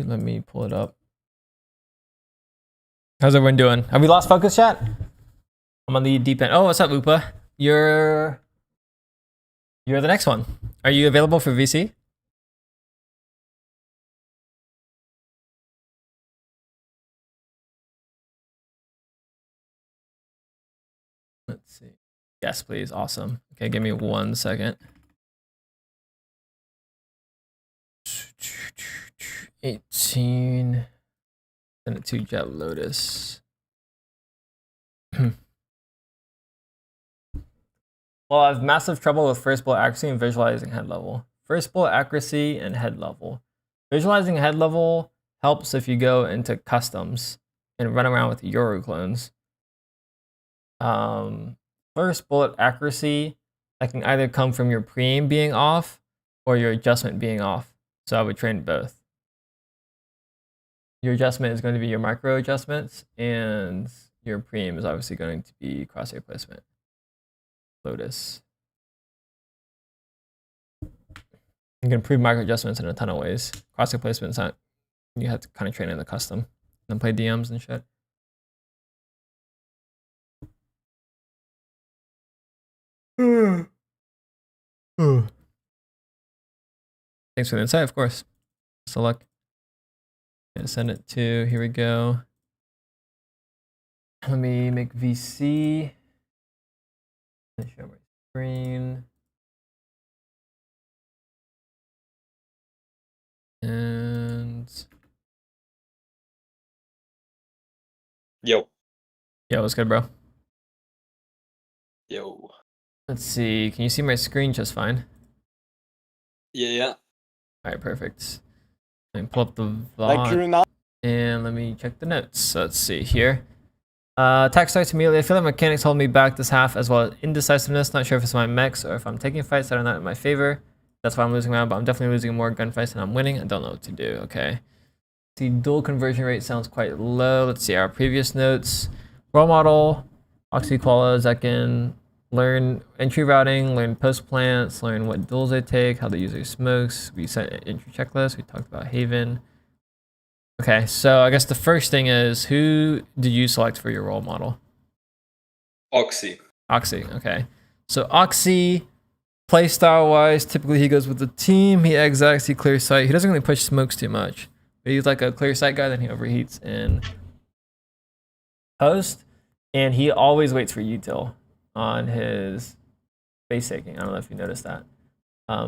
Let me pull it up. How's everyone doing? Have we lost focus, chat? I'm on the deep end. Oh, what's up, Upa? You're the next one. Are you available for VC? Let's see. Yes, please. Awesome. Okay, give me 1 second. 18. Send it to Jet Lotus. Well, I have massive trouble with first bullet accuracy and visualizing head level. First bullet accuracy and head level. Visualizing head level helps if you go into customs and run around with Euro clones. First bullet accuracy, that can either come from your pre-aim being off or your adjustment being off. So I would train both. Your adjustment is going to be your micro adjustments, and your pre-aim is obviously going to be crosshair placement. Lotus. You can improve micro adjustments in a ton of ways. Crosshair placement's not, you have to kind of train in the custom and then play DMs and shit. Thanks for the insight, of course. Best of luck. Gonna send it to, here we go. Let me make VC. Share my screen. And Yo. yeah, what's good, bro? Yo. Let's see. Can you see my screen just fine? Yeah. All right, perfect. Let me pull up the Like VOD you're not. and let me check the notes. So let's see here. Attack starts immediately. I feel like mechanics hold me back this half, as well as indecisiveness. Not sure if it's my mechs or if I'm taking fights that are not in my favor. That's why I'm losing around, but I'm definitely losing more gunfights than I'm winning. I don't know what to do. Okay. See, dual conversion rate sounds quite low. Let's see our previous notes. Role model, Oxy Koala, Zekin. Learn entry routing, learn post plants, learn what duels they take, how the user smokes. We set an entry checklist. We talked about Haven. Okay, so I guess the first thing is, who did you select for your role model? Oxy. Oxy, okay. So Oxy, playstyle wise, typically he goes with the team. He execs, he clears sight. He doesn't really push smokes too much. But he's like a clear sight guy, then he overheats in post. And he always waits for util on his base taking. I don't know if you noticed that.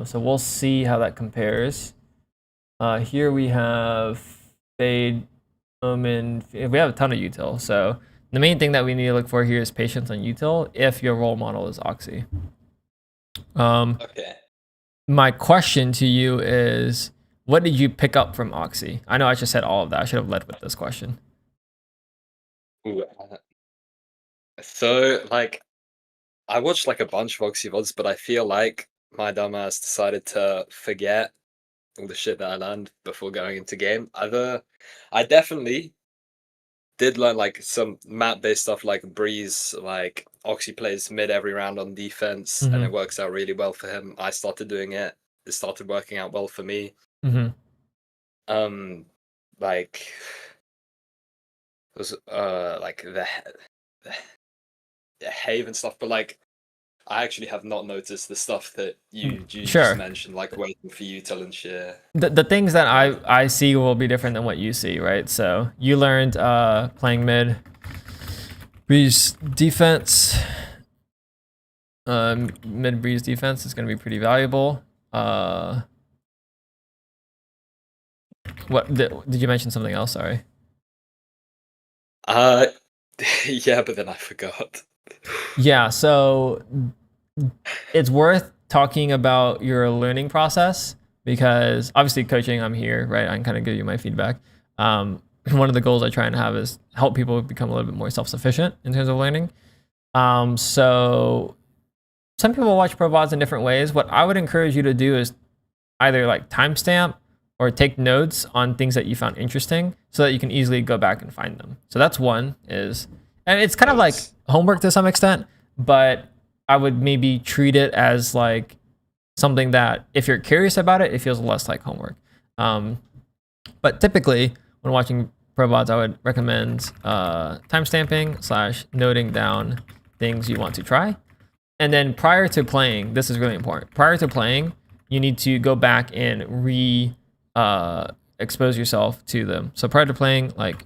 So we'll see how that compares. Here we have Fade, Omen. We have a ton of util. So the main thing that we need to look for here is patience on util if your role model is Oxy. Okay. My question to you is, what did you pick up from Oxy? I know I just said all of that. I should have led with this question. Ooh, so like I watched like a bunch of Oxy VODs, but I feel like my dumbass decided to forget all the shit that I learned before going into game. I definitely did learn like some map-based stuff like Breeze, like Oxy plays mid every round on defense, and it works out really well for him. I started doing it. It started working out well for me. Like it was like the Haven stuff, but like I actually have not noticed the stuff that you Sure. just mentioned, like waiting for util and shit. The things that I see will be different than what you see, right? So you learned playing mid, Breeze defense, mid Breeze defense is going to be pretty valuable. What did you mention something else? Sorry. Yeah, but then I forgot. Yeah, so it's worth talking about your learning process because obviously coaching, I'm here, right? I can kind of give you my feedback. One of the goals I try and have is help people become a little bit more self-sufficient in terms of learning. So some people watch pro VODs in different ways. What I would encourage you to do is either like timestamp or take notes on things that you found interesting so that you can easily go back and find them. So that's one is, and it's kind of like homework to some extent, but I would maybe treat it as like something that if you're curious about it, it feels less like homework. But typically when watching pro VODs, I would recommend timestamping / noting down things you want to try. And then prior to playing, this is really important. Prior to playing, you need to go back and expose yourself to them. So prior to playing, like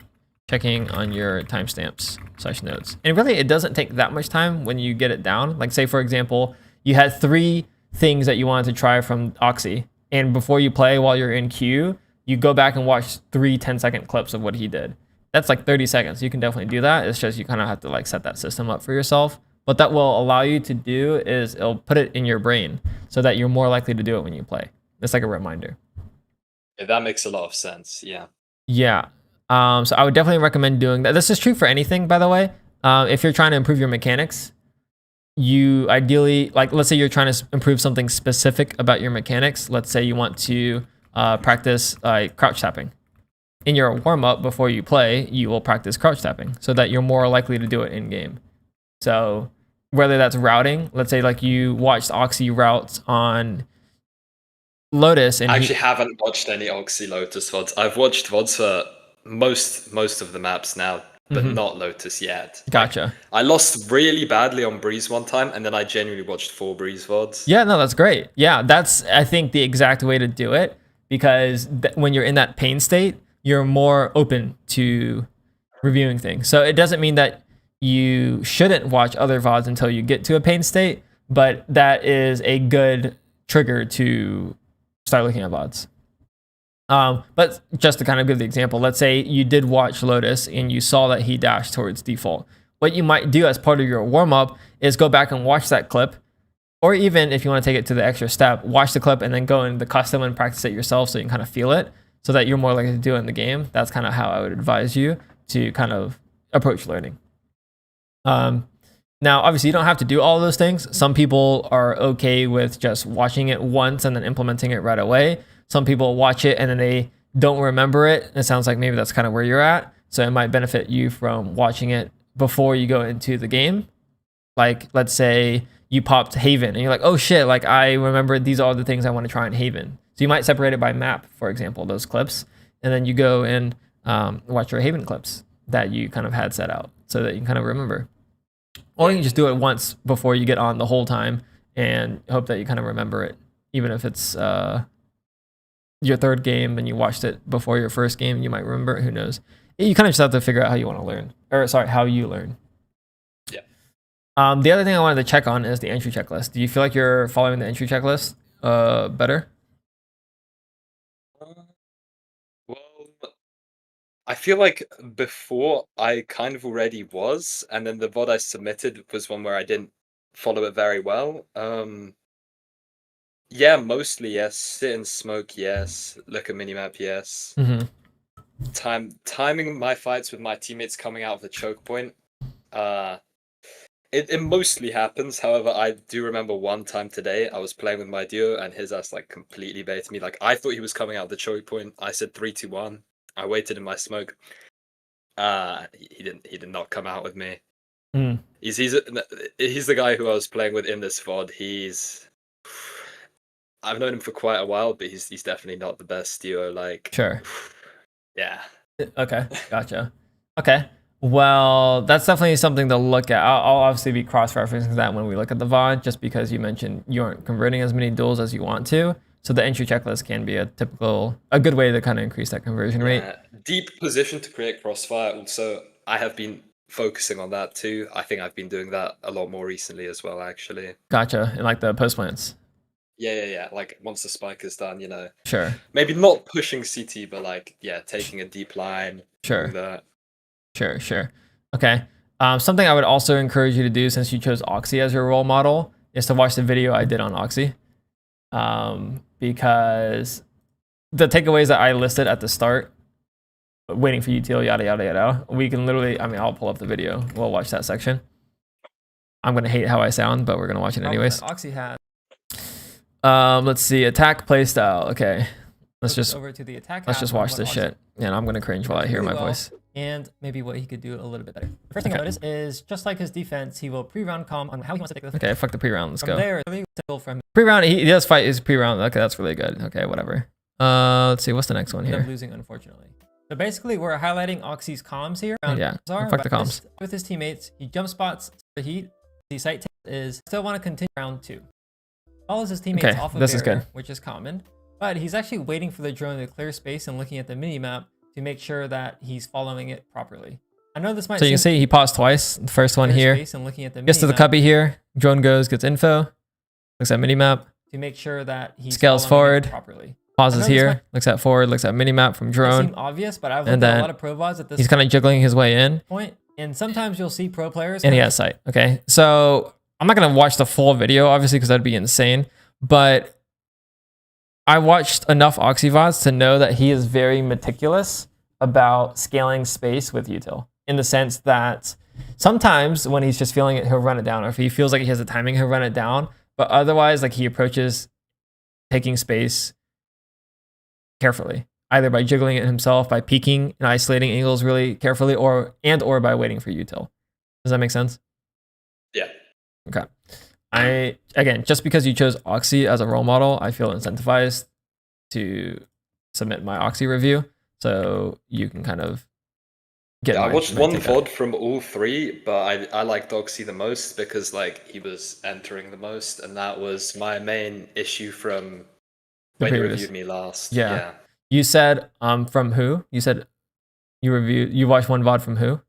checking on your timestamps / notes. And really, it doesn't take that much time when you get it down. Like say, for example, you had 3 things that you wanted to try from Oxy. And before you play, while you're in queue, you go back and watch 3 10-second clips of what he did. That's like 30 seconds. You can definitely do that. It's just you kind of have to like set that system up for yourself. What that will allow you to do is it'll put it in your brain so that you're more likely to do it when you play. It's like a reminder. Yeah, that makes a lot of sense. Yeah. Yeah. So I would definitely recommend doing that. This is true for anything, by the way. If you're trying to improve your mechanics, you ideally, like, let's say you're trying to improve something specific about your mechanics. Let's say you want to practice crouch tapping. In your warm-up before you play, you will practice crouch tapping so that you're more likely to do it in game. So whether that's routing, let's say like you watched Oxy routes on Lotus, and I actually haven't watched any Oxy Lotus VODs. I've watched VODs for most of the maps now, but not Lotus yet. Gotcha. Like, I lost really badly on Breeze one time, and then I genuinely watched 4 Breeze VODs. Yeah, no, that's great. Yeah, that's, I think, the exact way to do it, because when you're in that pain state, you're more open to reviewing things. So it doesn't mean that you shouldn't watch other VODs until you get to a pain state, but that is a good trigger to start looking at VODs. But just to kind of give the example, let's say you did watch Lotus and you saw that he dashed towards default. What you might do as part of your warm-up is go back and watch that clip, or even if you want to take it to the extra step, watch the clip and then go in the custom and practice it yourself so you can kind of feel it, so that you're more likely to do it in the game. That's kind of how I would advise you to kind of approach learning. Now, obviously, you don't have to do all of those things. Some people are okay with just watching it once and then implementing it right away. Some people watch it and then they don't remember it. It sounds like maybe that's kind of where you're at. So it might benefit you from watching it before you go into the game. Like, let's say you popped Haven and you're like, oh shit, like I remember these are the things I want to try in Haven. So you might separate it by map, for example, those clips. And then you go and watch your Haven clips that you kind of had set out so that you can kind of remember. Or you can just do it once before you get on the whole time and hope that you kind of remember it, even if it's your 3rd game and you watched it before your 1st game, you might remember it. Who knows? You kind of just have to figure out how you want to learn, or sorry, how you learn. Yeah. The other thing I wanted to check on is the entry checklist. Do you feel like you're following the entry checklist better? Well, I feel like before I kind of already was, and then the VOD I submitted was one where I didn't follow it very well. Yeah, mostly yes. Sit and smoke, yes. Look at minimap, yes. timing my fights with my teammates coming out of the choke point. It mostly happens. However, I do remember one time today I was playing with my duo and his ass like completely baited me. Like I thought he was coming out of the choke point. I said 3, 2, 1. I waited in my smoke. He did not come out with me. He's the guy who I was playing with in this VOD. I've known him for quite a while, but he's definitely not the best duo. Like Sure. Yeah. Okay, gotcha. Okay, well, that's definitely something to look at. I'll obviously be cross-referencing that when we look at the VOD, just because you mentioned you aren't converting as many duels as you want to. So the entry checklist can be a good way to kind of increase that conversion rate. Deep position to create crossfire. Also, I have been focusing on that too. I think I've been doing that a lot more recently as well, actually. Gotcha, and like the post plants. Yeah. Like once the spike is done, Sure. Maybe not pushing CT, but like taking a deep line. Sure. Doing that. Sure. Okay. Something I would also encourage you to do, since you chose Oxy as your role model, is to watch the video I did on Oxy. Because the takeaways that I listed at the start, waiting for util, yada yada yada, we can literally, I'll pull up the video. We'll watch that section. I'm gonna hate how I sound, but we're gonna watch it anyways. Oxy has. Let's see, attack playstyle. Okay, let's just over to the attack. Let's just watch this shit, and I'm gonna cringe while I hear my voice. And maybe what he could do a little bit better. The first thing I noticed is, just like his defense, he will pre-round calm on how he wants to take this. Okay, fuck the pre-round. Let's go. From pre-round, he does fight his pre-round. Okay, that's really good. Okay, whatever. Let's see, what's the next one here? Losing, unfortunately. So basically, we're highlighting Oxy's comms here. Yeah, fuck the comms. With his teammates, he jump spots the heat. The site is still want to continue round 2. Follows his teammates off of this barrier, is good. which is common, but he's actually waiting for the drone to clear space and looking at the minimap to make sure that he's following it properly. I know this might. So you can see he paused twice. The first one here. And looking at the gets to the cubby here. Drone goes, gets info. Looks at minimap. To make sure that he scales forward. Properly. Pauses here. Looks at forward. Looks at minimap from drone. Seem obvious, but I've looked at a lot of pro VODs at this. He's kind of jiggling his way in. Point. And sometimes you'll see pro players. And he has sight. Okay, so I'm not gonna watch the full video, obviously, because that'd be insane. But I watched enough Oxy VODs to know that he is very meticulous about scaling space with util, in the sense that sometimes when he's just feeling it, he'll run it down, or if he feels like he has the timing, he'll run it down. But otherwise, like, he approaches taking space carefully, either by jiggling it himself, by peeking and isolating angles really carefully, or by waiting for util. Does that make sense? Yeah. Okay. Again, just because you chose Oxy as a role model, I feel incentivized to submit my Oxy review, so you can kind of get. I watched one VOD from all 3, but I liked Oxy the most because like he was entering the most, and that was my main issue from when you reviewed me last. Yeah. You said from who? You said you watched one VOD from who?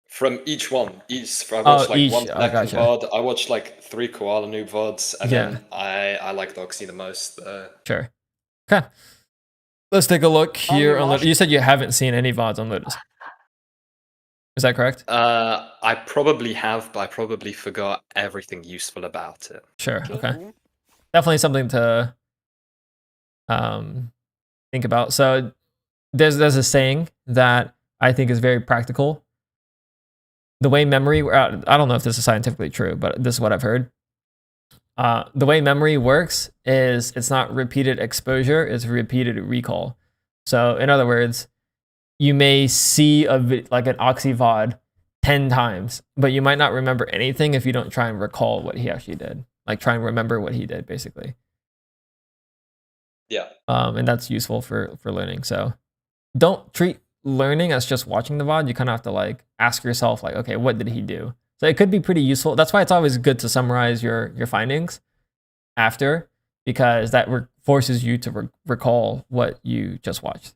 From each one. I watched one gotcha. VOD. I watched like 3 Koala Noob VODs, and then I liked Oxy the most. Sure. Okay. Let's take a look here on Lotus. You said you haven't seen any VODs on Lotus. Is that correct? I probably have, but I probably forgot everything useful about it. Sure. Okay. Definitely something to think about. So there's a saying that I think is very practical. The way memory, I don't know if this is scientifically true, but this is what I've heard. The way memory works is it's not repeated exposure, it's repeated recall. So in other words, you may see like an Oxy VOD 10 times, but you might not remember anything if you don't try and recall what he actually did. Like try and remember what he did, basically. Yeah. And that's useful for learning. So don't treat learning as just watching the VOD. You kind of have to like ask yourself like, okay, what did he do? So it could be pretty useful. That's why it's always good to summarize your findings after, because that forces you to recall what you just watched.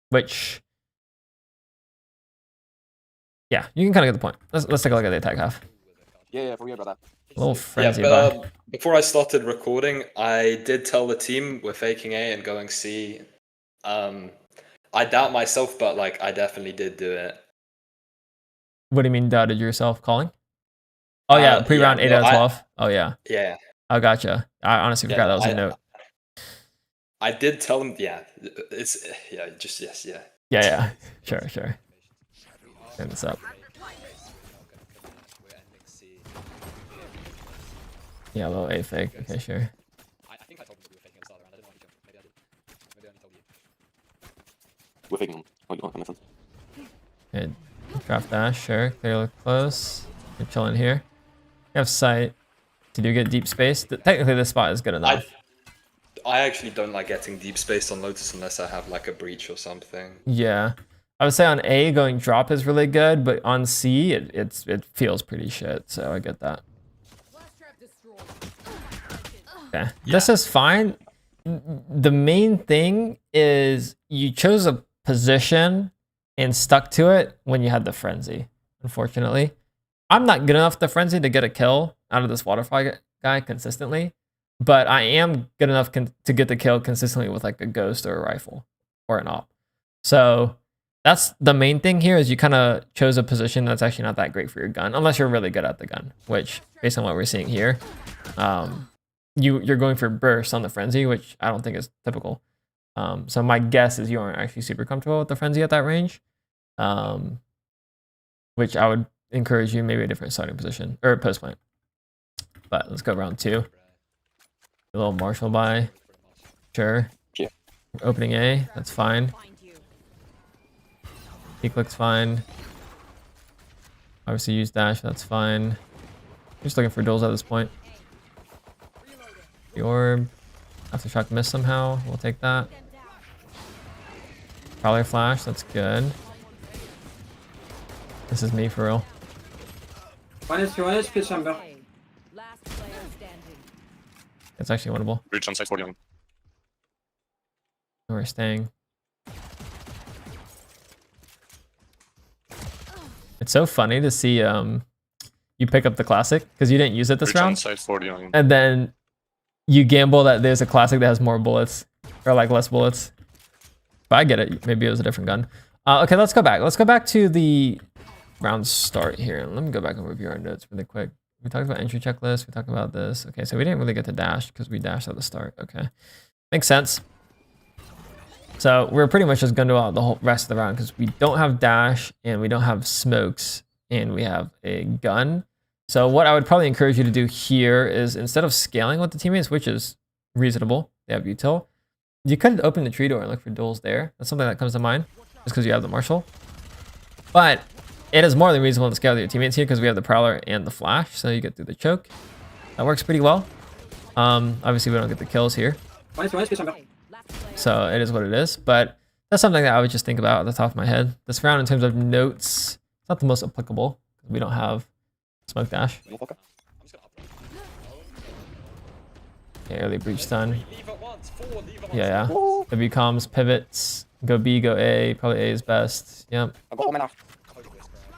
Which yeah, you can kind of get the point. Let's take a look at the attack half. Yeah, forget about that. A little frenzy. Before I started recording, I did tell the team we're faking A and going C. I doubt myself, but like I definitely did do it. What do you mean doubted yourself calling? Oh yeah, pre-round 8 out of 12. Oh yeah. Yeah. Oh gotcha. I honestly forgot that was a note. I did tell him, yeah, it's, yeah, just, yes, yeah. Yeah. Sure. Turn this up. Yeah, a little A fake. Okay, sure. I think I told him we were faking at the start of the round. I didn't know if he jumped. Maybe I did. Maybe I only told you. We're faking. Oh, that makes sense. Good. Draft dash, sure. Clear look close. You're chilling here. You have sight. Did you get deep space? Technically, this spot is good enough. I actually don't like getting deep space on Lotus unless I have like a breach or something. Yeah. I would say on A, going drop is really good, but on C, it feels pretty shit, so I get that. Okay, this is fine. The main thing is you chose a position and stuck to it when you had the frenzy, unfortunately. I'm not good enough the frenzy to get a kill out of this waterfly guy consistently, but I am good enough to get the kill consistently with like a ghost or a rifle or an op. So that's the main thing here is you kind of chose a position that's actually not that great for your gun, unless you're really good at the gun, which based on what we're seeing here, you're going for burst on the frenzy, which I don't think is typical. So my guess is you aren't actually super comfortable with the frenzy at that range, which I would encourage you maybe a different starting position or post plant. But let's go round 2. A little Marshall buy, sure. Yeah. Opening A, that's fine. Peek looks fine. Obviously use dash, that's fine. Just looking for duels at this point. The orb. Aftershock miss somehow. We'll take that. Prowler flash. That's good. This is me for real. It's actually winnable. Breach on side 40 on. We're staying. It's so funny to see you pick up the classic because you didn't use it this Breach on round, side 40 on. and then you gamble that there's a classic that has more bullets or like less bullets. But I get it. Maybe it was a different gun. Okay, let's go back. Let's go back to the round start here. Let me go back and review our notes really quick. We talked about entry checklist. We talked about this. Okay, so we didn't really get to dash because we dashed at the start. Okay, makes sense. So we're pretty much just going to do out the whole rest of the round because we don't have dash and we don't have smokes and we have a gun. So what I would probably encourage you to do here is instead of scaling with the teammates, which is reasonable, they have util, you could open the tree door and look for duels there. That's something that comes to mind just because you have the Marshall. But it is more than reasonable to scale with your teammates here because we have the Prowler and the Flash, so you get through the choke. That works pretty well. Obviously we don't get the kills here. So it is what it is, but that's something that I would just think about at the top of my head. This round in terms of notes, it's not the most applicable because we don't have smoke dash. Okay, early breach stun. Yeah. W comms, pivots, go B, go A, probably A is best. Yep.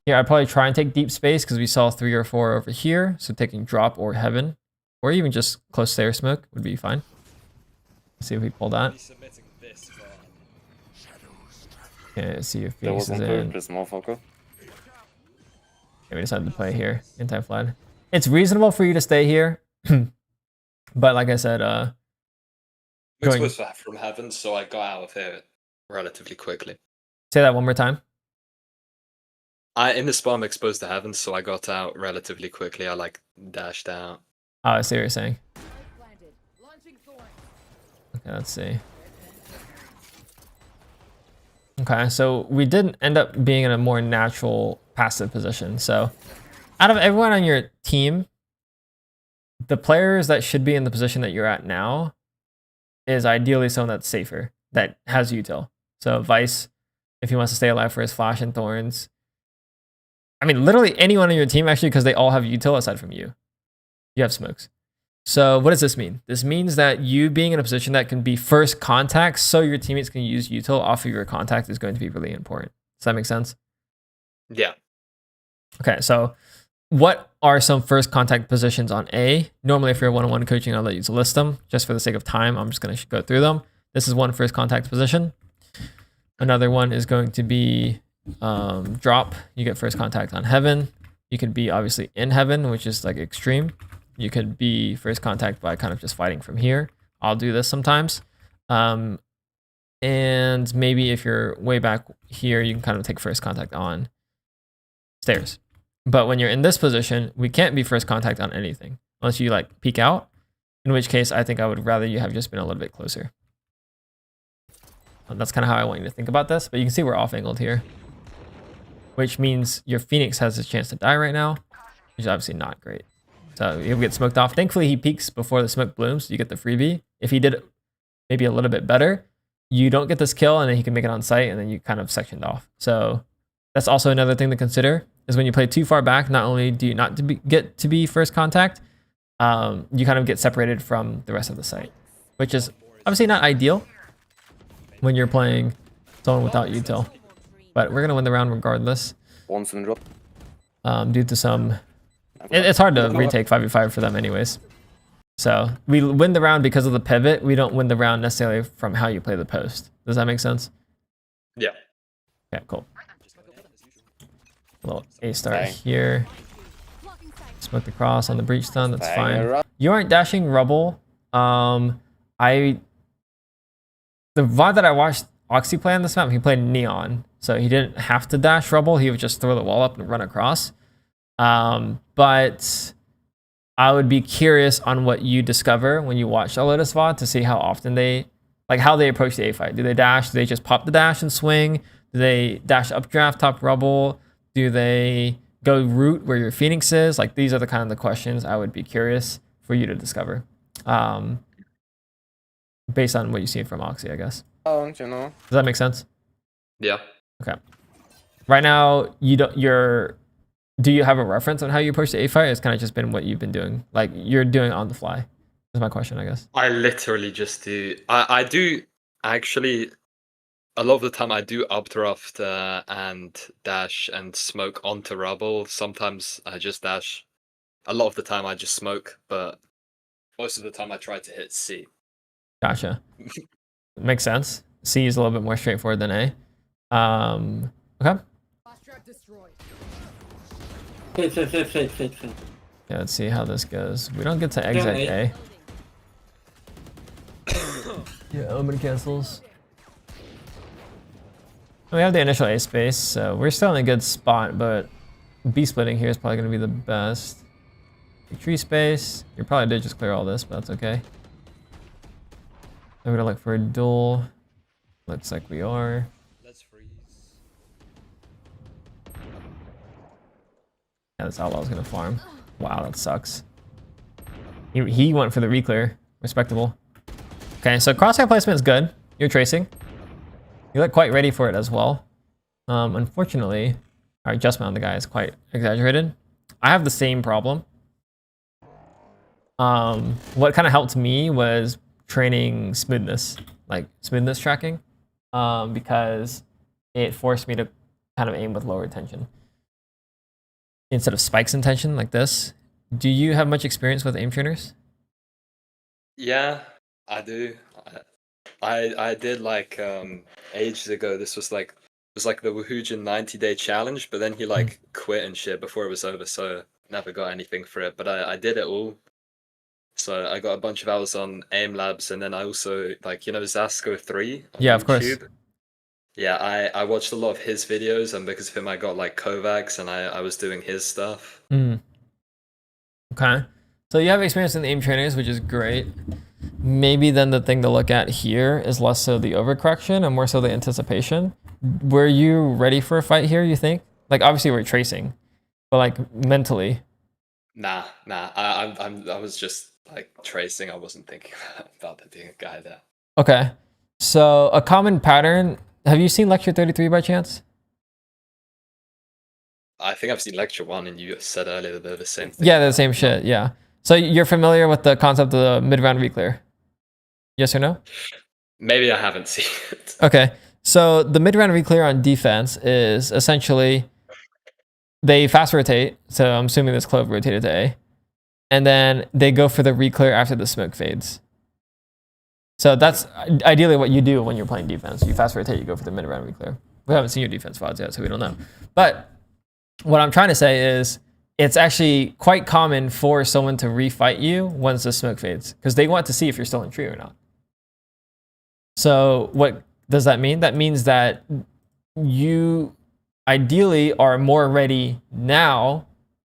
Here, I'd probably try and take deep space because we saw 3 or 4 over here. So taking drop or heaven, or even just close stair smoke would be fine. Let's see if we pull that. Okay, let's see if Phoenix is in. Okay, we decided to play here. Anti-flood. It's reasonable for you to stay here. But like I said, I'm exposed from heaven, so I got out of here relatively quickly. Say that one more time. In the spot, I'm exposed to heaven, so I got out relatively quickly. I like dashed out. Oh, I see what you're saying. Okay, let's see. Okay, so we did end up being in a more natural passive position. So out of everyone on your team, the players that should be in the position that you're at now is ideally someone that's safer, that has util. So Vice, if he wants to stay alive for his Flash and Thorns. I mean, literally anyone on your team, actually, because they all have util aside from you. You have smokes. So what does this mean? This means that you being in a position that can be first contact so your teammates can use util off of your contact is going to be really important. Does that make sense? Yeah. Okay, so what are some first contact positions on A? Normally, if you're one-on-one coaching, I'll let you list them. Just for the sake of time, I'm just going to go through them. This is one first contact position. Another one is going to be drop. You get first contact on heaven. You could be obviously in heaven, which is like extreme. You could be first contact by kind of just fighting from here. I'll do this sometimes. And maybe if you're way back here, you can kind of take first contact on stairs. But when you're in this position, we can't be first contact on anything unless you like peek out, in which case I think I would rather you have just been a little bit closer. That's kind of how I want you to think about this, but you can see we're off angled here, which means your Phoenix has a chance to die right now, which is obviously not great. So he'll get smoked off. Thankfully, he peeks before the smoke blooms, so you get the freebie. If he did maybe a little bit better, you don't get this kill, and then he can make it on site, and then you kind of sectioned off. So that's also another thing to consider, is when you play too far back, not only do you not get to be first contact, you kind of get separated from the rest of the site, which is obviously not ideal when you're playing someone without util. But we're going to win the round regardless. Due to some... It's hard to retake 5v5 for them anyways. So we win the round because of the pivot. We don't win the round necessarily from how you play the post. Does that make sense? Yeah. Yeah, cool. A little A-star here. Smoke the cross on the breach stun. That's fine. You aren't dashing rubble. The VOD that I watched Oxy play on this map, he played Neon. So he didn't have to dash rubble. He would just throw the wall up and run across. But I would be curious on what you discover when you watch a Lotus VOD to see how often they, like how they approach the A fight. Do they dash? Do they just pop the dash and swing? Do they dash updraft, top rubble? Do they go root where your Phoenix is? Like these are the kind of the questions I would be curious for you to discover. Based on what you see from Oxy, I guess. Does that make sense? Yeah. Okay. Right now, do you have a reference on how you approach the A fight? It's kind of just been what you've been doing. Like you're doing on the fly. That's my question, I guess. I literally just do. I do actually. A lot of the time I do updraft and dash and smoke onto rubble. Sometimes I just dash. A lot of the time I just smoke, but most of the time I try to hit C. Gotcha. Makes sense. C is a little bit more straightforward than A. Okay. Yeah, let's see how this goes. We don't get to exit A. Yeah, Omen cancels. We have the initial A space, so we're still in a good spot, but B splitting here is probably going to be the best. Tree space. You probably did just clear all this, but that's okay. I'm going to look for a duel. Looks like we are. Let's freeze. Yeah, this outlaw's going to farm. Wow, that sucks. He went for the reclear. Respectable. Okay, so crosshair placement is good. You're tracing. You look quite ready for it as well. Unfortunately, our adjustment on the guy is quite exaggerated. I have the same problem. What kind of helped me was training smoothness, like smoothness tracking, because it forced me to kind of aim with lower tension instead of spikes in tension like this. Do you have much experience with aim trainers? Yeah, I do. I did like ages ago. This was like the Woohoojin 90-day challenge, but then he like quit and shit before it was over, so never got anything for it. But I did it all. So I got a bunch of hours on aim labs, and then I also like, you know, Zasco 3 on Yeah, of YouTube. course. Yeah, I watched a lot of his videos, and because of him I got like Kovacs, and I was doing his stuff. Okay. So you have experience in the aim trainers, which is great. Maybe then the thing to look at here is less so the overcorrection and more so the anticipation. Were you ready for a fight here, you think? Like obviously we're tracing, but like mentally. Nah. I was just like tracing. I wasn't thinking about there being a guy there. Okay. So a common pattern. Have you seen Lecture 33 by chance? I think I've seen Lecture 1, and you said earlier that they're the same thing. Yeah, they're the same shit, yeah. So you're familiar with the concept of the mid-round reclear? Yes or no? Maybe I haven't seen it. Okay. So the mid-round reclear on defense is essentially they fast rotate. So I'm assuming this clove rotated to A. And then they go for the reclear after the smoke fades. So that's ideally what you do when you're playing defense. You fast rotate, you go for the mid-round reclear. We haven't seen your defense VODs yet, so we don't know. But what I'm trying to say is it's actually quite common for someone to refight you once the smoke fades, because they want to see if you're still in tree or not. So what does that mean? That means that you ideally are more ready now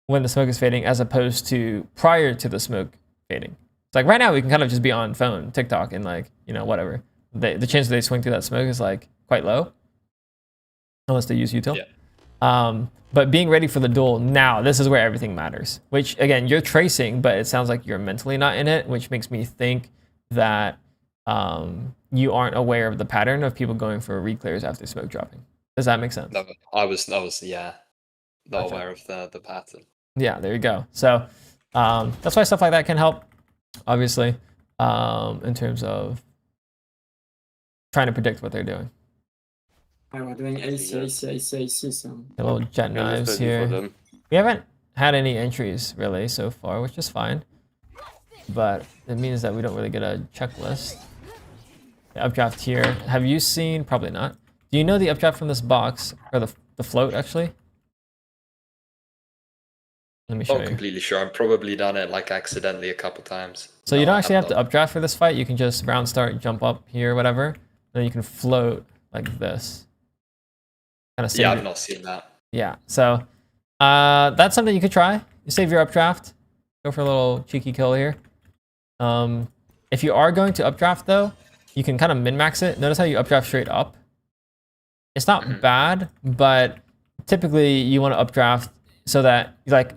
when the smoke is fading as opposed to prior to the smoke fading. It's like right now we can kind of just be on phone, TikTok, and like, you know, whatever. The chance that they swing through that smoke is like quite low. Unless they use util. Yeah. But being ready for the duel now, this is where everything matters. Which again, you're tracing, but it sounds like you're mentally not in it, which makes me think that you aren't aware of the pattern of people going for reclears after smoke dropping. Does that make sense? No, I was yeah, not Gotcha. aware of the pattern. Yeah, there you go. So that's why stuff like that can help, obviously, in terms of trying to predict what they're doing. We're doing AC, so. A little jet knives here. We haven't had any entries really so far, which is fine. But it means that we don't really get a checklist. The updraft here. Have you seen? Probably not. Do you know the updraft from this box? Or the float, actually? Let me show Not you. completely sure. I've probably done it like accidentally a couple times. So you don't actually have to updraft for this fight. You can just round start, jump up here, whatever. Then you can float like this. Kind of Yeah, I've not seen that. Yeah, so that's something you could try. You save your updraft. Go for a little cheeky kill here. If you are going to updraft though, you can kind of min-max it. Notice how you updraft straight up. It's not bad, but typically you want to updraft so that you like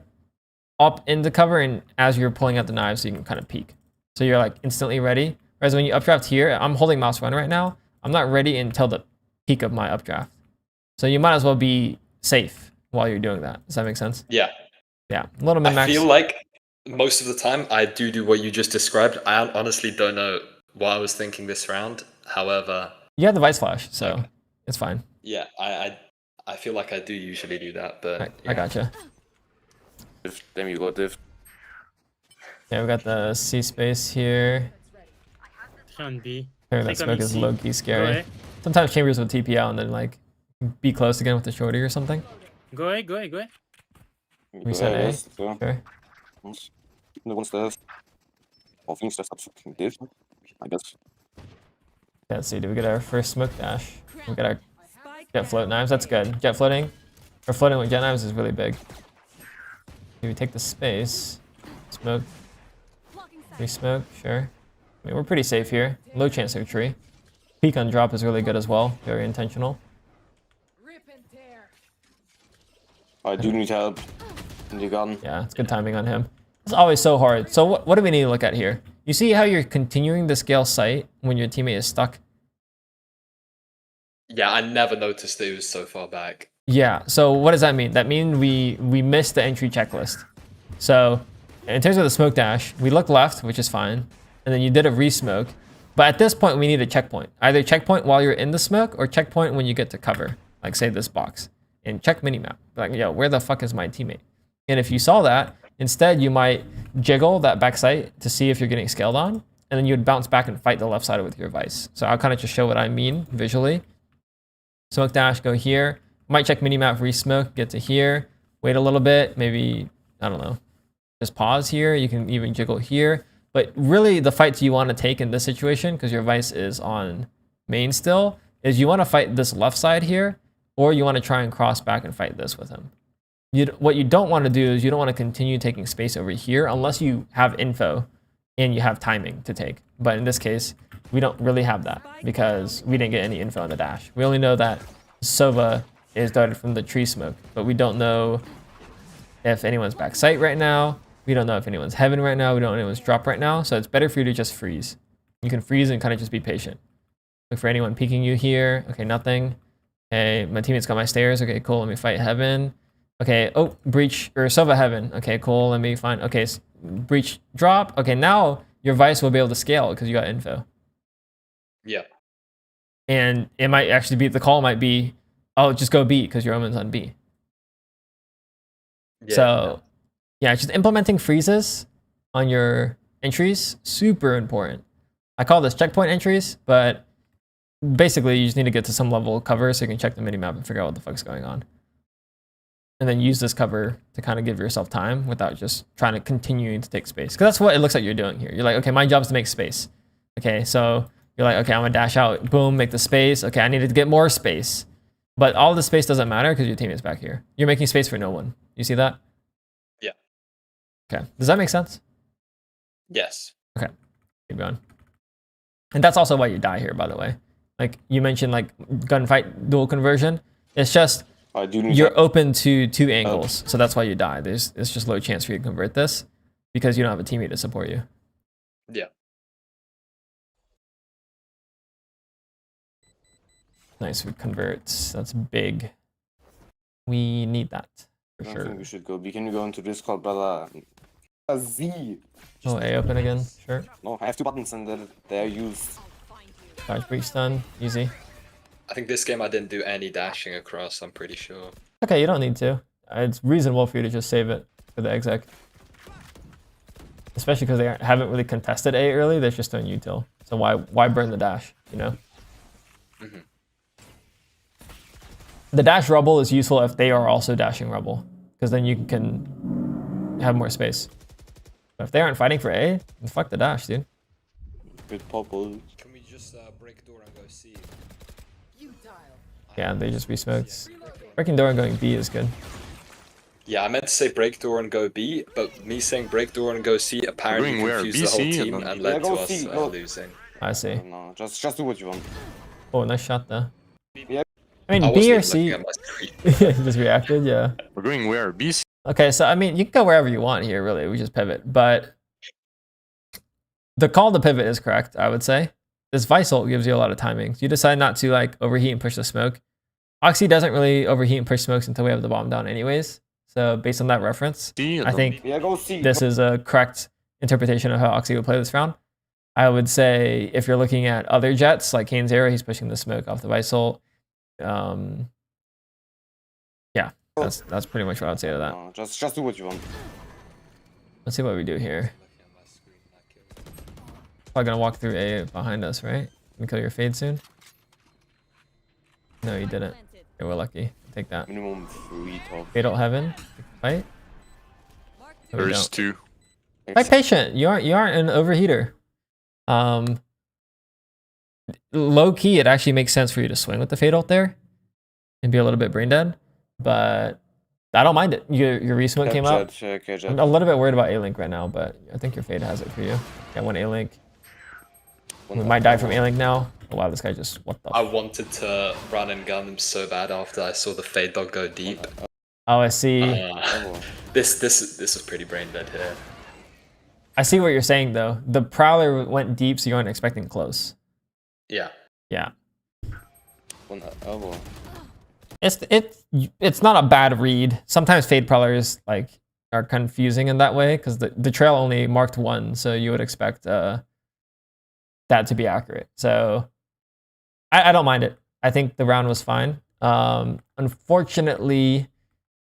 up into cover and as you're pulling out the knives, so you can kind of peek. So you're like instantly ready. Whereas when you updraft here, I'm holding mouse 1 right now. I'm not ready until the peak of my updraft. So you might as well be safe while you're doing that. Does that make sense? Yeah. Yeah, a little min-max. I feel like most of the time I do what you just described. I honestly don't know what I was thinking this round. However, you have the Vice Flash, so it's fine. Yeah, I feel like I do usually do that, but I gotcha. Damn, you got div. Yeah, we got the C space here. Can be. That smoke is low-key scary. Sometimes chambers will TP out and then like be close again with the shorty or something. Go ahead, go ahead, go ahead. Reset A. Sure. Sure. Once the I think that's fucking div, I guess. Let's see, do we get our first smoke dash? We got our jet float knives, that's good. Jet floating, or floating with jet knives is really big. Do we take the space? Smoke. Re-smoke, sure. I mean, we're pretty safe here. Low chance of tree. Peek on drop is really good as well. Very intentional. I do need help. And you gun. Yeah, it's good timing on him. It's always so hard. So what do we need to look at here? You see how you're continuing to scale sight when your teammate is stuck? Yeah, I never noticed that it was so far back. Yeah, so what does that mean? That means we missed the entry checklist. So in terms of the smoke dash, we look left, which is fine. And then you did a re-smoke. But at this point, we need a checkpoint. Either checkpoint while you're in the smoke or checkpoint when you get to cover. Like say this box. And check minimap. Like, yo, where the fuck is my teammate? And if you saw that, instead you might jiggle that back sight to see if you're getting scaled on. And then you would bounce back and fight the left side with your vice. So I'll kind of just show what I mean visually. Smoke dash, go here. Might check minimap, re-smoke, get to here. Wait a little bit, maybe, I don't know. Just pause here. You can even jiggle here. But really the fights you want to take in this situation, because your vice is on main still, is you want to fight this left side here, or you want to try and cross back and fight this with him. What you don't want to do is you don't want to continue taking space over here unless you have info and you have timing to take. But in this case, we don't really have that because we didn't get any info on the dash. We only know that Sova is darted from the tree smoke, but we don't know if anyone's back sight right now. We don't know if anyone's heaven right now. We don't know if anyone's drop right now. So it's better for you to just freeze. You can freeze and kind of just be patient. Look for anyone peeking you here. Okay, nothing. Okay, my teammate's got my stairs. Okay, cool. Let me fight heaven. Okay, oh, breach or Sova heaven. Okay, cool. Let me find. Okay, breach drop. Okay, now your vice will be able to scale because you got info. Yeah. And it might actually be, the call might be, oh, just go B because your omen's on B. Yeah. So, yeah, just implementing freezes on your entries, super important. I call this checkpoint entries, but basically you just need to get to some level of cover so you can check the minimap and figure out what the fuck's going on. And then use this cover to kind of give yourself time without just trying to continue to take space. Because that's what it looks like you're doing here. You're like, okay, my job is to make space. Okay, so You're like, okay, I'm gonna dash out, boom, make the space. Okay, I needed to get more space. But all the space doesn't matter because your teammate's back here. You're making space for no one. You see that? Yeah. Okay. Does that make sense? Yes. Okay. Keep going. And that's also why you die here, by the way. Like you mentioned, like gunfight dual conversion. It's just you're open to 2 angles, so that's why you die. It's just low chance for you to convert this because you don't have a teammate to support you. Yeah. Nice, we convert. That's big. We need that for I sure. think we should go B. Can you go into Discord, brother? A Z. Oh, A open again. Sure. No, I have 2 buttons and they're used. Dodge breach stun. Easy. I think this game I didn't do any dashing across, I'm pretty sure. Okay, you don't need to. It's reasonable for you to just save it for the exec. Especially because they haven't really contested A early, they're just doing util. So why burn the dash, you know? Mm-hmm. The dash rubble is useful if they are also dashing rubble, because then you can have more space. But if they aren't fighting for A, then fuck the dash, dude. With purple. Can we just break door and go C? Yeah, they just re-smoked. Breaking door and going B is good. Yeah, I meant to say break door and go B, but me saying break door and go C apparently confused the whole team and led to us losing. I see. No, just do what you want. Oh, nice shot though. Yeah. I mean, B or C? Just reacted, yeah. We're going where? B? Okay, so I mean, you can go wherever you want here, really. We just pivot. But the call to pivot is correct, I would say. This Vice ult gives you a lot of timing. So you decide not to like overheat and push the smoke. Oxy doesn't really overheat and push smokes until we have the bomb down anyways. So based on that reference, I think this is a correct interpretation of how Oxy would play this round. I would say if you're looking at other jets, like Kane's Arrow, he's pushing the smoke off the Vice ult. Yeah, that's pretty much what I would say to that. No, just do what you want. Let's see what we do here. Probably gonna walk through A behind us, right? Can kill your fade soon? No, you didn't. Okay, we're lucky. Take that. Minimum 3 top. Fade ult heaven. Fight. No, There's 2. Fight patient. You aren't an overheater. Low key, it actually makes sense for you to swing with the fade ult there and be a little bit brain dead, but I don't mind it. Your resmoke came out. I'm a little bit worried about A-Link right now, but I think your fade has it for you. Got one A-Link. We might die from A-Link now. Oh wow, this guy just, what the? I wanted to run and gun him so bad after I saw the fade dog go deep. Oh, I see. This is pretty brain dead here. I see what you're saying though. The Prowler went deep, so you weren't expecting close. Yeah. Yeah. Oh, It's not a bad read. Sometimes fade Prowlers like are confusing in that way because the trail only marked 1, so you would expect that to be accurate. So I don't mind it. I think the round was fine. Unfortunately,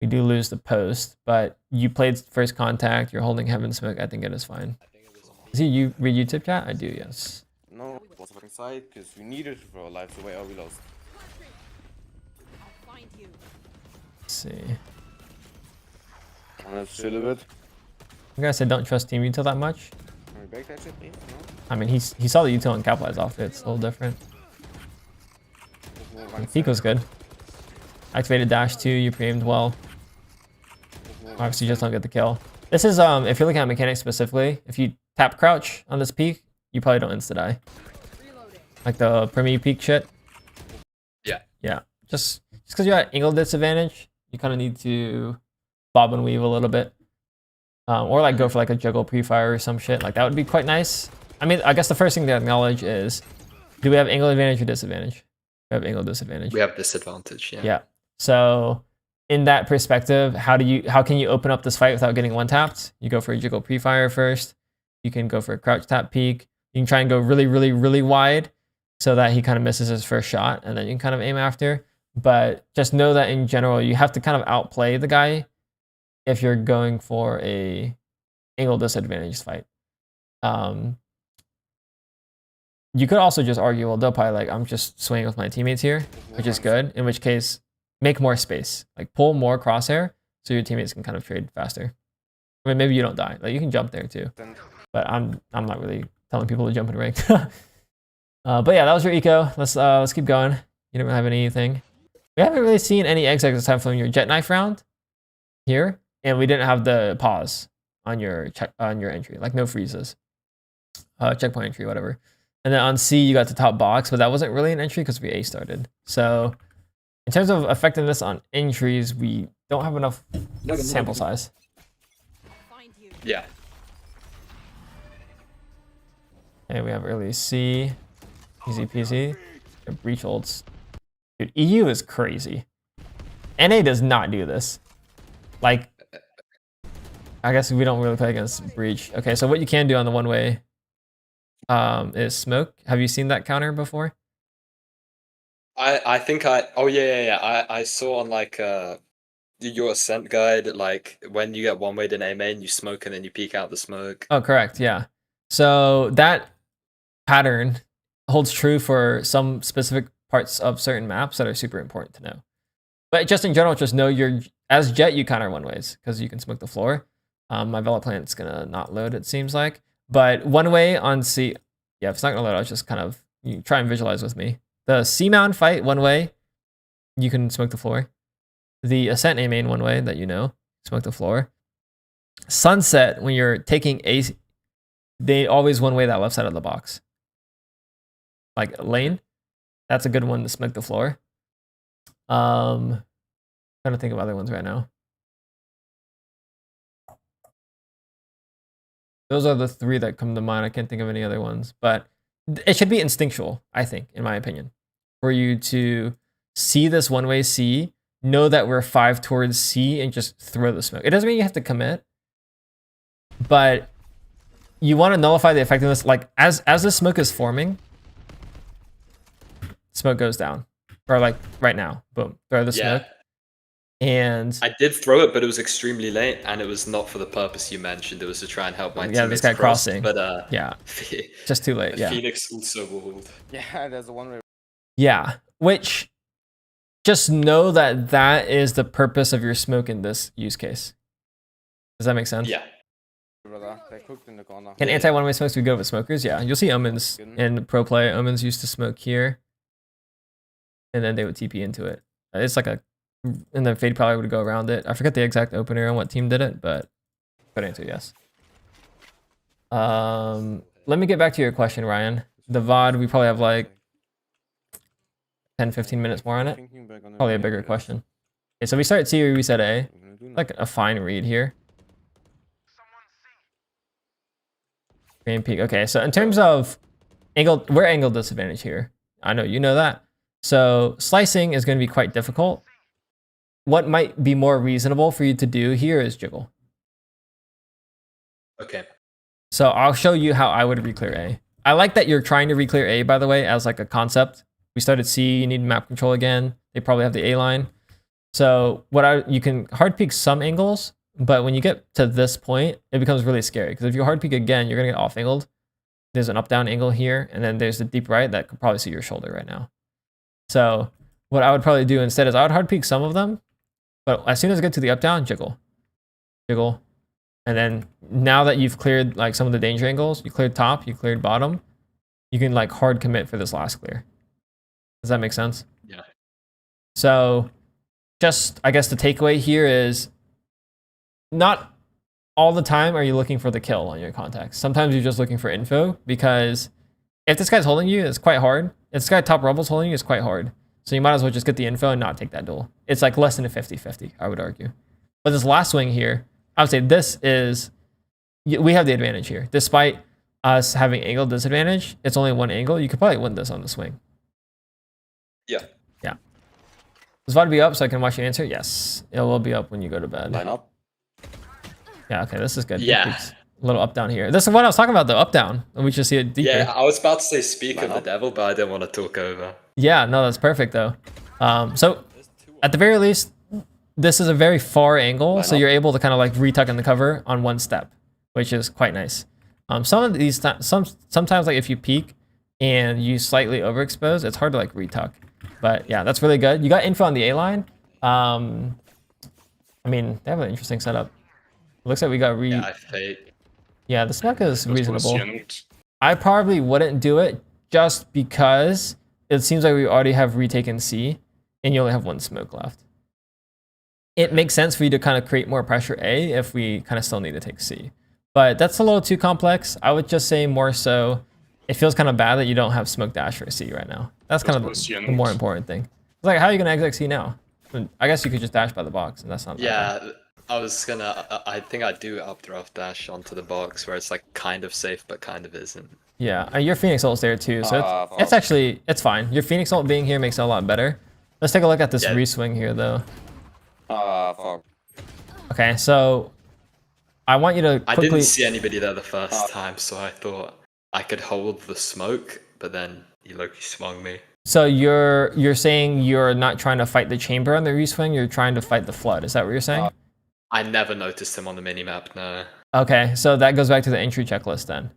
we do lose the post, but you played first contact. You're holding Heaven Smoke. I think it is fine. See, you read YouTube chat? I do, yes. No, it was fucking side because we needed it for our life. So why are we lost? Let's see. Let's chill a bit. You guys said don't trust team util that much. Can we break that shit, please? No? I mean, he saw the util and capitalized off it. It's a little different. Peek was good. Activated dash 2. You pre-aimed well. Obviously, you just don't get the kill. This is if you're looking at mechanics specifically, if you tap crouch on this peak, you probably don't insta die. Like the premier peak shit. Yeah. Yeah. Just because you're at angle disadvantage, you kind of need to bob and weave a little bit. Or like go for like a juggle pre-fire or some shit. Like that would be quite nice. I mean, I guess the first thing to acknowledge is, do we have angle advantage or disadvantage? We have angle disadvantage. We have disadvantage, yeah. Yeah. So in that perspective, how can you open up this fight without getting one tapped? You go for a jiggle pre-fire first. You can go for a crouch tap peek. You can try and go really, really, really wide so that he kind of misses his first shot, and then you can kind of aim after. But just know that in general, you have to kind of outplay the guy if you're going for a angle disadvantage fight. You could also just argue, well, they'll probably like, I'm just swinging with my teammates here, which is good. In which case, make more space, like pull more crosshair so your teammates can kind of trade faster. I mean, maybe you don't die. Like you can jump there too, but I'm not really telling people to jump in rank. But yeah, that was your eco. Let's keep going. You don't have anything. We haven't really seen any exits this time from your jet knife round here, and we didn't have the pause on your entry, like no freezes, checkpoint entry, whatever. And then on C, you got the top box, but that wasn't really an entry because we A started. So in terms of effectiveness on entries, we don't have enough sample size. Yeah. Okay, we have early C, easy peasy, breach ults. Dude, EU is crazy. NA does not do this. Like, I guess we don't really play against breach. Okay, so what you can do on the one way is smoke. Have you seen that counter before? I think I saw on like your ascent guide, like when you get one way in A main, you smoke and then you peek out the smoke. Oh, correct. Yeah. So that pattern holds true for some specific parts of certain maps that are super important to know. But just in general, just know as Jet, you counter one ways because you can smoke the floor. My Vela plant's gonna not load, it seems like. But one way on C, yeah, if it's not gonna load, I'll just kind of you try and visualize with me. The C mount fight one way, you can smoke the floor. The ascent A main one way that you know, smoke the floor. Sunset, when you're taking A, they always one way that left side of the box. Like lane, that's a good one to smoke the floor. Trying to think of other ones right now. Those are the three that come to mind. I can't think of any other ones, but it should be instinctual, I think, in my opinion, for you to see this one-way C, know that we're 5 towards C, and just throw the smoke. It doesn't mean you have to commit, but you want to nullify the effectiveness. Like as the smoke is forming, smoke goes down, or like right now, boom, throw the smoke. And I did throw it, but it was extremely late, and it was not for the purpose you mentioned. It was to try and help my teammates this guy cross, crossing. But yeah, just too late. Yeah, Phoenix also walled. Yeah, there's a one way. Yeah, which just know that that is the purpose of your smoke in this use case. Does that make sense? Yeah. They cooked in the corner. Can anti one-way smokes be good with smokers? Yeah, you'll see omens in pro play. Omens used to smoke here, and then they would TP into it. It's like a, and then Fade probably would go around it. I forget the exact opener on what team did it, but good answer, yes. Let me get back to your question, Ryan. The VOD, we probably have like 10-15 minutes more on it. Probably a bigger question. Okay, so we start C, we reset A. Like a fine read here. Green peak. Okay, so in terms of angle, we're angle disadvantage here. I know you know that. So slicing is going to be quite difficult. What might be more reasonable for you to do here is jiggle. Okay. So I'll show you how I would reclear A. I like that you're trying to reclear A, by the way, as like a concept. We started C, you need map control again. They probably have the A line. So you can hard peek some angles, but when you get to this point, it becomes really scary. Because if you hard peek again, you're gonna get off angled. There's an up down angle here, and then there's the deep right that could probably see your shoulder right now. So what I would probably do instead is I would hard peek some of them, but as soon as I get to the up down, jiggle. Jiggle. And then now that you've cleared like some of the danger angles, you cleared top, you cleared bottom, you can like hard commit for this last clear. Does that make sense? Yeah. So just, I guess the takeaway here is not all the time are you looking for the kill on your contacts. Sometimes you're just looking for info, because if this guy's holding you, it's quite hard. If this guy top rubble's holding you, it's quite hard. So you might as well just get the info and not take that duel. It's like less than a 50-50, I would argue. But this last swing here, I would say this is, we have the advantage here. Despite us having angle disadvantage, it's only one angle. You could probably win this on the swing. Yeah. Yeah. Does VOD be up so I can watch you answer? Yes. It will be up when you go to bed. Line up. Yeah, okay, this is good. Yeah. A little up down here. This is what I was talking about, the up down. And we should see it deeper. Yeah, I was about to say speak of the devil, but I didn't want to talk over. Yeah, no, that's perfect though. So at the very least, this is a very far angle, so you're able to kind of like retuck in the cover on one step, which is quite nice. Some of these sometimes like if you peek and you slightly overexpose, it's hard to like retuck. But yeah, that's really good. You got info on the A line. I mean, they have an interesting setup. Looks like we got Yeah, I fake. Yeah, the smoke is reasonable. I probably wouldn't do it just because it seems like we already have retaken C and you only have one smoke left. It makes sense for you to kind of create more pressure A if we kind of still need to take C. But that's a little too complex. I would just say more so, it feels kind of bad that you don't have smoke dash for C right now. That's kind of the more important thing. It's like, how are you going to exit C now? I guess you could just dash by the box, and that's not that bad. Yeah, I was gonna. I think I do updraft dash onto the box where it's like kind of safe but kind of isn't. Yeah, your Phoenix ult's there too, so it's actually, it's fine. Your Phoenix ult being here makes it a lot better. Let's take a look at this reswing here though. Fuck. Okay, so I want you to quickly... I didn't see anybody there the first time, so I thought I could hold the smoke, but then he swung me. So you're saying you're not trying to fight the chamber on the reswing, you're trying to fight the flood. Is that what you're saying? I never noticed him on the minimap, no. Okay, so that goes back to the entry checklist then.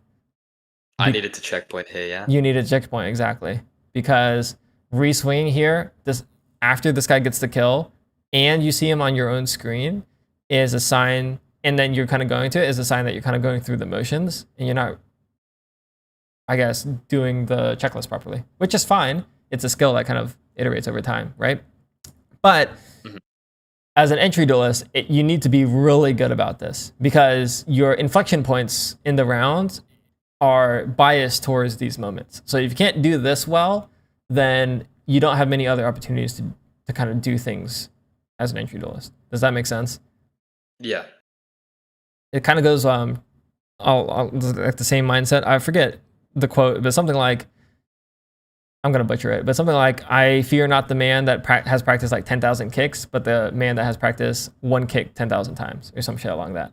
I needed to checkpoint here, yeah? You need a checkpoint, exactly. Because reswinging here, after this guy gets the kill, and you see him on your own screen, is a sign, and then you're kind of going to it, is a sign that you're kind of going through the motions, and you're not, I guess, doing the checklist properly, which is fine. It's a skill that kind of iterates over time, right? But as an entry duelist, you need to be really good about this because your inflection points in the round are biased towards these moments. So if you can't do this well, then you don't have many other opportunities to kind of do things as an entry duelist. Does that make sense? Yeah. It kind of goes like the same mindset. I forget the quote, but something like, I'm going to butcher it, but something like, I fear not the man that has practiced like 10,000 kicks, but the man that has practiced one kick 10,000 times, or some shit along that.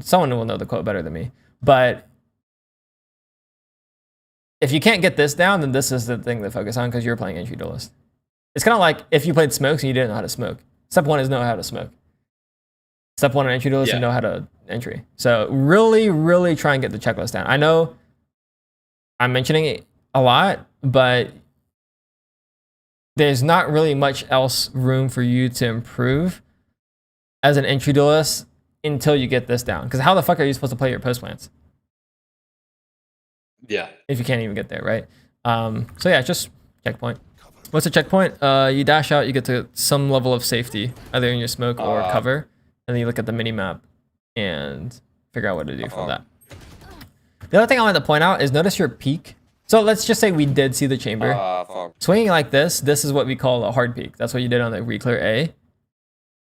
Someone will know the quote better than me. But if you can't get this down, then this is the thing to focus on because you're playing entry duelist. It's kind of like if you played smokes and you didn't know how to smoke. Step one is know how to smoke. Step one in entry duelist, you know how to entry. So really, really try and get the checklist down. I know I'm mentioning it a lot, but there's not really much else room for you to improve as an entry duelist until you get this down. Because how the fuck are you supposed to play your post plants? Yeah. If you can't even get there, right? So yeah, just checkpoint. What's a checkpoint? You dash out, you get to some level of safety, either in your smoke or cover, and then you look at the mini map and figure out what to do from that. The other thing I want to point out is notice your peak. So let's just say we did see the chamber. Swinging like this is what we call a hard peak. That's what you did on the reclear A.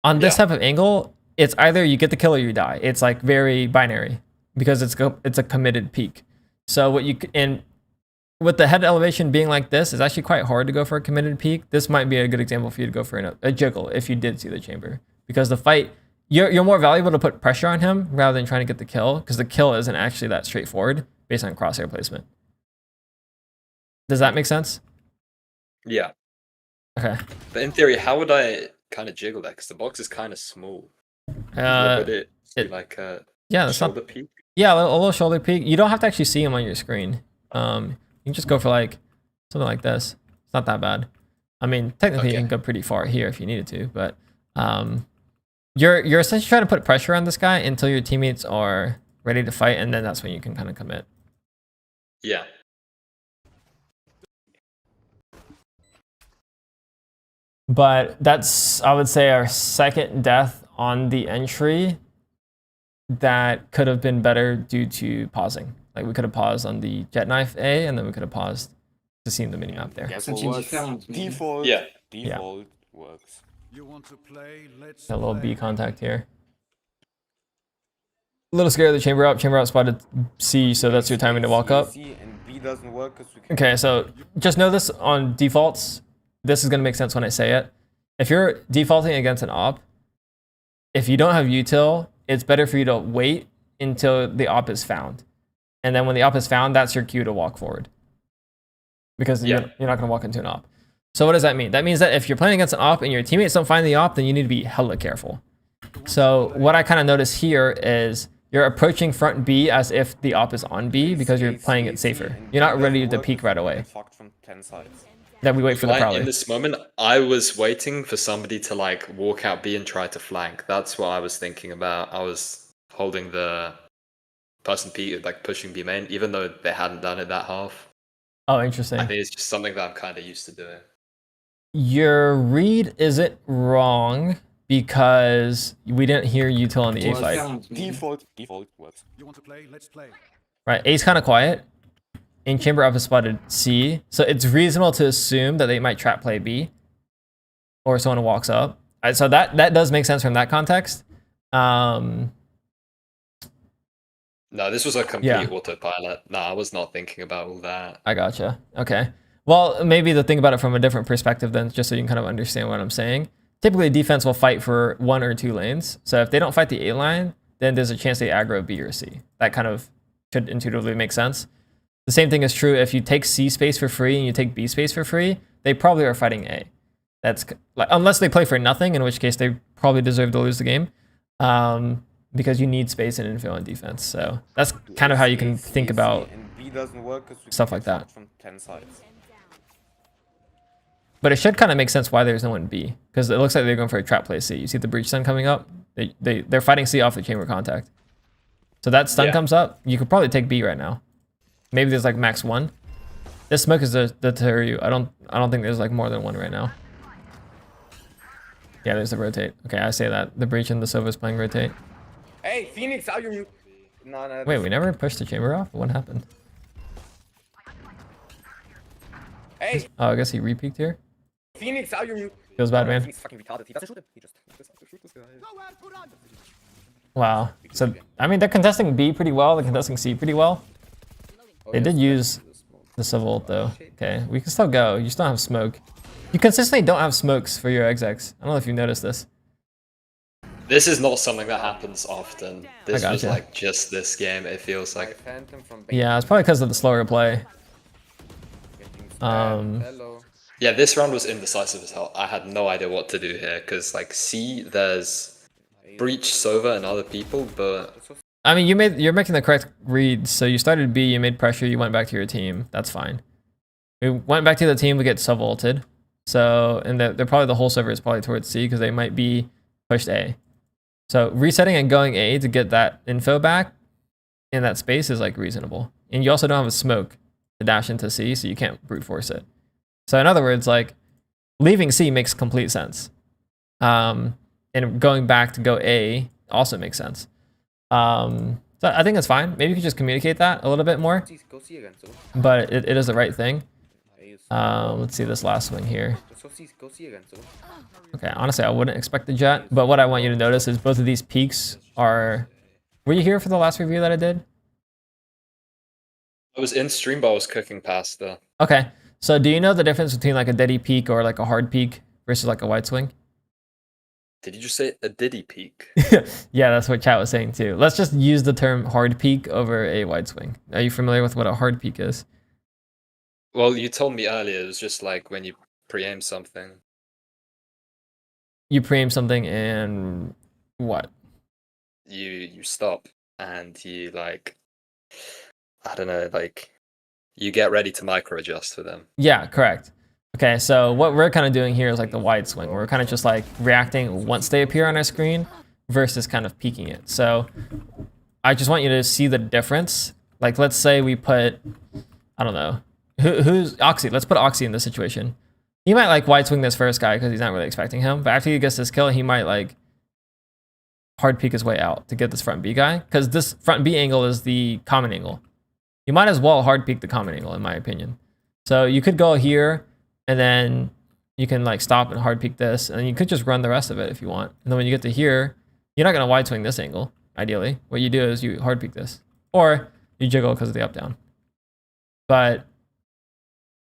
On this type of angle, it's either you get the kill or you die. It's like very binary because it's a committed peak. So with the head elevation being like this, it's actually quite hard to go for a committed peak. This might be a good example for you to go for a jiggle if you did see the chamber. Because the fight, you're more valuable to put pressure on him rather than trying to get the kill, because the kill isn't actually that straightforward based on crosshair placement. Does that make sense? Yeah. Okay. But in theory, how would I kind of jiggle that? Because the box is kind of small. Would it like a shoulder peak? Yeah, a little shoulder peek. You don't have to actually see him on your screen. You can just go for like something like this. It's not that bad. I mean, technically you can go pretty far here if you needed to, but you're essentially trying to put pressure on this guy until your teammates are ready to fight, and then that's when you can kind of commit. Yeah. But that's, I would say, our second death on the entry that could have been better due to pausing. Like we could have paused on the jet knife A, and then we could have paused to see the minimap there. Default works. You want to play? Let's a little B contact here. A little scared of the chamber up spotted C, so that's your timing to walk up. And B doesn't work okay, so just know this on defaults. This is going to make sense when I say it. If you're defaulting against an op, if you don't have util, it's better for you to wait until the op is found. And then when the op is found, that's your cue to walk forward. Because you're not going to walk into an op. So what does that mean? That means that if you're playing against an op and your teammates don't find the op, then you need to be hella careful. So what I kind of notice here is you're approaching front B as if the op is on B because you're playing it safer. You're not ready to peek right away. Then we wait for the prowler. In this moment, I was waiting for somebody to like walk out B and try to flank. That's what I was thinking about. I was holding the person P, like pushing B main, even though they hadn't done it that half. Oh, interesting. I think it's just something that I'm kind of used to doing. Your read isn't wrong because we didn't hear you till on the A fight. Default works. You want to play? Let's play. Right, A's kind of quiet. In chamber up is spotted C, so it's reasonable to assume that they might trap play B, or someone walks up. So that does make sense from that context. No, this was a complete autopilot. No, I was not thinking about all that. I gotcha. Okay. Well, maybe to think about it from a different perspective then, just so you can kind of understand what I'm saying. Typically, defense will fight for 1 or 2 lanes. So if they don't fight the A line, then there's a chance they aggro B or C. That kind of should intuitively make sense. The same thing is true if you take C space for free and you take B space for free, they probably are fighting A. That's like, unless they play for nothing, in which case they probably deserve to lose the game. Because you need space and infill and defense. So that's kind of how you can think about stuff like that. From 10 sides. But it should kind of make sense why there's no one B, because it looks like they're going for a trap play C. You see the breach stun coming up? They're fighting C off the chamber contact. So that stun comes up. You could probably take B right now. Maybe there's like max 1. This smoke is the deter you. I don't think there's like more than 1 right now. Yeah, there's the rotate. Okay, I say that. The breach and the Sova's playing rotate. Hey, Phoenix, how you? No. Wait, we never pushed the chamber off? What happened? Hey. Oh, I guess he re-peeked here. Phoenix, how you? Feels bad, man. He's fucking retarded. He doesn't shoot him. He just shoot this guy. Wow. So, I mean, they're contesting B pretty well. They're contesting C pretty well. They did use the civil ult, though. Okay, we can still go. You still have smoke. You consistently don't have smokes for your execs. I don't know if you noticed this. This is not something that happens often. This was gotcha. like just this game, it feels like. Yeah, it's probably because of the slower play. Yeah, this round was indecisive as hell. I had no idea what to do here, because like C, there's Breach, Sova, and other people, but... I mean, you're making the correct reads. So you started B, you made pressure, you went back to your team. That's fine. We went back to the team, we get sub-ulted. So, and they're probably, the whole server is probably towards C, because they might be pushed A. So resetting and going A to get that info back in that space is like reasonable. And you also don't have a smoke to dash into C, so you can't brute force it. So in other words, like leaving C makes complete sense. And going back to go A also makes sense. So I think that's fine. Maybe you could just communicate that a little bit more. But it is the right thing. Let's see this last swing here. Okay, honestly, I wouldn't expect the jet. But what I want you to notice is both of these peaks are... Were you here for the last review that I did? I was in stream, but I was cooking pasta. Okay, so do you know the difference between like a deady peak or like a hard peak versus like a wide swing? Did you just say a diddy peak? Yeah, that's what chat was saying too. Let's just use the term hard peak over a wide swing. Are you familiar with what a hard peak is? Well, you told me earlier, it was just like when you pre-aim something. You pre-aim something and what? You stop and you like, I don't know, like you get ready to micro adjust for them. Yeah, correct. Okay, so what we're kind of doing here is like the wide swing. We're kind of just like reacting once they appear on our screen versus kind of peeking it. So I just want you to see the difference. Like let's say we put, I don't know, who's Oxy? Let's put Oxy in this situation. He might like wide swing this first guy because he's not really expecting him. But after he gets this kill, he might like hard peek his way out to get this front B guy. Because this front B angle is the common angle. You might as well hard peek the common angle in my opinion. So you could go here and then you can like stop and hard peek this. And then you could just run the rest of it if you want. And then when you get to here, you're not going to wide swing this angle, ideally. What you do is you hard peek this. Or you jiggle because of the up down. But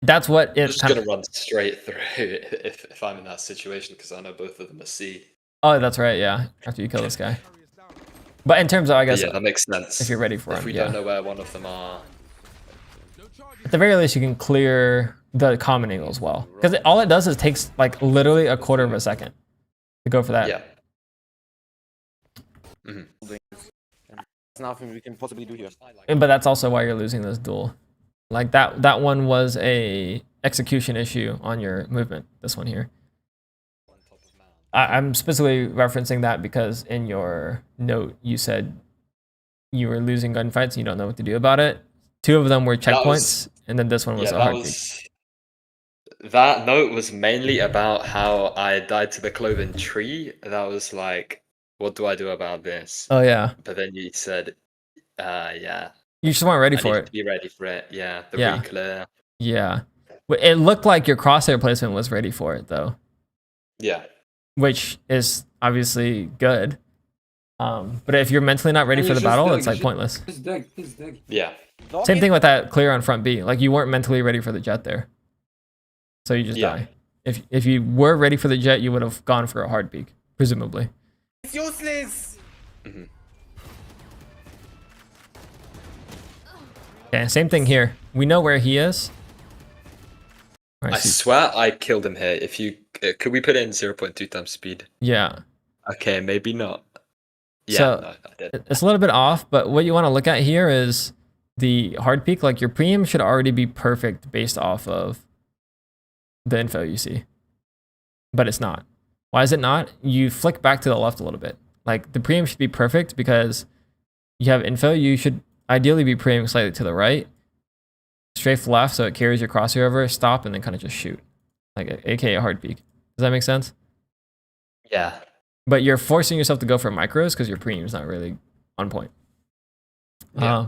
that's what I'm just gonna run straight through if I'm in that situation because I know both of them are C. Oh, that's right. Yeah, after you kill this guy. But in terms of, I guess, yeah, that makes sense. If you're ready for him, if we don't know where one of them are, at the very least, you can clear the common angle as well. Because all it does is takes like literally a quarter of a second to go for that. Yeah. There's nothing we can possibly do here. But that's also why you're losing this duel. Like that one was a execution issue on your movement. This one here. I'm specifically referencing that because in your note you said you were losing gunfights and you don't know what to do about it. 2 of them were checkpoints and then this one was Yeah, a that hard peak. was. That note was mainly about how I died to the cloven tree. That was like, what do I do about this? Oh yeah. But then you said, yeah. You just weren't ready I for need it. to be ready for it. Yeah, the Yeah. re-clear. Yeah. It looked like your crosshair placement was ready for it though. Yeah. Which is obviously good. But if you're mentally not ready for the battle, it's like pointless. Yeah. Same thing with that clear on front B. Like you weren't mentally ready for the jet there. So you just die. If you were ready for the jet, you would have gone for a hard peak, presumably. It's useless. Okay, same thing here. We know where he is. All right, I swear I killed him here. If you could we put in 0.2 times speed? Yeah. Okay, maybe not. Yeah, So no, I did. it's a little bit off, but what you want to look at here is the hard peak. Like your preem should already be perfect based off of the info you see, but it's not. Why is it not? You flick back to the left a little bit. Like the preem should be perfect because you have info. You should ideally be preeming slightly to the right, strafe left so it carries your crosshair over, stop, and then kind of just shoot, like aka hard peak. Does that make sense? Yeah. But you're forcing yourself to go for micros because your preem is not really on point. Yeah.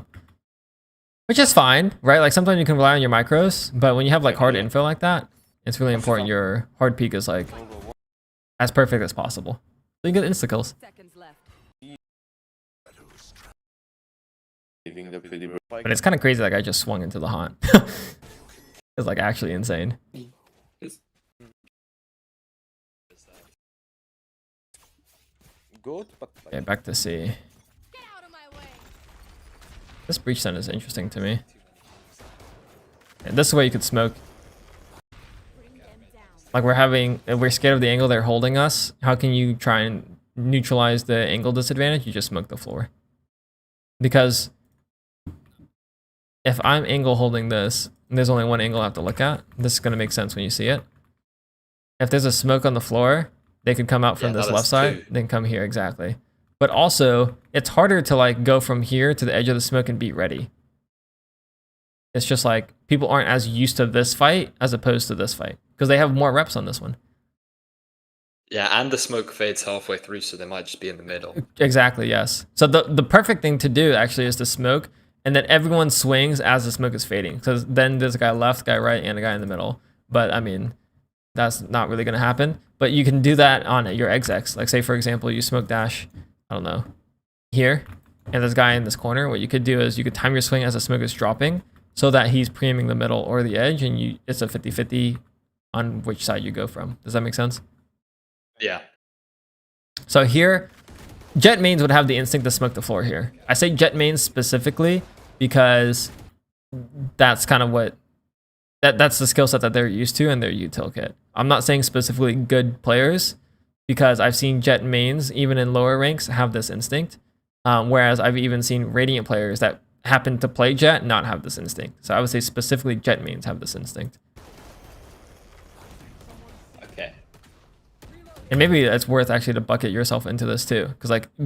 Which is fine, right? Like sometimes you can rely on your micros, but when you have like hard info like that, it's really important your hard peak is like as perfect as possible. So you get insta kills. But it's kind of crazy that guy just swung into the haunt. It's like actually insane. Okay, back to C. This breach zone is interesting to me. And this is where you could smoke. Like we're scared of the angle they're holding us. How can you try and neutralize the angle disadvantage? You just smoke the floor. Because if I'm angle holding this, and there's only one angle I have to look at, this is going to make sense when you see it. If there's a smoke on the floor, they could come out from this left side, then come here, exactly. But also, it's harder to like go from here to the edge of the smoke and be ready. It's just like people aren't as used to this fight as opposed to this fight because they have more reps on this one. Yeah, and the smoke fades halfway through, so they might just be in the middle. Exactly, yes. So the perfect thing to do actually is to smoke, and then everyone swings as the smoke is fading. Because then there's a guy left, guy right, and a guy in the middle. But I mean, that's not really going to happen. But you can do that on your execs. Like say, for example, you smoke dash, I don't know, here, and there's a guy in this corner. What you could do is you could time your swing as the smoke is dropping so that he's preeming the middle or the edge, and it's a 50-50 on which side you go from. Does that make sense? Yeah. So here, jet mains would have the instinct to smoke the floor here. I say jet mains specifically because that's kind of what that's the skill set that they're used to in their util kit. I'm not saying specifically good players because I've seen jet mains even in lower ranks have this instinct, whereas I've even seen radiant players that happen to play jet not have this instinct. So I would say specifically jet mains have this instinct. Okay. And maybe it's worth actually to bucket yourself into this too,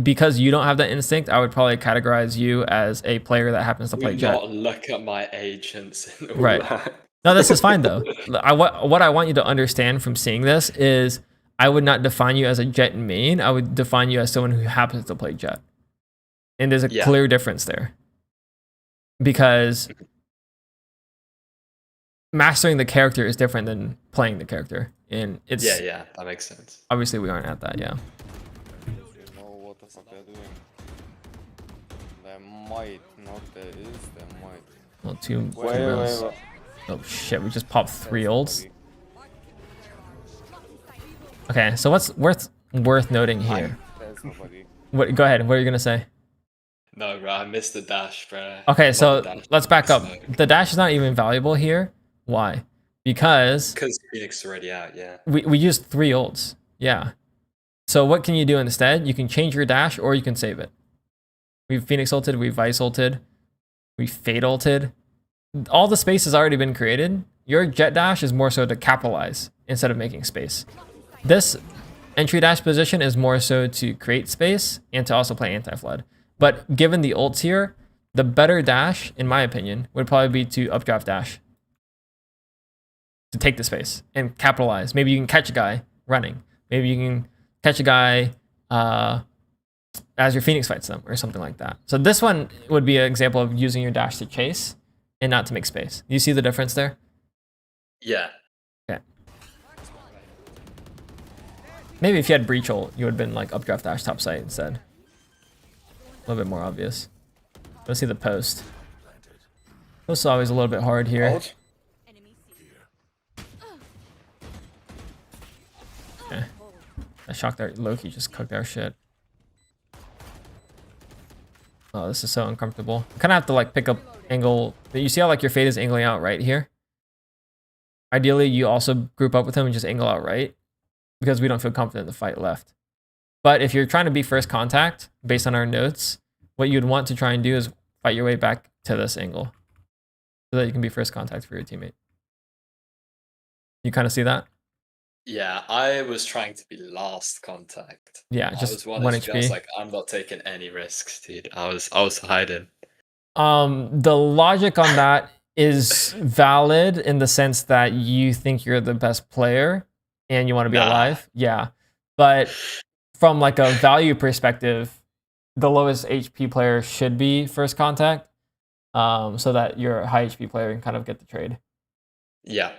because you don't have that instinct, I would probably categorize you as a player that happens to play jet. Not look at my agents and all Right. that. No, this is fine though. What I want you to understand from seeing this is I would not define you as a jet main. I would define you as someone who happens to play jet. And there's a clear difference there. Because mastering the character is different than playing the character. And it's yeah, that makes sense. Obviously we aren't at that, yeah. You know what the fuck they're doing. There might, not there is, there might. Well, two Wait. Oh shit, we just popped 3 ults. Okay, so what's worth noting here? There's nobody. What? Go ahead. What are you gonna say? No, bro, I missed the dash, bro. Okay, so let's back up. The dash is not even valuable here. Why? Because Phoenix is already out, yeah. we used 3 ults. Yeah. So what can you do instead? You can change your dash or you can save it. We've Phoenix ulted, we've Vice ulted, we Fade ulted. All the space has already been created. Your jet dash is more so to capitalize instead of making space. This entry dash position is more so to create space and to also play anti-flood. But given the ults here, the better dash, in my opinion, would probably be to updraft dash. To take the space and capitalize. Maybe you can catch a guy running. Maybe you can catch a guy as your Phoenix fights them or something like that. So this one would be an example of using your dash to chase and not to make space. You see the difference there? Yeah. Okay. Maybe if you had breach ult, you would have been like updraft dash top site instead. A little bit more obvious. Let's see the post. Post is always a little bit hard here. Out. Okay. I shocked that Loki just cooked our shit. Oh, this is so uncomfortable. I kind of have to like pick up angle. You see how like your fade is angling out right here? Ideally, you also group up with him and just angle out right because we don't feel confident in the fight left. But if you're trying to be first contact, based on our notes, what you'd want to try and do is fight your way back to this angle so that you can be first contact for your teammate. You kind of see that? Yeah, I was trying to be last contact. Yeah, I just was 1 HP. I HP. was like, I'm not taking any risks, dude. I was hiding. The logic on that is valid in the sense that you think you're the best player and you want to be alive. Yeah. But from like a value perspective, the lowest HP player should be first contact, so that your high HP player can kind of get the trade. Yeah.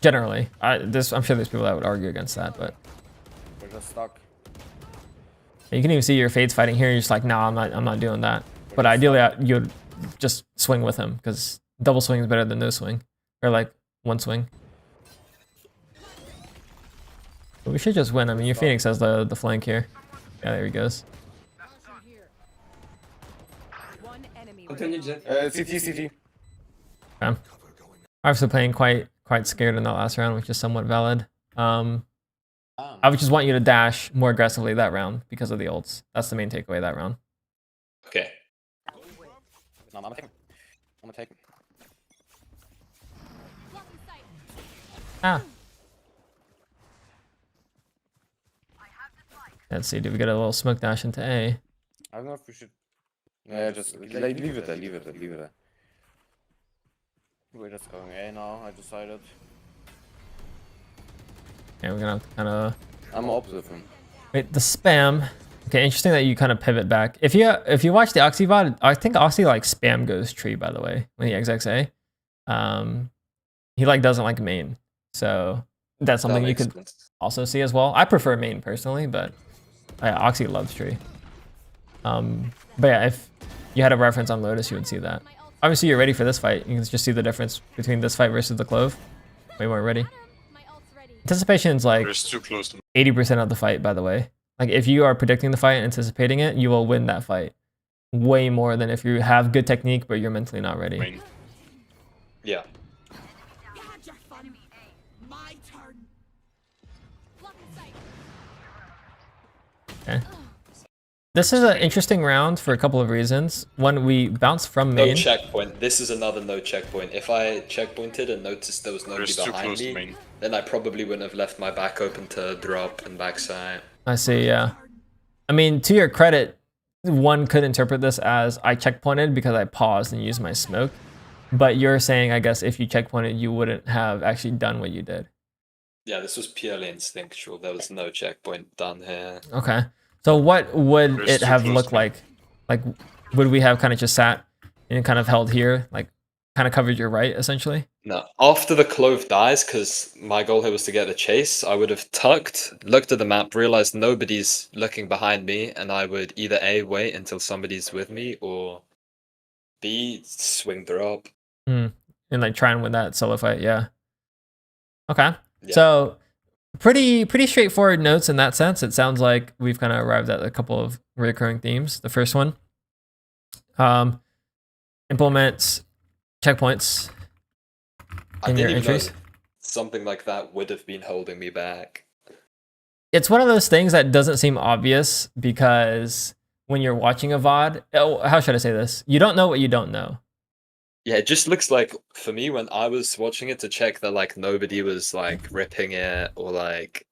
Generally, I'm sure there's people that would argue against that, but We're just stuck. you can even see your fades fighting here. You're just like, nah, I'm not doing that. But ideally, you'd just swing with him because double swing is better than no swing, or like one swing. But we should just win. I mean, your Phoenix has the flank here. Yeah, there he goes. CT. Okay. Obviously playing quite scared in that last round, which is somewhat valid. I would just want you to dash more aggressively that round because of the ults. That's the main takeaway that round. Okay. No, I'm gonna take him. I'm gonna take him. Ah. Let's see, do we get a little smoke dash into A? I don't know if we should. Yeah, just leave it there. Leave it there. We're just going A now. I decided. Yeah, we're gonna have to kind of. I'm opposite of him. Wait, the spam. Okay, interesting that you kind of pivot back. If you watch the Oxy VOD, I think Oxy like spam goes tree, by the way, when he exits A. He like doesn't like main, so that's something you could also see as well. I prefer main personally, but Oxy loves tree. But yeah, if you had a reference on Lotus, you would see that. Obviously, you're ready for this fight. You can just see the difference between this fight versus the Clove. Way more ready. Anticipation is like 80% of the fight, by the way. Like if you are predicting the fight and anticipating it, you will win that fight. Way more than if you have good technique, but you're mentally not ready. Yeah. Okay. This is an interesting round for a couple of reasons. One, we bounced from main. No checkpoint. This is another no checkpoint. If I checkpointed and noticed there was nobody behind me, then I probably wouldn't have left my back open to drop and backside. I see, yeah. I mean, to your credit, one could interpret this as I checkpointed because I paused and used my smoke. But you're saying, I guess, if you checkpointed, you wouldn't have actually done what you did. Yeah, this was purely instinctual. There was no checkpoint done here. Okay. So what would it have looked like? Like, would we have kind of just sat and kind of held here, like kind of covered your right, essentially? No, after the Clove dies, because my goal here was to get the chase, I would have tucked, looked at the map, realized nobody's looking behind me, and I would either A, wait until somebody's with me, or B, swing drop. And like try and win that solo fight, yeah. Okay. Yeah. So pretty straightforward notes in that sense. It sounds like we've kind of arrived at a couple of recurring themes. The first one, implement checkpoints in your entries. Something like that would have been holding me back. It's one of those things that doesn't seem obvious because when you're watching a VOD, how should I say this? You don't know what you don't know. Yeah, it just looks like, for me, when I was watching it to check that, like, nobody was, like, ripping it or, like,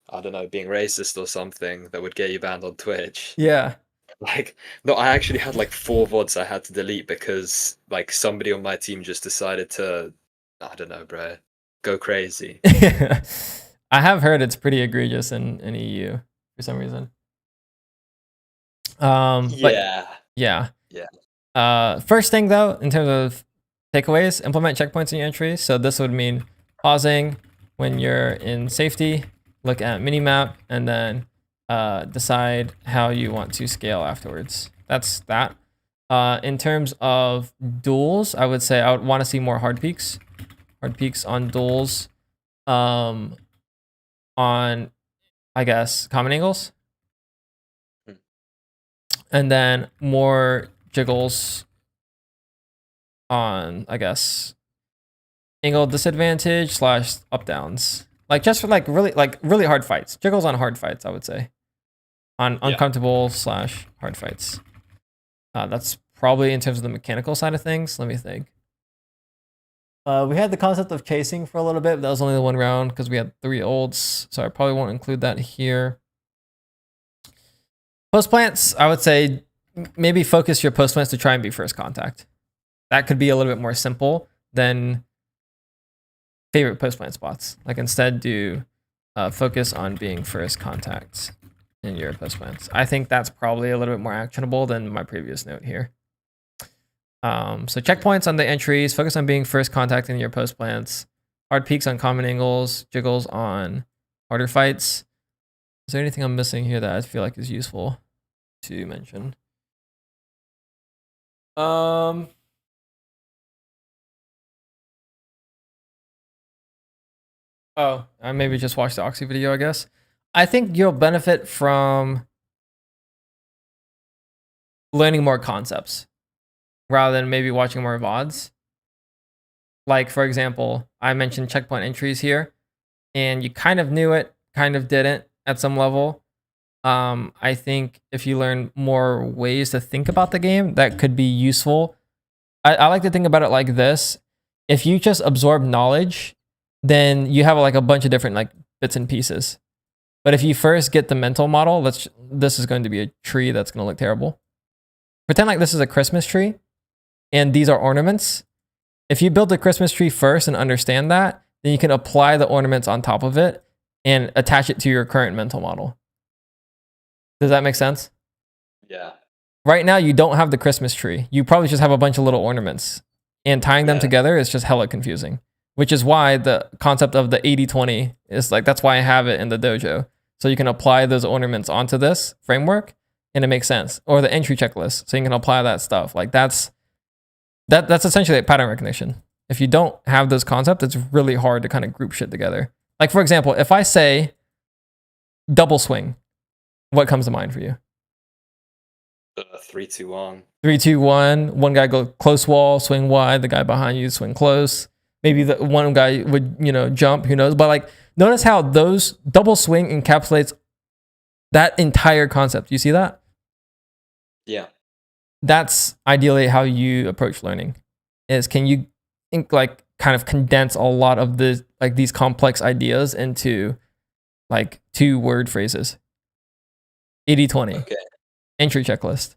I don't know, being racist or something that would get you banned on Twitch. Yeah. Like, no, I actually had like 4 VODs I had to delete because like somebody on my team just decided to, I don't know, bro, go crazy. I have heard it's pretty egregious in EU for some reason. But Yeah. yeah. First thing though, in terms of takeaways, implement checkpoints in your entries. So this would mean pausing when you're in safety, look at minimap, and then decide how you want to scale afterwards. That's that. In terms of duels, I would say I would want to see more hard peaks. Hard peaks on duels. On, I guess, common angles. And then more jiggles on, I guess, angle disadvantage / up downs. Like just for really hard fights. Jiggles on hard fights, I would say. On uncomfortable / hard fights. That's probably in terms of the mechanical side of things. Let me think. We had the concept of chasing for a little bit. But that was only the 1 round because we had 3 ults. So I probably won't include that here. Post plants, I would say maybe focus your post plants to try and be first contact. That could be a little bit more simple than favorite post plant spots. Like instead do focus on being first contact in your post plants. I think that's probably a little bit more actionable than my previous note here. So checkpoints on the entries, focus on being first contact in your post plants, hard peaks on common angles, jiggles on harder fights. Is there anything I'm missing here that I feel like is useful to mention? Oh, I maybe just watched the Oxy video, I guess. I think you'll benefit from learning more concepts rather than maybe watching more VODs. Like, for example, I mentioned checkpoint entries here, and you kind of knew it, kind of didn't at some level. I think if you learn more ways to think about the game, that could be useful. I like to think about it like this. If you just absorb knowledge, then you have like a bunch of different like bits and pieces. But if you first get the mental model, this is going to be a tree that's going to look terrible. Pretend like this is a Christmas tree and these are ornaments. If you build the Christmas tree first and understand that, then you can apply the ornaments on top of it and attach it to your current mental model. Does that make sense? Yeah. Right now, you don't have the Christmas tree. You probably just have a bunch of little ornaments. And tying them together is just hella confusing. Which is why the concept of the 80-20 is like, that's why I have it in the dojo. So you can apply those ornaments onto this framework and it makes sense. Or the entry checklist. So you can apply that stuff. Like that's essentially like pattern recognition. If you don't have those concepts, it's really hard to kind of group shit together. Like for example, if I say double swing, what comes to mind for you? 3, 2, 1. 3, 2, 1. One guy go close wall, swing wide. The guy behind you swing close. Maybe the one guy would, jump, who knows? But like, notice how those double swing encapsulates that entire concept. You see that? Yeah. That's ideally how you approach learning. Is can you like kind of condense a lot of the like these complex ideas into like 2 word phrases. 80-20. Okay. Entry checklist.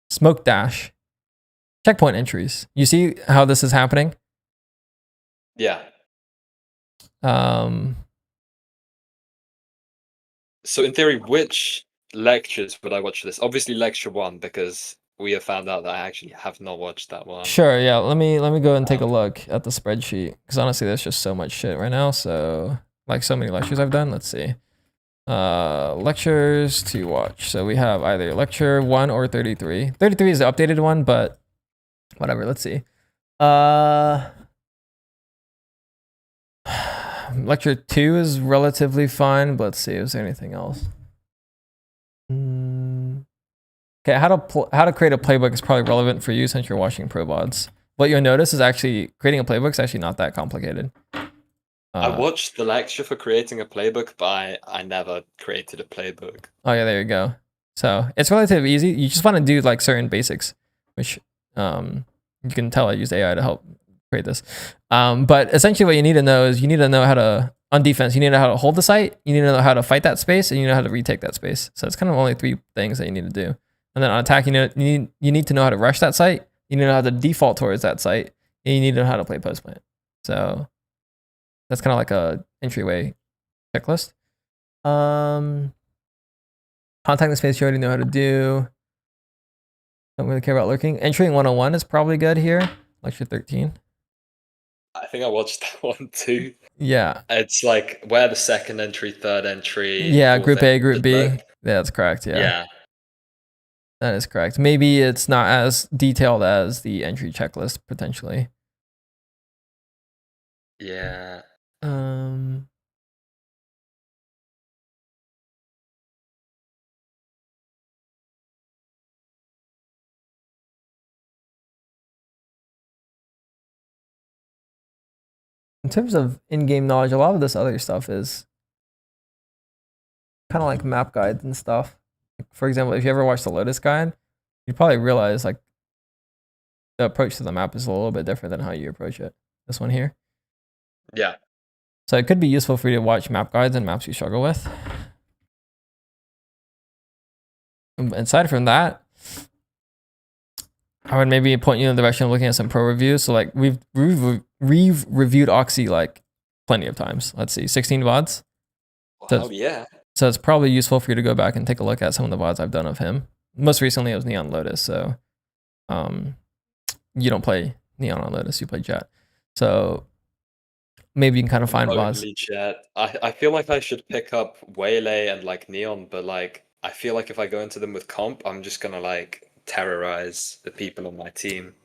Smoke dash. Checkpoint entries. You see how this is happening? Yeah. So in theory, which lectures would I watch for this? Obviously lecture 1, because we have found out that I actually have not watched that one. Sure, yeah. Let me go and take a look at the spreadsheet. Because honestly, there's just so much shit right now. So like so many lectures I've done. Let's see. Lectures to watch. So we have either lecture 1 or 33. 33 is the updated one, but whatever. Let's see. Lecture 2 is relatively fun, but let's see. Is there anything else? Okay, how to create a playbook is probably relevant for you since you're watching pro VODs. What you'll notice is actually creating a playbook is actually not that complicated. I watched the lecture for creating a playbook, but I never created a playbook. Oh yeah, there you go. So it's relatively easy. You just want to do like certain basics, which you can tell I used AI to help create this. But essentially what you need to know is you need to know how to, on defense, you need to know how to hold the site, you need to know how to fight that space, and you know how to retake that space. So it's kind of only 3 things that you need to do. And then on attack, you need to know how to rush that site. You need to know how to default towards that site. And you need to know how to play post plant. So that's kind of like a entryway checklist. Contact the space you already know how to do. Don't really care about lurking. Entering 101 is probably good here. Lecture 13. I think I watched that one too. Yeah. It's like where the second entry, third entry. Yeah, group A, entry group B. look. Yeah, that's correct. Yeah. Yeah. That is correct. Maybe it's not as detailed as the entry checklist, potentially. Yeah. In terms of in-game knowledge, a lot of this other stuff is kind of like map guides and stuff. For example, if you ever watch the Lotus guide, you'd probably realize like the approach to the map is a little bit different than how you approach it. This one here. Yeah. So it could be useful for you to watch map guides and maps you struggle with. Aside from that, I would maybe point you in the direction of looking at some pro reviews. So like we've reviewed Oxy like plenty of times. Let's see, 16 VODs. Oh yeah. So it's probably useful for you to go back and take a look at some of the VODs I've done of him. Most recently it was Neon Lotus. So you don't play Neon on Lotus, you play Jet. So maybe you can kind of find VODs. Jet. I feel like I should pick up Waylay and like Neon, but like I feel like if I go into them with comp, I'm just gonna like terrorize the people on my team.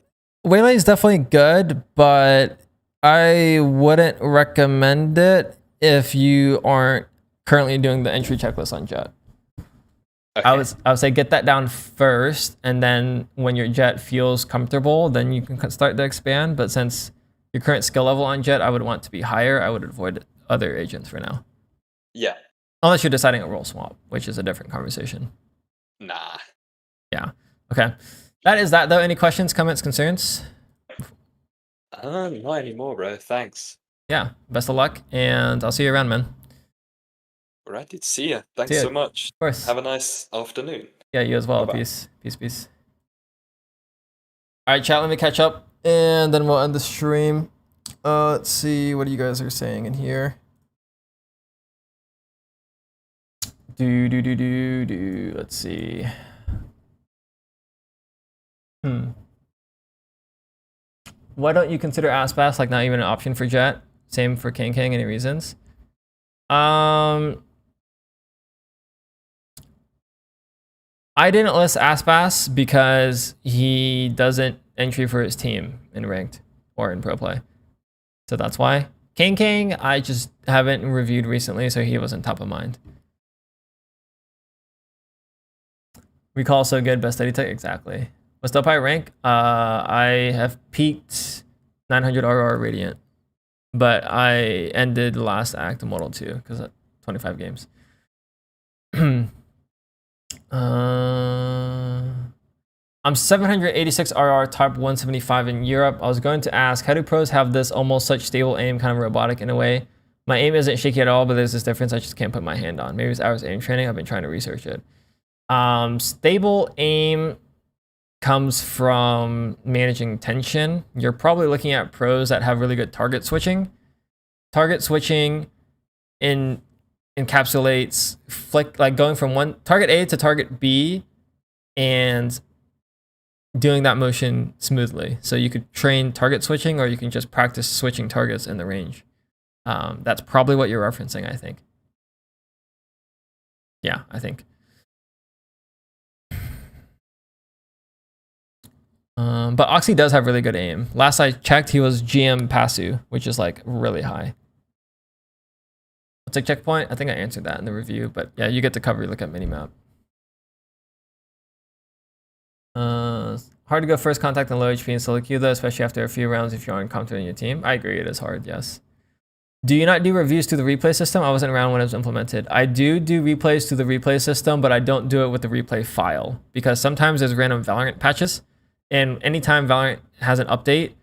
Waylay is definitely good, but I wouldn't recommend it if you aren't currently doing the entry checklist on Jet. Okay. I would say get that down first, and then when your Jet feels comfortable, then you can start to expand. But since your current skill level on Jet, I would want to be higher. I would avoid other agents for now. Yeah. Unless you're deciding a role swap, which is a different conversation. Nah. Yeah. Okay. That is that though. Any questions, comments, concerns? Not anymore, bro. Thanks. Yeah. Best of luck, and I'll see you around, man. Alright, dude. See ya. Thanks See ya. so much. Of course. Have a nice afternoon. Yeah, you as well. Bye-bye. Peace. Peace, peace. All right, chat, let me catch up, and then we'll end the stream. Let's see what you guys are saying in here. Let's see. Why don't you consider Aspas like not even an option for Jet? Same for King. Any reasons? I didn't list Aspas because he doesn't entry for his team in ranked or in pro play. So that's why. King, I just haven't reviewed recently, so he wasn't top of mind. Recall so good, best steady tech, exactly. What's up, I rank? I have peaked 900 RR Radiant, but I ended the last act in Model 2 because of 25 games. I'm 786 RR, top 175 in Europe. I was going to ask, how do pros have this almost such stable aim, kind of robotic in a way? My aim isn't shaky at all, but there's this difference I just can't put my hand on. Maybe it's hours aim training. I've been trying to research it. Stable aim comes from managing tension. You're probably looking at pros that have really good target switching. Target switching encapsulates flick, like going from one target A to target B and doing that motion smoothly. So you could train target switching, or you can just practice switching targets in the range. That's probably what you're referencing, I think. Yeah, I think. But Oxy does have really good aim. Last I checked, he was GM Pasu, which is like really high. What's a checkpoint? I think I answered that in the review, but yeah, you get to cover, look at minimap. Hard to go first contact and low HP in solo queue though, especially after a few rounds if you aren't confident in your team. I agree, it is hard, yes. Do you not do reviews through the replay system? I wasn't around when it was implemented. I do replays through the replay system, but I don't do it with the replay file because sometimes there's random Valorant patches, and anytime Valorant has an update,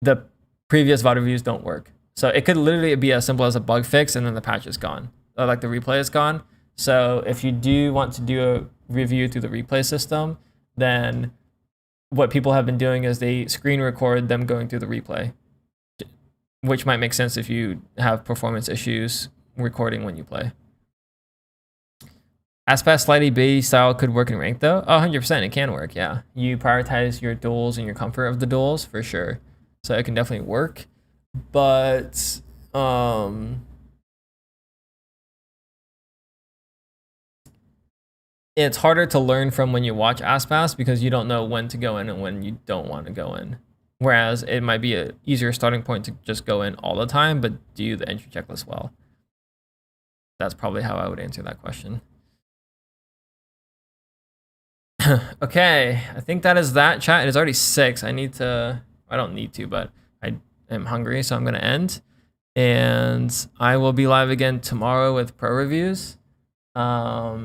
the previous VOD reviews don't work. So it could literally be as simple as a bug fix and then the patch is gone. Or like the replay is gone. So if you do want to do review through the replay system, then what people have been doing is they screen record them going through the replay, which might make sense if you have performance issues recording when you play. Aspas slightly B style could work in rank though. Oh, 100%, it can work, yeah. You prioritize your duels and your comfort of the duels for sure. So it can definitely work. But it's harder to learn from when you watch Aspas because you don't know when to go in and when you don't want to go in. Whereas it might be an easier starting point to just go in all the time, but do the entry checklist well. That's probably how I would answer that question. Okay, I think that is that, chat. It is already 6. I don't need to, but I am hungry, so I'm going to end. And I will be live again tomorrow with pro reviews. I'll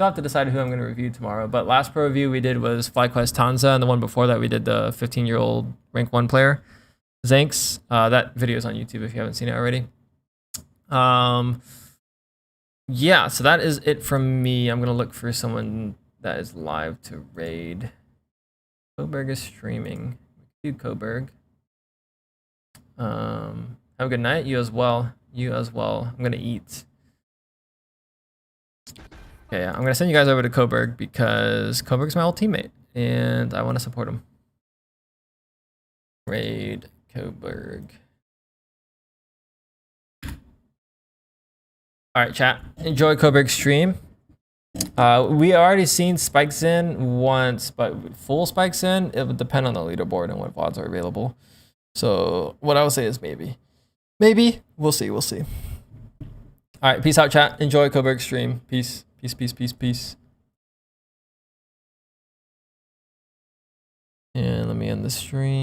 have to decide who I'm going to review tomorrow. But last pro review we did was FlyQuest Tanza, and the one before that we did the 15-year-old rank 1 player, Zanks. That video is on YouTube if you haven't seen it already. Yeah, so that is it from me. I'm going to look for someone that is live to raid. Coburg is streaming. Do Coburg. Have a good night. You as well. You as well. I'm gonna eat. Okay, I'm gonna send you guys over to Coburg because Coburg's my old teammate and I want to support him. Raid Coburg. All right, chat. Enjoy Coburg's stream. We already seen spikes in once, but full spikes in, it would depend on the leaderboard and what VODs are available. So what I would say is maybe. Maybe. We'll see. We'll see. All right. Peace out, chat. Enjoy Coburg's stream. Peace. Peace, peace, peace, peace. And let me end the stream.